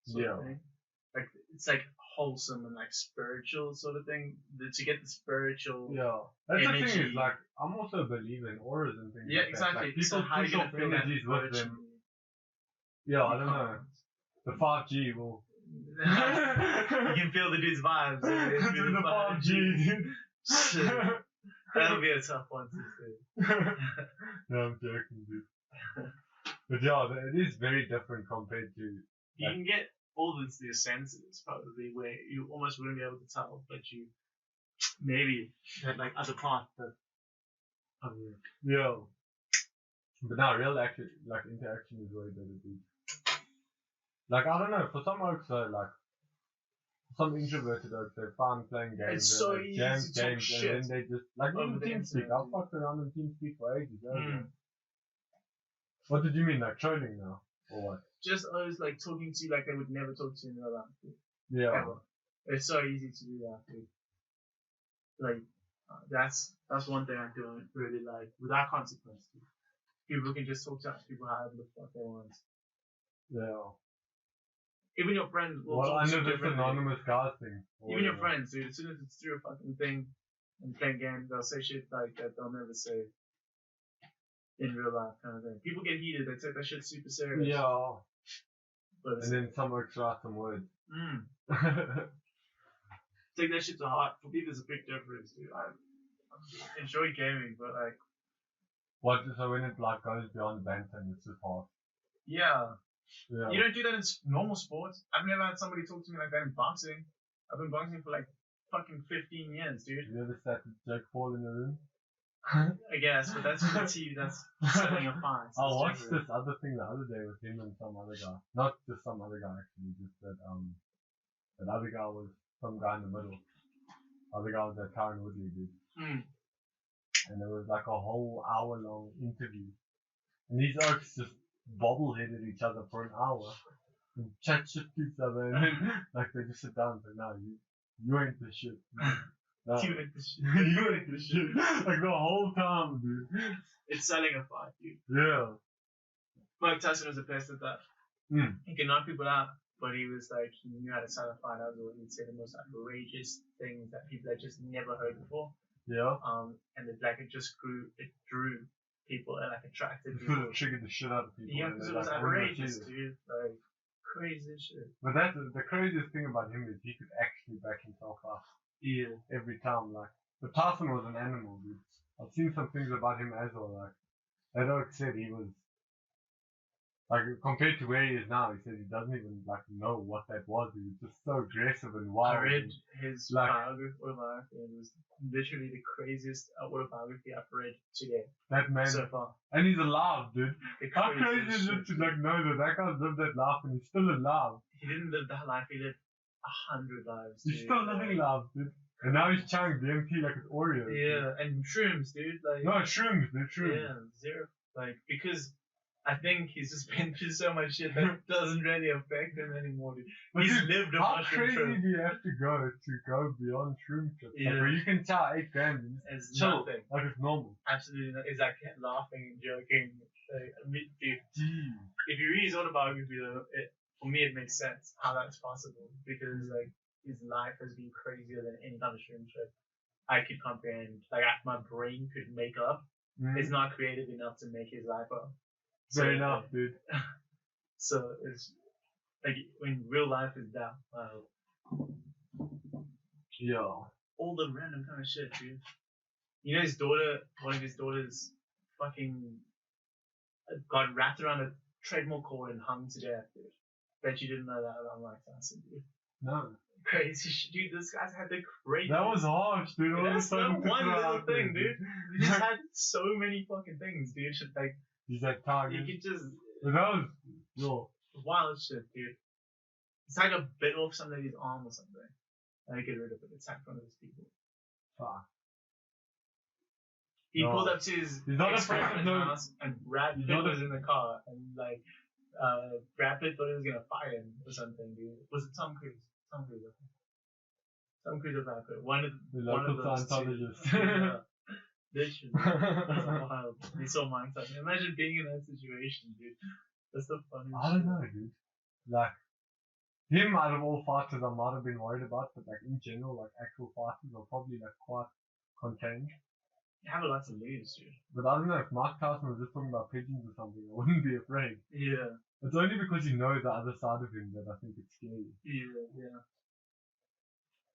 Sort of thing. Like, it's like wholesome and like spiritual sort of thing. To get the spiritual. Yeah. That's energy. the thing, is like, I'm also a believer in auras and things. Yeah, like exactly. That. Like, people so how are you push gonna off feel that energies with them. virtually? Yeah, I don't know. The 5G will. You can feel the dude's vibes. the 5G. Shit. That'll be a tough one to say. No, I'm joking, dude. But yeah, it is very different compared to. You can get all the senses probably where you almost wouldn't be able to tell, but you maybe had like other parts that. Yeah. But now real interaction is way better, dude. Like, I don't know, for some oaks, like, some introverted oaks, they're fun playing games. It's so and, like, easy jam to talk games, shit and then they just, like, over even the TeamSpeak. internet, I've fucked around in TeamSpeak for ages. Mm. What did you mean, like, trolling now? Or what? Just always like talking to you like they would never talk to you in real life, dude. Yeah. Ever. It's so easy to do that, dude. Like, that's one thing I don't really like without consequence, dude. People can just talk to people however the fuck they want. Yeah. Even your friends will Well, talk to under you this differently. anonymous guy thing. Even your friends, dude, as soon as it's through a fucking thing and playing games, they'll say shit like that they'll never say in real life, kind of thing. People get heated, they take that shit super serious. Yeah. But And then some oaks write some words. Take that shit to heart. For me, there's a big difference, dude. I enjoy gaming, but like, What? So when it like goes beyond banter, it's just hard. yeah. Yeah. You don't do that in normal sports. I've never had somebody talk to me like that in boxing. I've been boxing for like fucking 15 years, dude. You ever sat with Jake Paul in the room? I guess, but that's for the TV. That's setting a fight. I watched this other thing the other day with him and some other guy. Not just some other guy actually, just that that other guy was some guy in the middle. Other guy was that Karen Woodley dude. And it was like a whole hour long interview. And these oaks just bobble-headed each other for an hour. And chat shit to each other and then like they just sit down and say, no, you ain't the shit. No. You ain't the shit. You ain't the shit. Like the whole time, dude. It's selling a fight, dude. Yeah. Mike Tyson was the best at that. He can knock people out, but he was like, he knew how to sell a fight. That was what he'd say the most outrageous things that people had just never heard before. Yeah. And it drew people and like attracted people. It triggered the shit out of people. Yeah, because it was outrageous, dude. Like, crazy shit. But that's the craziest thing about him is he could actually back himself up. Yeah. Every time, like. But Tyson was an animal, dude. I've seen some things about him as well, like. That oak said he was. Like, compared to where he is now, he said he doesn't even, like, know what that was. He was just so aggressive and wild. I read his autobiography, and it was literally the craziest autobiography I've read today. That man. So far. And he's alive, dude. How crazy is it to, like, know that guy's lived that life and he's still alive? He didn't live that life, he lived 100 lives, dude. He's still living life, dude. And now he's chowing DMT like it's Oreos. Yeah, and shrooms, dude. Like, no, shrooms, dude, shrooms. Yeah, zero. Like, because I think he's just been through so much shit that doesn't really affect him anymore, dude. But he's dude, lived a how mushroom crazy trip. do you have to go beyond shroom trips? Yeah. Like, where you can chow 8 grams and It's chill, nothing. like it's normal. Absolutely not. It's like laughing and joking. Like, dude, Jeez. if you read his autobiography, though, for me it makes sense how that's possible because like his life has been crazier than any kind of shroom trip I could comprehend. Like my brain could make up. It's not creative enough to make his life up. Fair enough, dude. So it's like when real life is down. Yeah. All the random kind of shit, dude. You know his daughter, one of his daughters, fucking got wrapped around a treadmill cord and hung to death, dude. Bet you didn't know that about Mike Tyson, dude. No. Crazy shit, dude. This guy's had the crazy. That was harsh, dude. That's not one little thing, dude. He just had so many fucking things, dude. Like, he's that target. you could just. But that was, yo. Wild shit, dude. It's like a bit off somebody's arm or something. And I get rid of it. It's like one of those people. Fuck. He pulled up to his ex-girlfriend's house and Brad Pitt was in the car and like Brad Pitt thought he was gonna fire him or something, dude. Was it Tom Cruise? Tom Cruise or Brad Pitt. One of those Scientologist. two. Yeah. Literally. That's wild. He saw Mike Tyson. Imagine being in that situation, dude. That's the funniest I don't know, dude. Like, him out of all fighters I might have been worried about, but like in general, like actual fighters are probably like quite contained. You have a lot to lose, dude. But I don't know, if Mike Tyson was just talking about pigeons or something, I wouldn't be afraid. Yeah. It's only because you know the other side of him that I think it's scary. Yeah.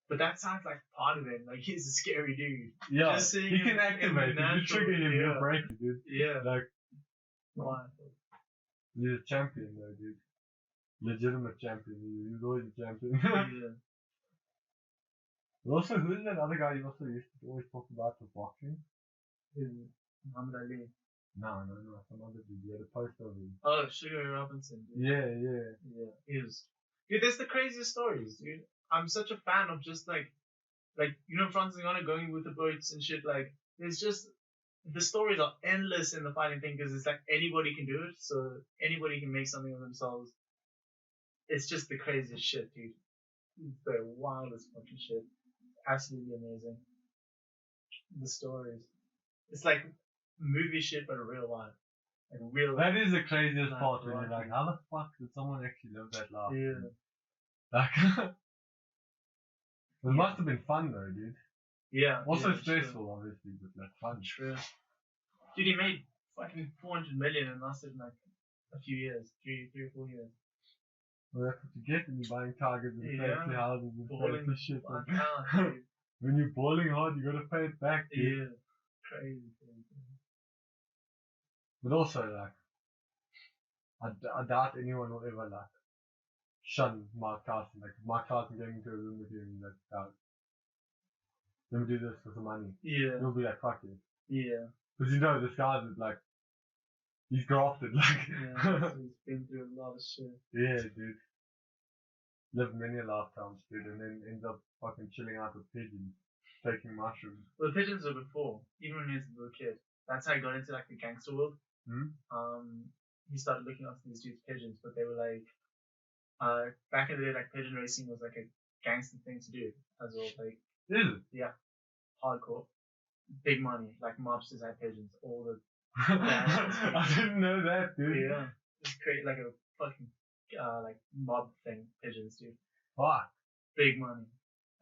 But that sounds like part of him. Like, he's a scary dude. Yeah, he can activate it. You trigger him, he'll break it, dude. Yeah. Like, Why? he's a champion though, dude. Legitimate champion. He's always a champion. Yeah. Also, who's that other guy you also used to always talk about with boxing? Muhammad Ali. No, some other dude. You had a poster of him. Oh, Sugar Robinson, dude. Yeah. Yeah, he was. Dude, there's the craziest stories, dude. I'm such a fan of just like Francis Ngannou going with the boats and shit. Like, there's just the stories are endless in the fighting thing because it's like anybody can do it, so anybody can make something of themselves. It's just the craziest shit, dude. It's the wildest fucking shit. Absolutely amazing. The stories. It's like movie shit, but real life. Like real. That is the craziest Like, part when you're rocky. like, how the fuck did someone actually live that life? Yeah. Like, it must have been fun though, dude. Yeah. Also yeah, stressful, obviously, but like fun. True. Dude, he made fucking 400 million and lasted in like a few years, 3 or 4 years. Well, that's what you get when you're buying targets and fancy houses and Balling fancy shit. fuck Like, out, dude. when you're balling hard, you gotta pay it back, dude. Yeah. Crazy. But also, like, I doubt anyone will ever, like, shun Mike Tyson. Like, if Mike Tyson came into a room with you and he's like, let me do this for some money. Yeah. You'll be like, fuck it. Yeah. Because you know, this guy's like, he's grafted, like. Yeah. He's been through a lot of shit. Yeah, dude. Lived many a lifetimes, dude, and then ends up fucking chilling out with pigeons, taking mushrooms. Well, the Pigeons were before, even when he was a little kid. That's how he got into like the gangster world. He started looking after these dudes' pigeons, but they were like, back in the day, like pigeon racing was like a gangster thing to do as well. Like, Is it? yeah, hardcore, big money. Like mobsters had pigeons. All the I didn't know that, dude. yeah, just create like a fucking like mob thing. Pigeons, dude. Fuck. Big money,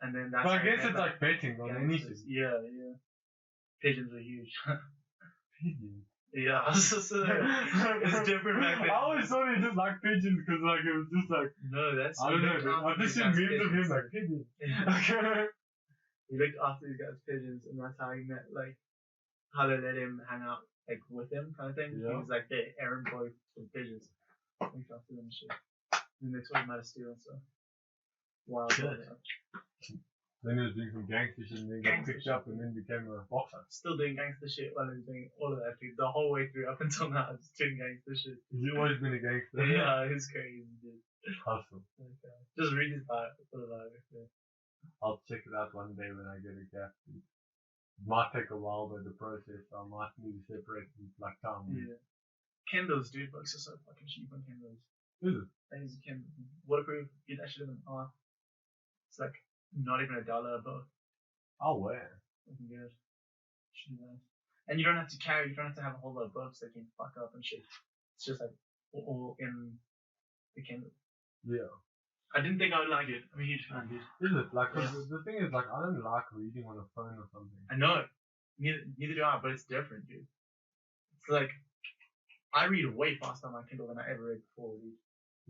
and then that's. But I how you guess had, it's like betting on anything. gangsters. Yeah. Pigeons were huge. Pigeons. Yeah, it's different back then. I always thought he just liked pigeons because like it was just like No, that's I don't know. Dude. I just seen memes of him like pigeons. Okay. He looked after these guys' pigeons, and that's how he met like how they let him hang out like with him kind of thing. Yeah. He was like the errand boy for the pigeons. Looked after them and shit. And they taught him how to steal and stuff. Wild. Shit. Then he was doing some gangster shit and then got picked up and then became a boxer. Still doing gangster shit while he was doing all of that, dude. The whole way through up until now, just doing gangster shit. He's always been a gangster. Yeah, it's crazy, dude. Hustle. Okay. Just read his bio. Yeah. I'll check it out one day when I get a gap. It might take a while though, the process, so I might need to separate them like time. Yeah. Kindles, dude. Books are so fucking cheap on Kindles. Is it? I use a Kindle. Waterproof. Get that shit in an hour. It's like not even $1 a book. Oh, wow. Looking good. Should be nice. And you don't have to have a whole lot of books that can fuck up and shit. It's just like all in the Kindle. Yeah. I didn't think I would like it. I'm a huge fan, dude. Is it? Like, 'cause the thing is, like, I don't like reading on a phone or something. I know. Neither do I, but it's different, dude. It's like, I read way faster on my Kindle than I ever read before, dude.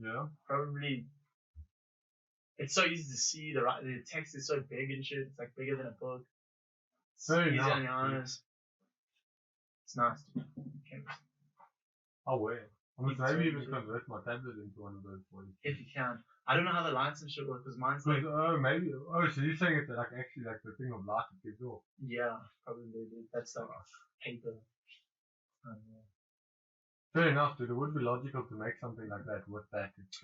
Yeah? Probably, it's so easy to see, the text is so big and shit, it's like bigger than a book. It's Very easy nice, on your dude. eyes. It's nice, dude. Kindles. Oh, wow. I mean, It's maybe very even good. convert my tablet into one of those for you. If you can. I don't know how the lights and shit work, because mine's like, Maybe. Oh, so you're saying it's like actually like the thing of light it gives off. yeah, probably, dude. That's like paper. I don't know. Fair enough, dude. It would be logical to make something like that with that. That's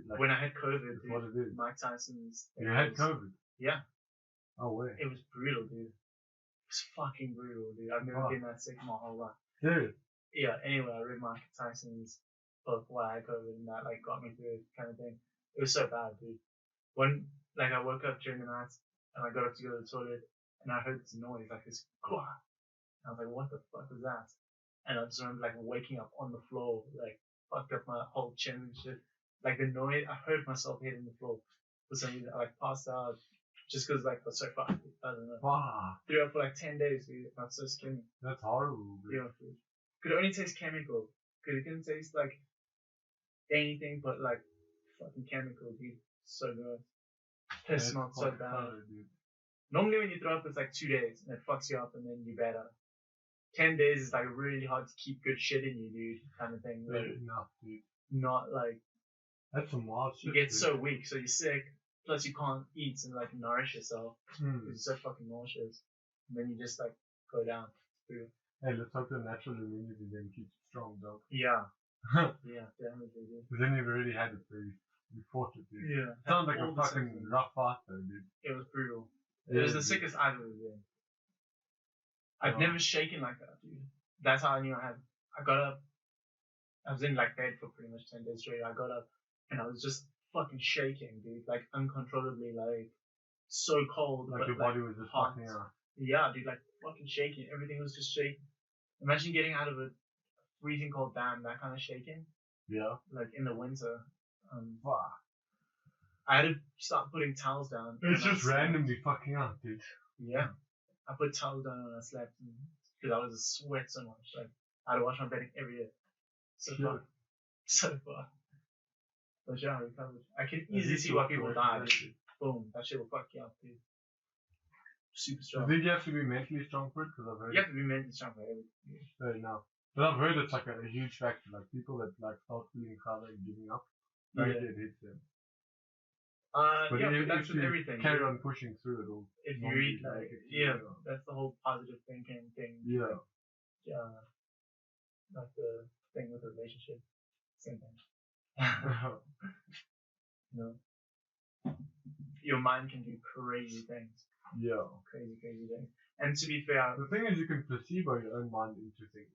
like, When I had COVID, that's dude, what it is. Mike Tyson's. You had COVID? Yeah. Oh, wow. It was brutal, dude. It was fucking brutal, dude. I've never Wow. been that sick in my whole life. Dude. Yeah, anyway, I read Mike Tyson's book while I had COVID and that like got me through it kind of thing. It was so bad, dude. When like I woke up during the night and I got up to go to the toilet and I heard this noise, like this and I was like, what the fuck was that? And I just remember like waking up on the floor, like fucked up my whole chin and shit. Like the noise, I heard myself hitting the floor for some reason. I like passed out just because like I was so fucked. I don't know. Wow. Threw up for like 10 days, dude. I was so skinny. That's horrible, dude. Yeah, dude. Could only taste chemical. Cause it couldn't taste like anything but like fucking chemical, dude. So good. Piss smelled so bad. Dude. Normally when you throw up it's like 2 days and it fucks you up and then you're better. 10 days is like really hard to keep good shit in you, dude, kind of thing. Fair Like, enough, dude. not like, That's some wild shit. you get dude. so weak, so you're sick, plus you can't eat and like nourish yourself, Hmm. because you're so fucking nauseous. And then you just like go down. It's brutal. Hey, let's hope your natural immunity then keeps it strong, dog. Yeah. Yeah, definitely, dude. Because then you've already had it, so you fought it, dude. Yeah. Sounds like a All the fucking symptoms. rough fight, though, dude. It was brutal. Yeah, It was the dude. sickest I've ever been. I've Yeah. never shaken like that, dude. That's how I knew I got up. I was in like bed for pretty much 10 days straight. I got up and I was just fucking shaking, dude. Like uncontrollably, like so cold. Like but, your body was just hot. fucking out. Yeah, dude, like fucking shaking. Everything was just shaking. Imagine getting out of a freezing cold dam, that kind of shaking. Yeah. Like in the winter. Fuck. I had to start putting towels down. It's when I just slept. randomly fucking out, dude. Yeah. I put towels down when I slept because I was sweat so much. Like I had to wash my bedding every day. So Shit. far. So far. But yeah, I recovered. I can At easily least see you why walked people away die, from that dude. shit. Boom. That shit will fuck you up, dude. Super I strong. think you have to be mentally strong for it, because I've heard You have to be mentally strong for everything. it now. But I've heard it's like a huge factor. Like people that like start feeling tired and giving up, like Yeah. it hits them. But if that's with you everything. carry dude. on pushing through it all. If you normally read, like, make it yeah, through, that's the whole positive thinking thing. yeah. Like the thing with the relationship. Same thing. No. Your mind can do crazy things. Yeah. Crazy things. And to be fair, The thing is, you can placebo your own mind into things,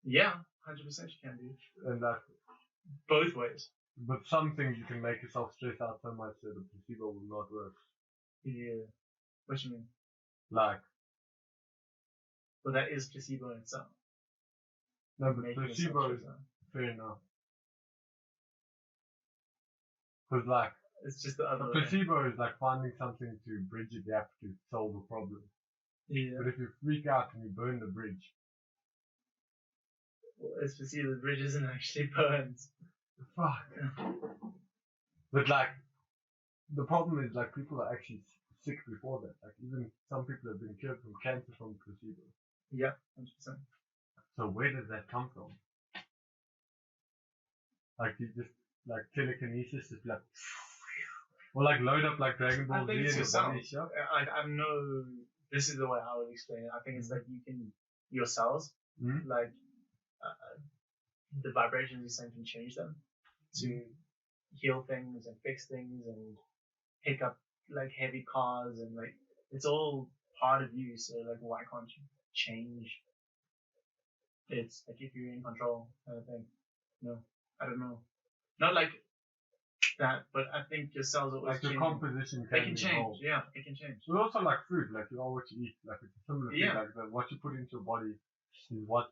yeah, 100% you can do. and that. Both ways. But some things you can make yourself stress out so much that the placebo will not work. Yeah. What you mean? Like, Well, that is placebo in itself. no, but Making placebo yourself is stress out. fair enough. Because like, It's just the a other way. placebo is like finding something to bridge a gap to solve a problem. Yeah. But if you freak out and you burn the bridge, Well, it's placebo. The bridge isn't actually burned. fuck. But like, the problem is like people are actually sick before that. Like even some people have been cured from cancer from placebo. Yeah, 100%. So where does that come from? Like you just like telekinesis is like, or like load up like Dragon Ball I think Z it's and yourself. body shop. I know this is the way I would explain it. I think it's like you can, your cells, Mhm. like the vibrations you send can change them to heal things and fix things and pick up like heavy cars and like it's all part of you. So like why can't you change? It's like if you're in control kind of thing. No, I don't know. Not like that, but I think your cells always Like the change. composition They can can be change. evolved. Yeah, it can change. But also like food, like you are what you eat. Like it's a similar thing. Yeah. Like what you put into your body is what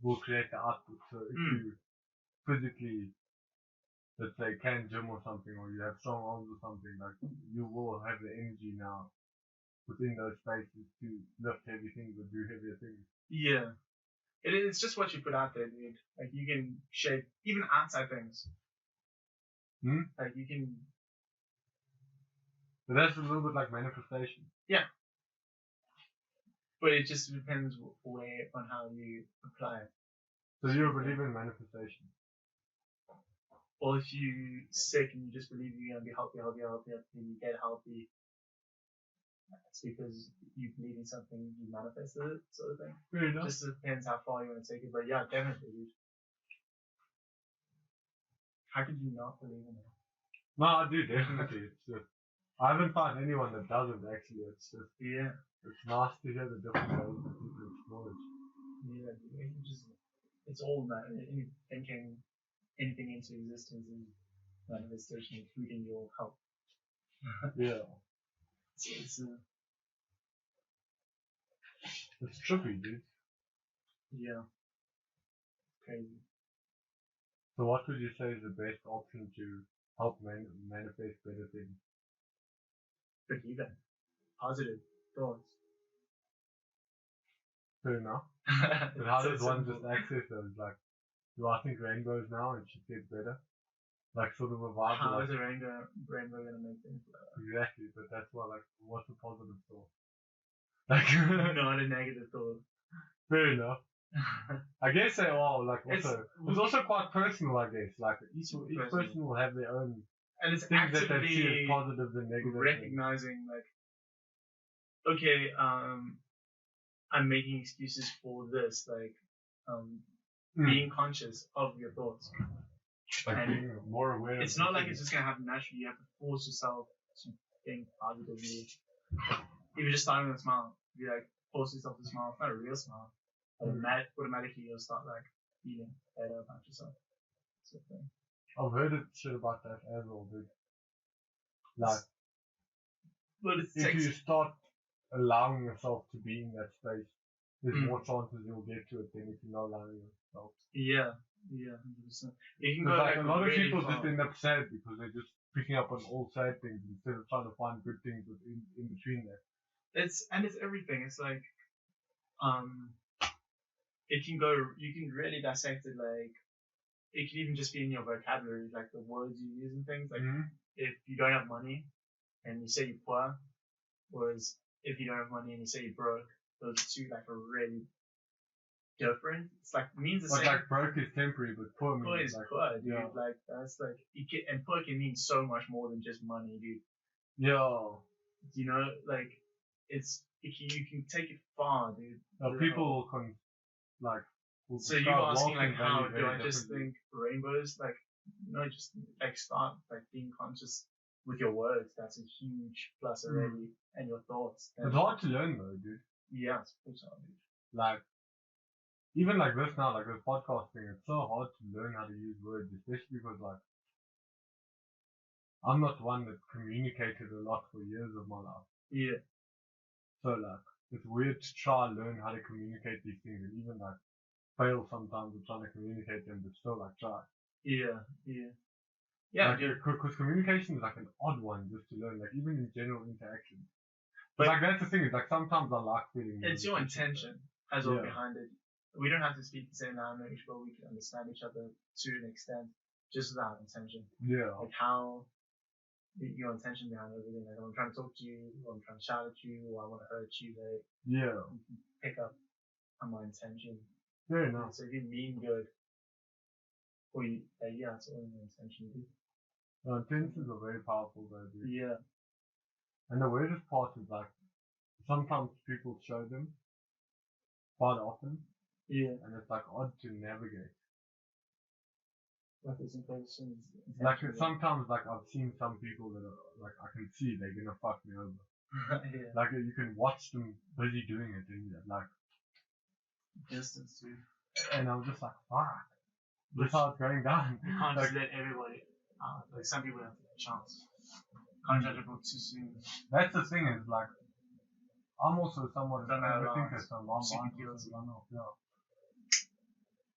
will create the output. So if you physically, let's say, can gym or something, or you have strong arms or something, like you will have the energy now within those spaces to lift heavy things or do heavier things. Yeah. It's just what you put out there, dude. Like you can shape even outside things. Like you can. But that's a little bit like manifestation. But it just depends where on how you apply it. So you're a believer in manifestation. Or if you sick and you just believe you're gonna be healthy, you get healthy. It's because you believe in something, you manifested it, sort of thing. Fair enough. Just depends how far you want to take it. But yeah, definitely, dude. How could you not believe in it? No, I do definitely. It's just I haven't found anyone that doesn't actually. It's just Yeah. it's nice to hear the different ways that people explore it. Yeah, dude. It's all thinking anything into existence is manifestation, including your health. Yeah. It's It's trippy, dude. yeah, crazy. So what would you say is the best option to help manifest better things? Believe it. Positive thoughts. Fair enough. But how So does one simple. just access those? Like, do I think rainbows now and shit gets better? Like sort of a vibe. How Like, is a rainbow gonna make things better? exactly, but that's why like, what's a positive thought? Like, Not a negative thought. fair enough. I guess they are like also. It's- It's also quite personal, I guess. Like each Personal. person will have their own And it's things that they see actively as positives and negatives. recognizing like, okay, I'm making excuses for this, like being conscious of your thoughts. Like And being more aware. it's not like it's just gonna happen naturally. You have to force yourself to think positively. If you're just starting with a smile, you like force yourself to smile. It's not a real smile. Automatically you'll start like feeling better about yourself. Sort of thing. I've heard shit about that as well, dude. Like, but if you start allowing yourself to be in that space, there's more chances you'll get to it than if you're not allowing yourself. Yeah, 100%. You can go like a lot of really people far. just end up sad because they're just picking up on all sad things instead of trying to find good things in between there. It's everything. It's like it can go. You can really dissect it. Like it can even just be in your vocabulary, like the words you use and things. Like if you don't have money and you say you're poor, whereas if you don't have money and you say you're broke, those two like are really different. It's like means the But same. like broke is temporary, but poor means Poor is like, poor, dude. yeah. Like that's like and poor can mean so much more than just money, dude. Yeah. You know, like you can take it far, dude. People can like. So you're asking like how do I just think rainbows? Like no, just like start like being conscious with your words. That's a huge plus already, and your thoughts. It's hard to learn though, dude. Yeah, it's pretty hard, dude. Like even like this now, like this podcast thing, it's so hard to learn how to use words, especially because like I'm not one that communicated a lot for years of my life. Yeah. So like it's weird to try and learn how to communicate these things and even like fail sometimes with trying to communicate them, but still like try. Yeah. Like, because communication is like an odd one just to learn, like even in general interactions. But like that's the thing is like sometimes I like feeling. It's your intention as well behind it. We don't have to speak the same language, but we can understand each other to an extent just with our intention. Yeah. Like how your intention behind everything. Like I'm trying to talk to you, or I'm trying to shout at you, or I want to hurt you. Like you can pick up on my intention. Very nice. So if you mean good, or you, it's all in your intention, dude. Intentions are very powerful though, dude. Yeah. And the weirdest part is like, sometimes people show them quite often. Yeah. And it's like odd to navigate. Like this intentions. Like sometimes like I've seen some people that are like I can see they're gonna fuck me over. Yeah. Like you can watch them busy doing it and like distance, dude. And I'm just like, fuck. This how it's going down. You can't just let everybody like some people have a chance. Can't judge people too soon. That's the thing is like I'm also somewhat Don't overthinker, so I'm because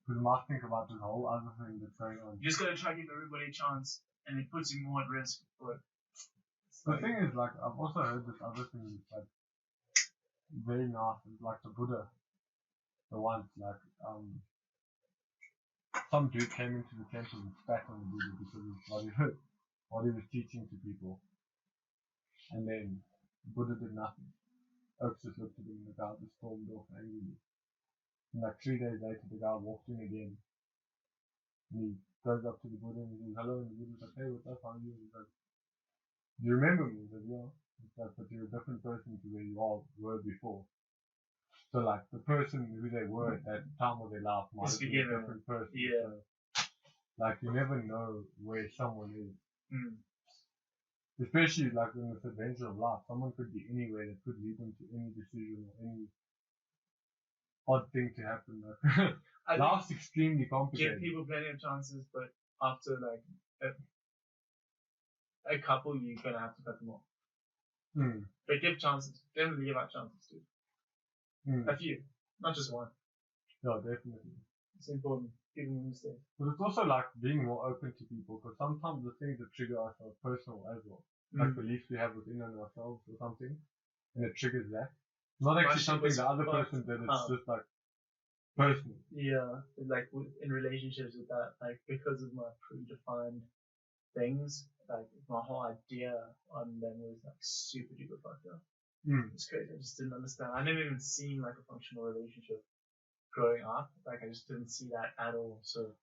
I might think about this whole other thing that's going on. You just gotta try to give everybody a chance and it puts you more at risk for it. The thing is like I've also heard this other thing that's like very nice, it's like the Buddha. The one like some dude came into the temple and spat on the Buddha because of what he was teaching to people. And then the Buddha did nothing. Oaks just looked at him and the guy just stormed off angrily. And like 3 days later the guy walked in again. And he goes up to the Buddha and he says, hello, and the Buddha's like, hey, what's up, how are you? And he goes, do you remember me? He says, yeah. It's like, but you're a different person to where you all were before. So like the person who they were at that time of their life might have been a different person. Yeah. So, like you never know where someone is. Especially like in this adventure of life, someone could be anywhere that could lead them to any decision or any odd thing to happen. Like, life's extremely complicated. Give people plenty of chances, but after like a couple, you're gonna have to cut them off. But give chances. Definitely give out chances, dude. A few, not just one. Yeah, definitely. It's important. Giving them mistakes. But it's also like being more open to people, because sometimes the things that trigger us are personal as well. Like beliefs we have within ourselves or something, and it triggers that. Not actually something the other person did, it's just like personal. Yeah, like in relationships with that, like because of my predefined things, like my whole idea on them was like super duper fucked up. It's crazy. I just didn't understand. I never even seen like a functional relationship growing up. Like I just didn't see that at all. So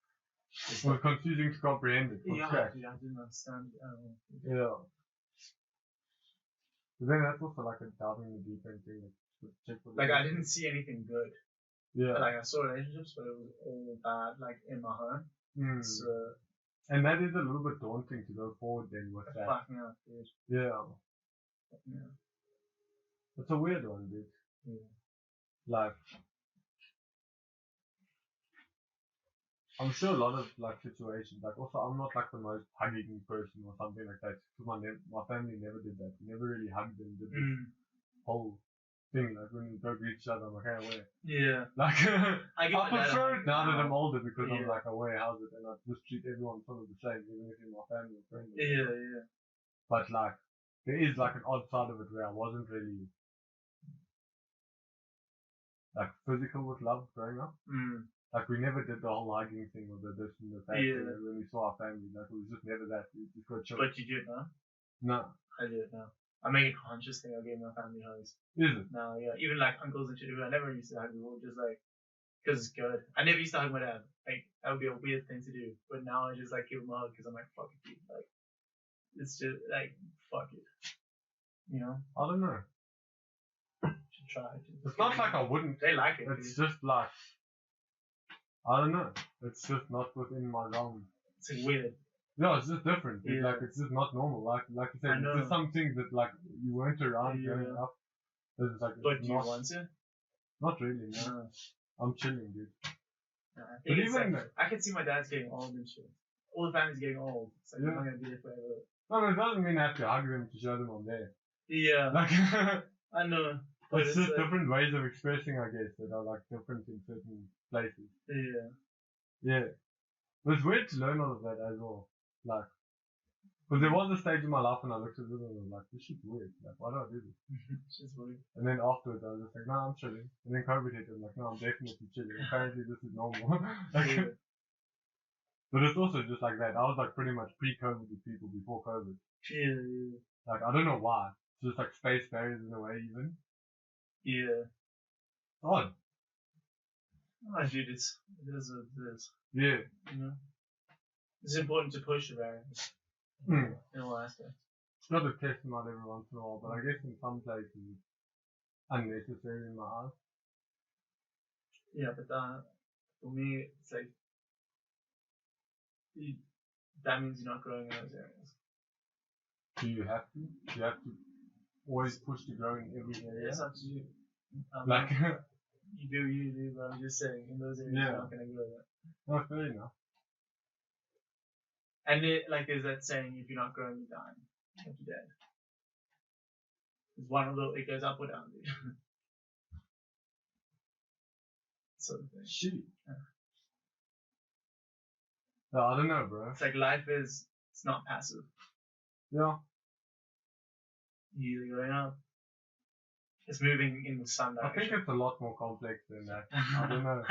it was confusing to comprehend it. Yeah, I didn't understand it at all. Yeah. But then that's also like a diving in the deep end thing. Like, check for Like, I didn't see anything good. Yeah. Like, I saw relationships, but it was all bad, like, in my home. So, and that is a little bit daunting to go forward then with that. fuck me up, dude. Yeah. Yeah. It's a weird one, dude. Yeah. Like, I'm sure a lot of like situations, like also I'm not like the most hugging person or something like that. Because my family never did that. We never really hugged and did this whole thing. Like when we go greet each other, I'm like, hey, away. Yeah. Like, I prefer it now that I'm older because I'm like, away, how's it? And I just treat everyone sort of the same, even if you're my family or friend. Yeah. But like, there is like an odd side of it where I wasn't really like physical with love growing up. Like we never did the whole hugging thing or the this and the that when we saw our family. Like it was just never that. We just got chill. But you do it now? No. I do it now. I make a conscious thing of giving my family hugs. Is it? Now, yeah. Even like uncles and shit. I never used to hug people, just like, because it's good. I never used to hug my dad. Like, that would be a weird thing to do. But now I just like give him a hug because I'm like, fuck it, dude. Like, it's just like, fuck it. You know? I don't know. Should try it. It's not like I wouldn't. They like it. It's just like, I don't know. It's just not within my realm. It's like weird. No, it's just different. Yeah. Like it's just not normal. Like you said, it's just some things that like you weren't around growing up. It's like, but do you want to? Not really. No. I'm chilling, dude. But even like, I can see my dad's getting old and shit. All the family's getting old. It's like I'm not gonna be there forever. No, it doesn't mean I have to hug them to show them I'm there. Yeah. Like I know. But it's just different ways of expressing, I guess, that are like different in certain places. Yeah. Yeah. But it's weird to learn all of that as well. Like, because there was a stage in my life when I looked at it and I was like, this shit's weird. Like, why do I do this? Shit's weird. And then afterwards I was just like, no, I'm chilling. And then COVID hit and I'm like, no, I'm definitely chilling. Apparently this is normal. Like, but it's also just like that. I was like pretty much pre-COVID with people before COVID. Yeah. Like, I don't know why. It's just like space barriers in a way even. Yeah. Odd. Oh, dude, it is what it is. Yeah. You know? It's important to push the barriers. In all aspects. It's not a test them out every once in a while, but I guess in some places it's unnecessary in my eyes. Yeah, but for me, it's like, that means you're not growing in those areas. Do you have to? Do you have to always push to grow in every area? It's up to you. Like, you do, but I'm just saying, in those areas you're not going to grow that. No, fair enough. And like there's that saying, if you're not growing, you're dying. Like you're dead. There's one little, it goes up or down, dude. Sort of thing. Shit. No, I don't know, bro. It's like life is, it's not passive. Yeah. You're either going up. It's moving in the sun direction. I think it's a lot more complex than that. I don't know.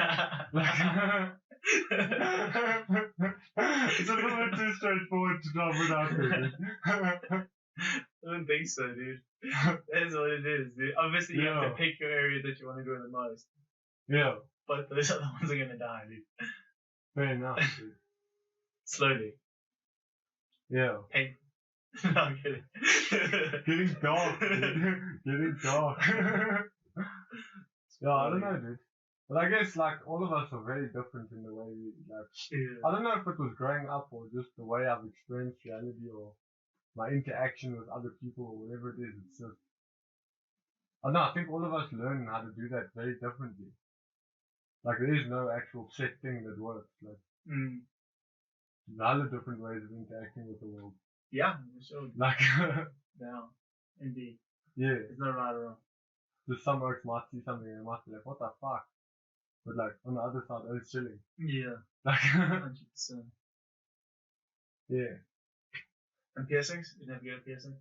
It's a little bit too straightforward to drop it out there. I don't think so, dude. That is what it is, dude. Obviously, you have to pick your area that you want to go the most. Yeah. But those other ones are going to die, dude. Fair enough, dude. Slowly. Yeah. Painful. No, I'm kidding. Getting dark, dude. Getting dark. Yeah, I don't know, dude. But I guess, like, all of us are very different in the way we, like, I don't know if it was growing up or just the way I've experienced reality or my interaction with other people or whatever it is. It's just, I don't know, I think all of us learn how to do that very differently. Like, there is no actual set thing that works. Like, there's other different ways of interacting with the world. Yeah, for sure. Like, yeah, indeed. Yeah. There's no right or wrong. Just some oaks might see something and might be like, what the fuck? But like, on the other side, oh, it's chilling. Yeah. Like, 100%. Yeah. And piercings? You never get a piercing?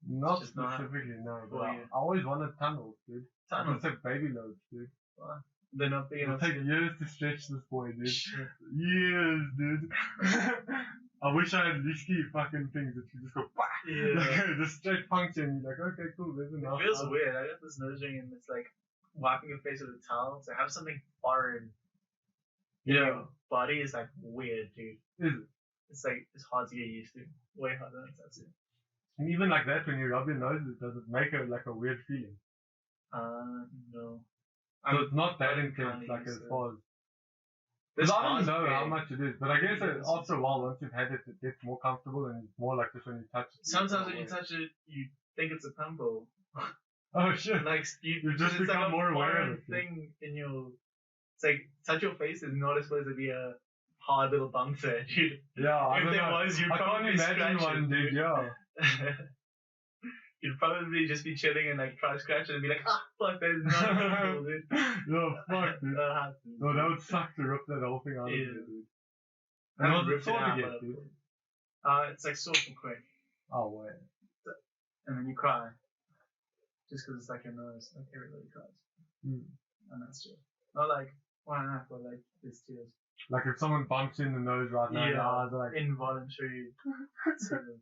Not just specifically, no. But I always wanted tunnels, dude. Tunnels? It's like baby loads, dude. What? They're not big enough. It'll take years to stretch this boy, dude. Shit. Years, dude. I wish I had risky fucking things that you just go, bah! Yeah. Like, just straight function. You're like, okay, cool, there's enough. It feels weird. I got this nose ring and it's like wiping your face with a towel. To have something foreign in your body is like weird, dude. Is it? It's like, it's hard to get used to. Way harder than that's it. And even like that, when you rub your nose, does it make like a weird feeling? No. So it's not that I'm intense, kinda like used as to it. far as. This Because I don't bar's know how big. much it is, but I guess Yeah, after a while, once you've had it, it gets more comfortable and it's more like this when you touch it. Sometimes when you touch it, you think it's a pimple. Oh shit! Like You've just it's like become a more aware of foreign it. thing in your. It's like touch your face is not supposed to be a hard little bump there, dude. Yeah, I If don't there know. was, you'd I can't probably imagine scratch one, it, dude. Yeah. You'd probably just be chilling and like try to scratch it and be like, ah, fuck, that is not a pimple, dude. No, fuck, dude. That happens. No, that would suck to rip that whole thing out of Yeah. you, dude. I And haven't was it ripped it sore to out, get, but- dude? It's like sore and quick, Oh, wait. and then you cry, just because it's like your nose, like everybody cries, Hmm. and that's just not like why not, but like it's tears, Like if someone bumps you in the nose right now, Yeah. your eyes are like, involuntary. tears.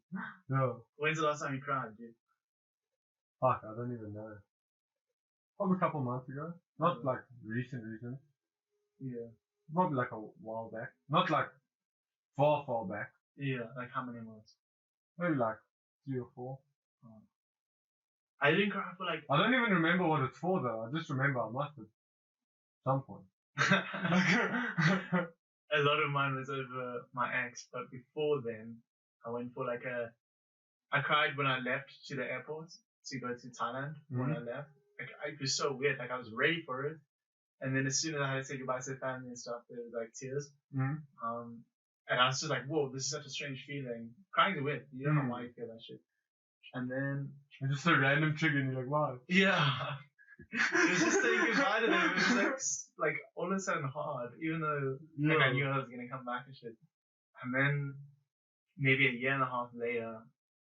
no. When's the last time you cried, dude? Fuck, I don't even know. Probably a couple months ago. Not like recent. Yeah, Probably like a while back. Not like far back. yeah, like how many months? Maybe like 3 or 4. I didn't cry for like. I don't even remember what it's for though. I just remember I must have. Some point. A lot of mine was over my ex, but before then, I went for like I cried when I left to the airport to go to Thailand. When I left, like it was so weird. Like I was ready for it, and then as soon as I had to say goodbye to the family and stuff, there was like tears. And I was just like, whoa, this is such a strange feeling. Crying's weird. You don't know why you feel that shit. And then It's just a random trigger and you're like, wow. yeah. It was just saying goodbye to them. It was like all of a sudden hard, even though like I knew I was gonna come back and shit. And then maybe a year and a half later,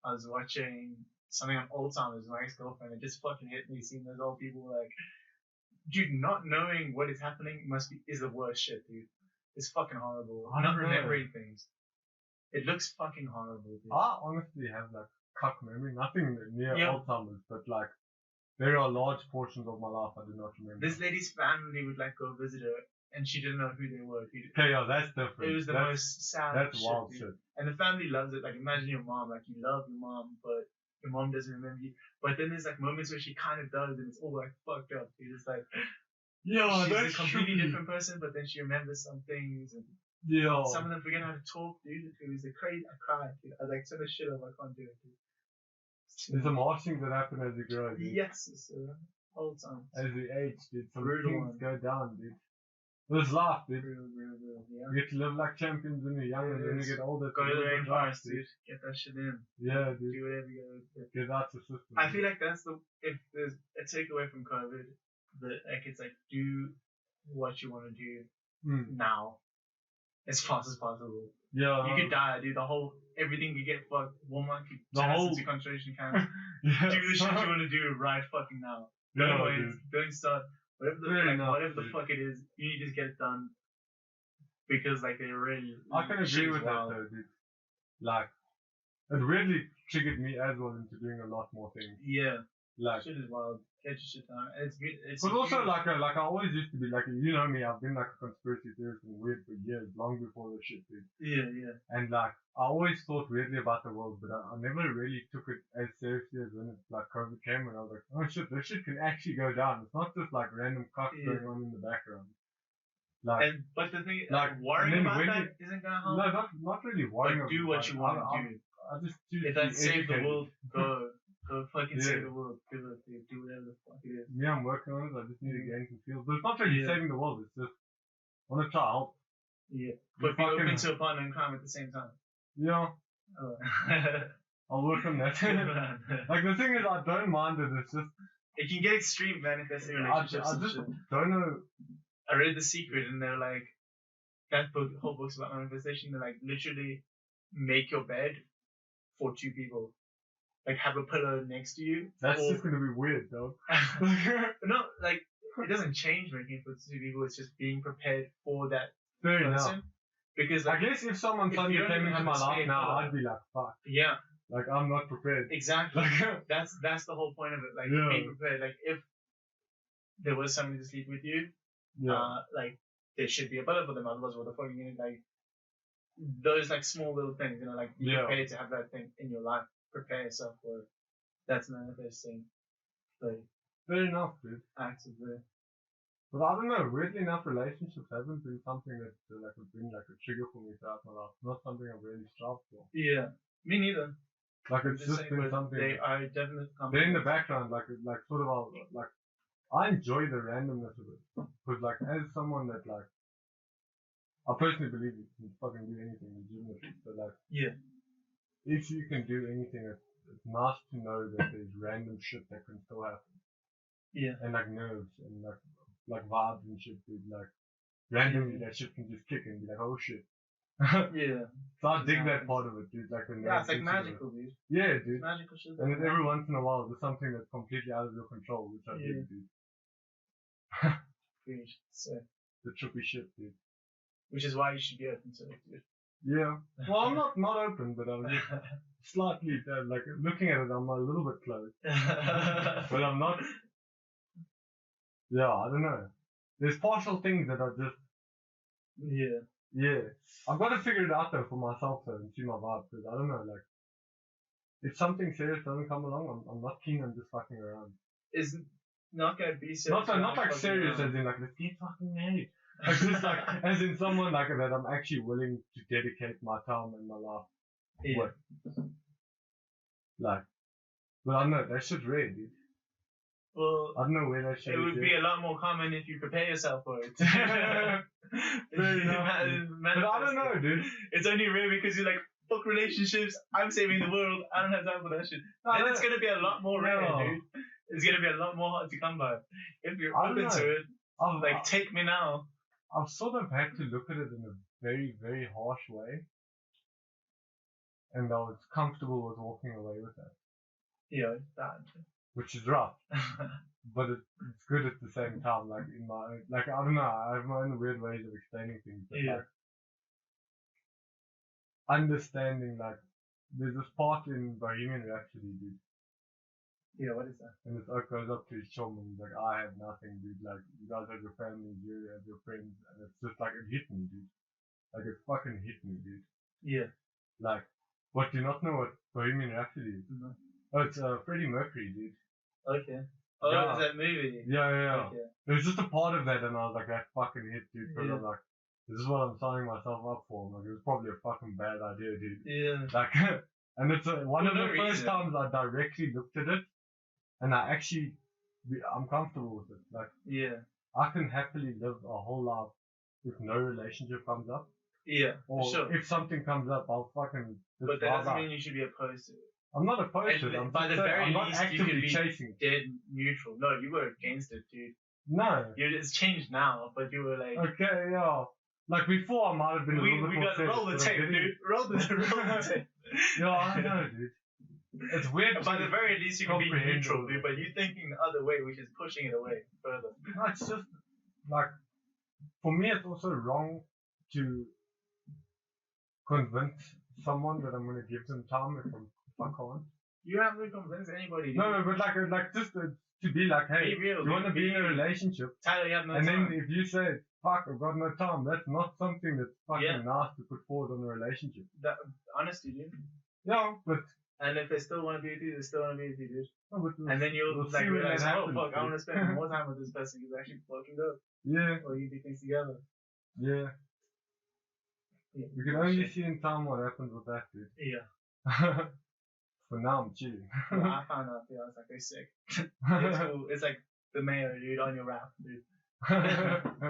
I was watching something on Old Timers with my ex-girlfriend. It just fucking hit me seeing those old people like, dude, not knowing what is happening is the worst shit, dude. It's fucking horrible. I Not know. remembering things. It looks fucking horrible, dude. I honestly have like cuck memory, nothing near Yeah. Alzheimer's, but like there are large portions of my life I do not remember. This lady's family would like go visit her, and she didn't know who they were. Okay, yeah, that's different. It was the most sad That's shit, wild dude. shit. And the family loves it. Like, imagine your mom. Like, you love your mom, but your mom doesn't remember you. But then there's like moments where she kind of does, and it's all like fucked up, dude. It's like, Yeah, she's that's a completely trippy. different person, but then she remembers some things, and Yeah. some of them forget how to talk, dude. It was crazy. I cried, dude. I like so much shit up. I can't do it, dude. There's some harsh things that happen as you grow, dude. Yes, it's all the time. As you age, dude, some Brutal things one. go down, dude. This life, dude. Real, yeah. You get to live like champions when you're young, and then you get older. Go to the live life, rainforest, dude. Get that shit in. Yeah, dude. Do whatever you gotta do. Get out the system. I feel like that's if there's a takeaway from COVID, it's like do what you want to do now, as fast as possible. Yeah. You could die, dude. Everything you get fucked. Walmart could The turn us whole- into concentration camps. Yeah. Do the shit you want to do right fucking now. Yeah, Don't wait. dude. Don't start. Whatever the Fair enough, whatever the dude. fuck it is, you need to just get it done. Because like they really. I can shit agree is with that wild. though, dude. Like, it really triggered me as well into doing a lot more things. Yeah, Like, shit is wild. Get your shit done. And it's good. It's but also huge- like I always used to be like, you know me, I've been like a conspiracy theorist and weird for years, long before this shit, dude. Yeah. And like, I always thought weirdly about the world, but I never really took it as seriously as when it, like COVID came, and I was like, oh shit, this shit can actually go down. It's not just like random cock Yeah. going on in the background. Like, But the thing, like, worrying and then about when that isn't gonna help. no, not really worrying. But do what you want to do. I just choose If to be that's save the educated. world, go fucking Yeah. save the world. Do it, dude. Do whatever the fuck it is. Yeah, I'm working on it. I just need to gain some skills. But it's not really Yeah. saving the world. It's just I want to try help. Yeah. But be fucking- open to a partner in crime at the same time. Yeah, Oh. I'll work on that. Like the thing is, I don't mind it. It's just It can get extreme manifesting I relationships. and just shit. don't know. I read The Secret, and they're like, that book, whole book's about manifestation. They're like, literally, make your bed for 2 people. Like, have a pillow next to you. That's or- just gonna be weird, though. But no, like, it doesn't change making it for 2 people. It's just being prepared for that Fair enough. person. Because, I like, guess if someone if suddenly you don't came even into have my a life spare now, pillow. I'd be like, fuck. yeah, Like I'm not prepared. exactly. Like, That's the whole point of it. Like, Yeah. being prepared. Like, if there was somebody to sleep with you, yeah. like, there should be a pillow for them. Otherwise, what the fuck are you gonna, like, those, like, small little things, you know, like, be Yeah. prepared to have that thing in your life. Prepare yourself for it. That's manifesting. Like, Fair enough, dude. actively. But I don't know, weirdly enough, relationships haven't been something that like has been like a trigger for me throughout my life. Not something I've really strived for. Yeah, me neither. Like it's just been something. They are definitely. They're in the background, like sort of like I enjoy the randomness of it, because like as someone that like I personally believe you can fucking do anything legitimately. So like if you can do anything, it's nice to know that there's random shit that can still happen. Yeah. And like nerves and like vibes and shit, dude. Like randomly that shit can just kick and be like, oh shit. Yeah. So I dig that part of it, dude. Like the it's like magical, dude. Yeah, dude. It's magical shit. And then every once in a while, there's something that's completely out of your control, which I dig, dude. Cringe. So. The trippy shit, dude. Which is why you should be open to it, dude. Yeah. Well, I'm not open, but I'm just slightly like looking at it. I'm a little bit closed, but I'm not. Yeah, I don't know. There's partial things that are just. Yeah. I've got to figure it out though for myself though and see my vibe, because I don't know, like if something serious doesn't come along, I'm not keen on just fucking around. It's not gonna be serious. Not like serious as in like let's get fucking married. Like just like as in someone like that I'm actually willing to dedicate my time and my life with. Like, but I don't know, that shit's rare, dude. Well, I don't know where that shit is. It would be a lot more common if you prepare yourself for it. Fair enough, but I don't know, dude. It's only rare because you're like, fuck relationships, I'm saving the world, I don't have time for that shit. Then it's gonna be a lot more rare, dude. It's gonna be a lot more hard to come by. If you're open to it, like, take me now. I've sort of had to look at it in a very, very harsh way. And I was comfortable with walking away with that. Yeah, it's bad. Which is rough. But it's good at the same time, like in my, like, I don't know, I have my own weird ways of explaining things. But like, understanding, like, there's this part in Bohemian Rhapsody, dude. Yeah, what is that? And it goes up to his chum and he's like, I have nothing, dude. Like, you guys have your families, you have your friends. And it's just like, it hit me, dude. Like, it fucking hit me, dude. Yeah. Like, what, do you not know what Bohemian Rhapsody is? No. Oh, it's Freddie Mercury, dude. Okay. Oh, yeah. It's that movie? Yeah. Okay. There was just a part of that and I was like, that fucking hit, dude. Because I'm like, this is what I'm signing myself up for. Like, it was probably a fucking bad idea, dude. Yeah. Like, and it's one of the first times I directly looked at it. And I'm comfortable with it. Like, I can happily live a whole life if no relationship comes up. Yeah, or sure. If something comes up, I'll fucking. But that doesn't mean you should be opposed to it. I'm not opposed to it. I'm not actively chasing it. Dead neutral. No, you were against it, dude. No. It's changed now, but you were like. Okay, yeah. Like before, I might have been a little bit more. We got roll the tape, dude. Roll the tape. Yeah, I know, dude. It's weird. By the very least, you can be neutral, dude, but you're thinking the other way, which is pushing it away further. No, it's just, like, for me, it's also wrong to convince someone that I'm going to give them time if I can't. You haven't to convince anybody, dude. No, but like just to be like, hey, be real, you want to be in a relationship, Tyler, you have no and time. then if you say, fuck, I've got no time, that's not something that's fucking nice to put forward on a relationship. Honestly, dude. Yeah, but... And if they still want to be with you, they still want to be with you, dude. No, and then you'll like realize, oh fuck, I want to spend more time with this person who's actually fucking good. Yeah. Or you do things together. Yeah. We can only see in time what happens with that, dude. Yeah. For now, I'm chilling. I found out, I was like, they're sick. It's cool. It's like the mayor, dude, on your rap, dude.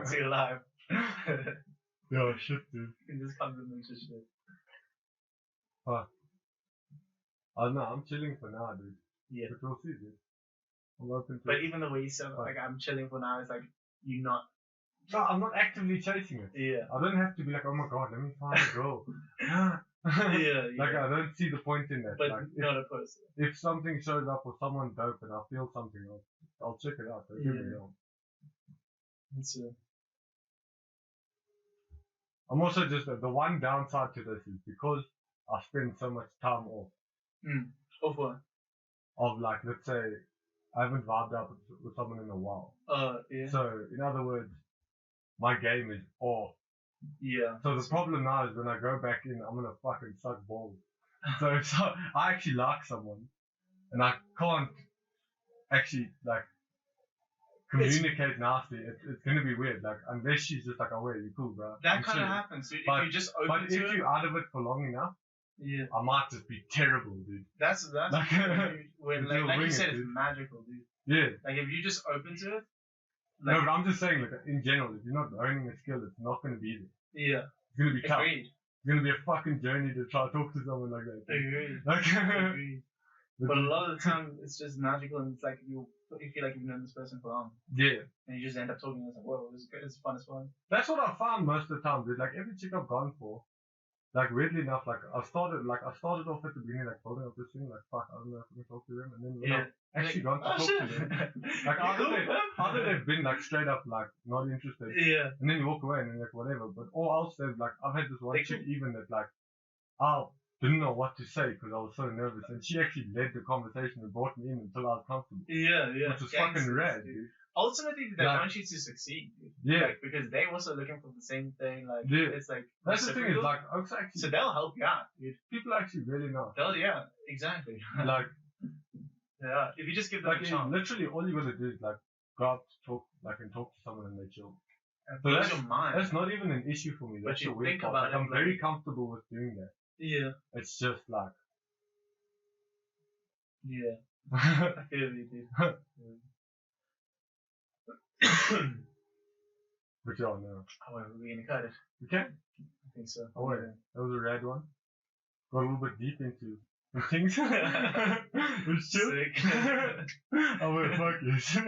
So you're live. Yo, shit, dude. You can just compliment your shit. Fuck. Oh no, I'm chilling for now, dude. Yeah. But we'll see, dude. I'm open to But even the way you said it, like, I'm chilling for now, it's like, you're not. No, I'm not actively chasing it. Yeah. I don't have to be like, oh my god, let me find a girl. Like, I don't see the point in that. But like, not a person. If something shows up or someone dope and I feel something, I'll check it out. Don't get me wrong. I'm also just, the one downside to this is because I spend so much time off. Off what? Of like, let's say, I haven't vibed up with someone in a while. Yeah. So, in other words, my game is off. Yeah. So the problem now is when I go back in, I'm gonna fucking suck balls. So I actually like someone, and I can't actually like communicate nicely, it's gonna be weird. Like, unless she's just like, oh wait, you're cool, bro. That kind of happens, dude. But, if you just but open if to it, you're out of it for long enough, yeah, I might just be terrible, dude. that's Like, when you'll like you wing said, it, it's dude. magical, dude. Yeah. Like if you just open to it, No, like, but I'm just saying, like, in general, if you're not owning a skill, it's not gonna be there. yeah, It's gonna be tough. agreed, It's gonna be a fucking journey to try to talk to someone like that. dude. agreed, Like, agreed. But a lot of the time, it's just magical, and it's like you feel like you've known this person for long, yeah. and you just end up talking, and it's like, whoa, it's fun as fun. That's what I found most of the time, dude. Like, every chick I've gone for, like, weirdly enough, like, I started off at the beginning, like, building up this thing, like, fuck, I don't know if I can talk to them, and then when Yeah. I actually got to Oh, talk shit. to them, like, either they've been, like, straight up, like, not interested, Yeah. and then you walk away, and then, like, whatever, but, or else they've, like, I've had this one They chick even that, like, I didn't know what to say because I was so nervous, and she actually led the conversation and brought me in until I was comfortable, Yeah, yeah. which was fucking Gangsters, rad, dude. dude. Ultimately, they Like- want you to succeed, dude. Yeah. Like, because they also looking for the same thing. Like, Yeah. it's like That's the thing, is, reciprocal. like, Oaks actually, So they'll help you out, dude. people are actually really nice. Yeah, exactly. Like, Yeah, if you just give them like, a chance. literally all you gotta do is, like, go out to talk, like, and talk to someone and they chill. And So blows your mind. That's not even an issue for me. But That's you the weird think part. about Like, it, I'm like- very comfortable with doing that. Yeah, It's just like, yeah. I feel you, dude. but yeah, no. Oh, wait, we're gonna cut it. Okay. I think so. Oh wait, that was a rad one. Got a little bit deep into things. It was chill. Sick. Oh wait, fuck yes.